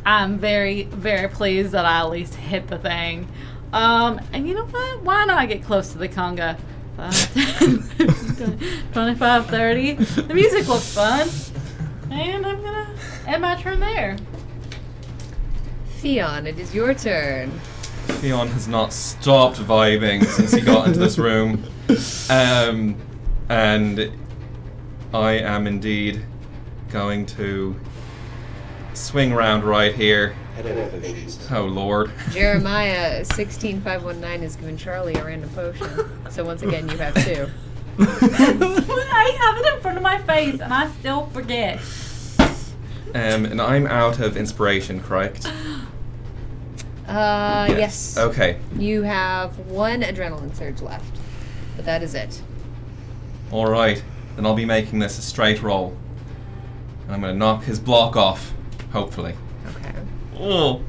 I'm very, very pleased that I at least hit the thing. And you know what? Why not get close to the conga? 25, 30. The music looks fun. And I'm gonna end my turn there. Theon, it is your turn. Theon has not stopped vibing since he got into this room. And I am indeed going to swing round right here. Oh Lord. Jeremiah 16519 has given Charlie a random potion. So once again, you have 2. I have it in front of my face and I still forget. And I'm out of inspiration, correct? Yes. Okay. You have 1 adrenaline surge left. But that is it. Alright. Then I'll be making this a straight roll. And I'm going to knock his block off, hopefully. Okay. Oh.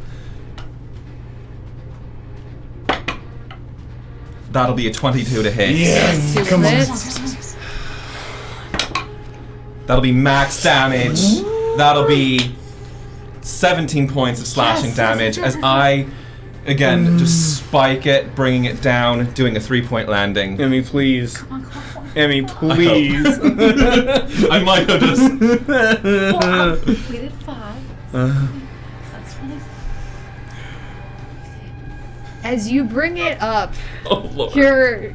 That'll be a 22 to hit. Yes. 2 Come will on. hit. That'll be max damage. That'll be 17 points of slashing damage as I, again, just spike it, bringing it down, doing a 3-point landing. Emmy, please. Emmy, please. I might have just... We did 5. That's funny. As you bring it up, Oh, Lord. you're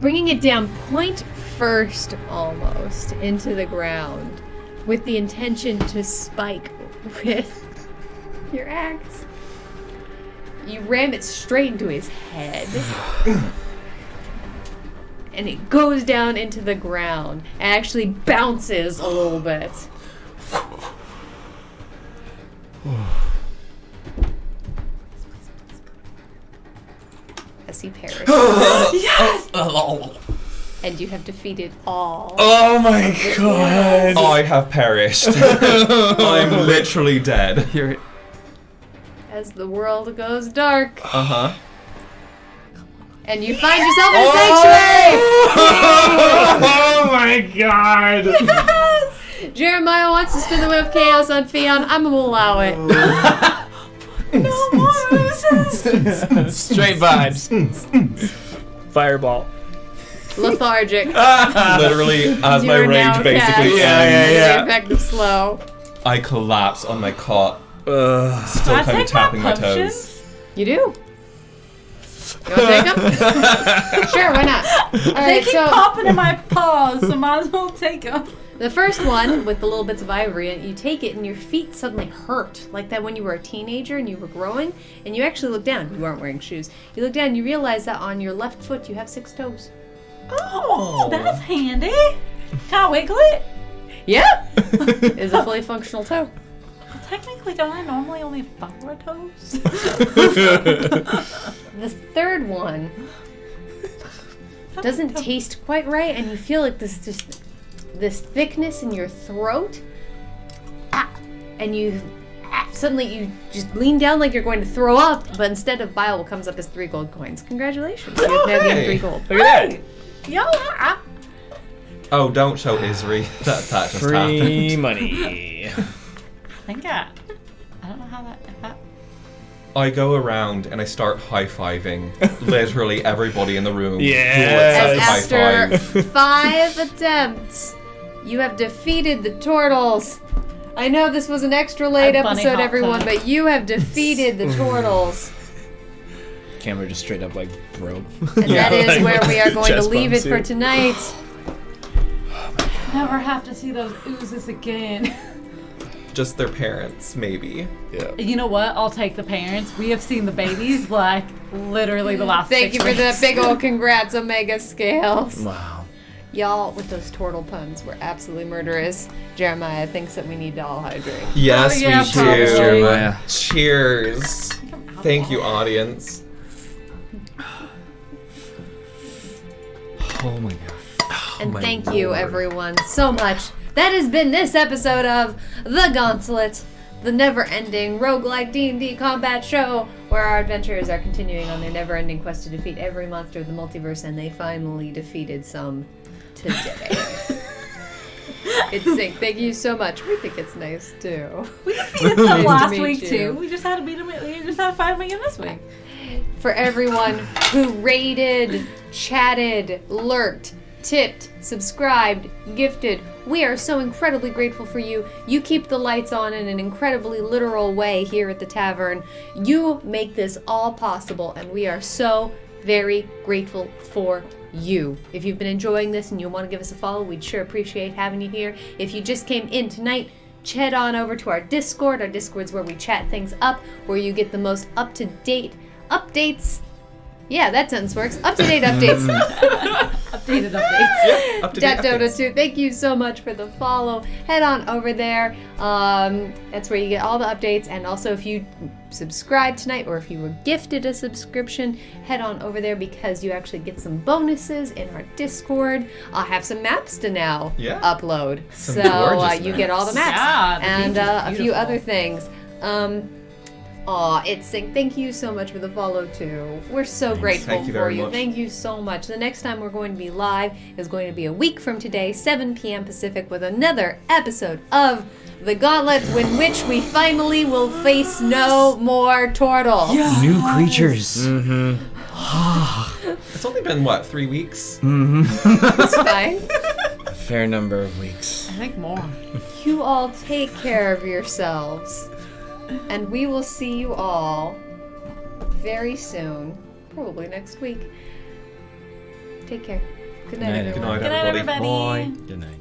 bringing it down point first almost into the ground with the intention to spike with your axe. You ram it straight into his head. And it goes down into the ground and actually bounces a little bit. As he perishes. And you have defeated all. Oh my god. I have perished. I'm literally dead. As the world goes dark. Uh-huh. And you find yourself in a sanctuary! Oh my god. Jeremiah wants to spin the wheel of chaos on Theon. I'm gonna allow it. No more losers! Straight vibes. Fireball. lethargic. Literally, as my You're rage now basically cast. ends, The effect of slow. I collapse on my cot, Ugh. still I kind of take my tapping my toes. potions? You do? You want to take them? Sure, why not? All They right, keep so popping in my paws, so might as well take them. the first one with the little bits of ivory, you take it and your feet suddenly hurt, like that when you were a teenager and you were growing, and you actually look down. You aren't wearing shoes. You look down and you realize that on your left foot you have 6 toes. Oh, that's handy. Can I wiggle it? Yeah, is a fully functional toe. Well, technically, don't I normally only have 4 toes? The third one doesn't taste quite right, and you feel like this thickness in your throat, and you suddenly you just lean down like you're going to throw up, but instead of bile, what comes up is 3 gold coins. Congratulations, you've now gained 3 gold. Look at that. Yeah. Oh, don't show Isri that just Free happened. money. I think I don't know how that. I go around and I start high-fiving literally everybody in the room. Yes. Who wants As us to high after five. 5 attempts, you have defeated the turtles. I know this was an extra late A bunny episode, hop everyone, time. but you have defeated the turtles. Camera just straight up like broke. And that is where we are going to Chest leave it bumps for here. tonight. Never have to see those oozes again. Just their parents, maybe. Yeah. You know what? I'll take the parents. We have seen the babies like literally the last Thank 6 you for the weeks. big old congrats, Omega Scales. Wow. Y'all, with those turtle puns, were absolutely murderous. Jeremiah thinks that we need to all hydrate. Yes, Oh, yeah, we probably. do. Jeremiah. Cheers. Thank you, audience. Oh my god. And my thank you, lord. everyone, so much. That has been this episode of The Gauntlet, the never-ending roguelike D&D combat show, where our adventurers are continuing on their never-ending quest to defeat every monster of the multiverse, and they finally defeated some today. It's sick. Thank you so much. We think it's nice, too. We defeated some Nice to last meet week you. too. We just had to beat him. We just had to fight him again this week. For everyone who rated, chatted, lurked, tipped, subscribed, gifted, we are so incredibly grateful for you. You keep the lights on in an incredibly literal way here at the tavern. You make this all possible, and we are so very grateful for you. If you've been enjoying this and you want to give us a follow, we'd sure appreciate having you here. If you just came in tonight, head on over to our Discord. Our Discord's where we chat things up, where you get the most up-to-date updates. Yeah, that sentence works. Up-to-date updates. Updated updates. Up to Dat date Dota updates. 2. Thank you so much for the follow. Head on over there. That's where you get all the updates. And also, if you subscribe tonight or if you were gifted a subscription, head on over there because you actually get some bonuses in our Discord. I'll have some maps to now upload. Some So gorgeous you get all the maps. Yeah, the and beach is a few beautiful. other things. It's sick. Thank you so much for the follow too. We're so grateful Thank you for very you. much. Thank you so much. The next time we're going to be live is going to be a week from today, 7 p.m. Pacific, with another episode of The Gauntlet, in which we finally will face no more turtles. New creatures. It's only been, what, 3 weeks? It's fine. A fair number of weeks. I think more. You all take care of yourselves. And we will see you all very soon. Probably next week. Take care. Good night, Night, everyone. Good night, Good night, everybody. everybody. Good night.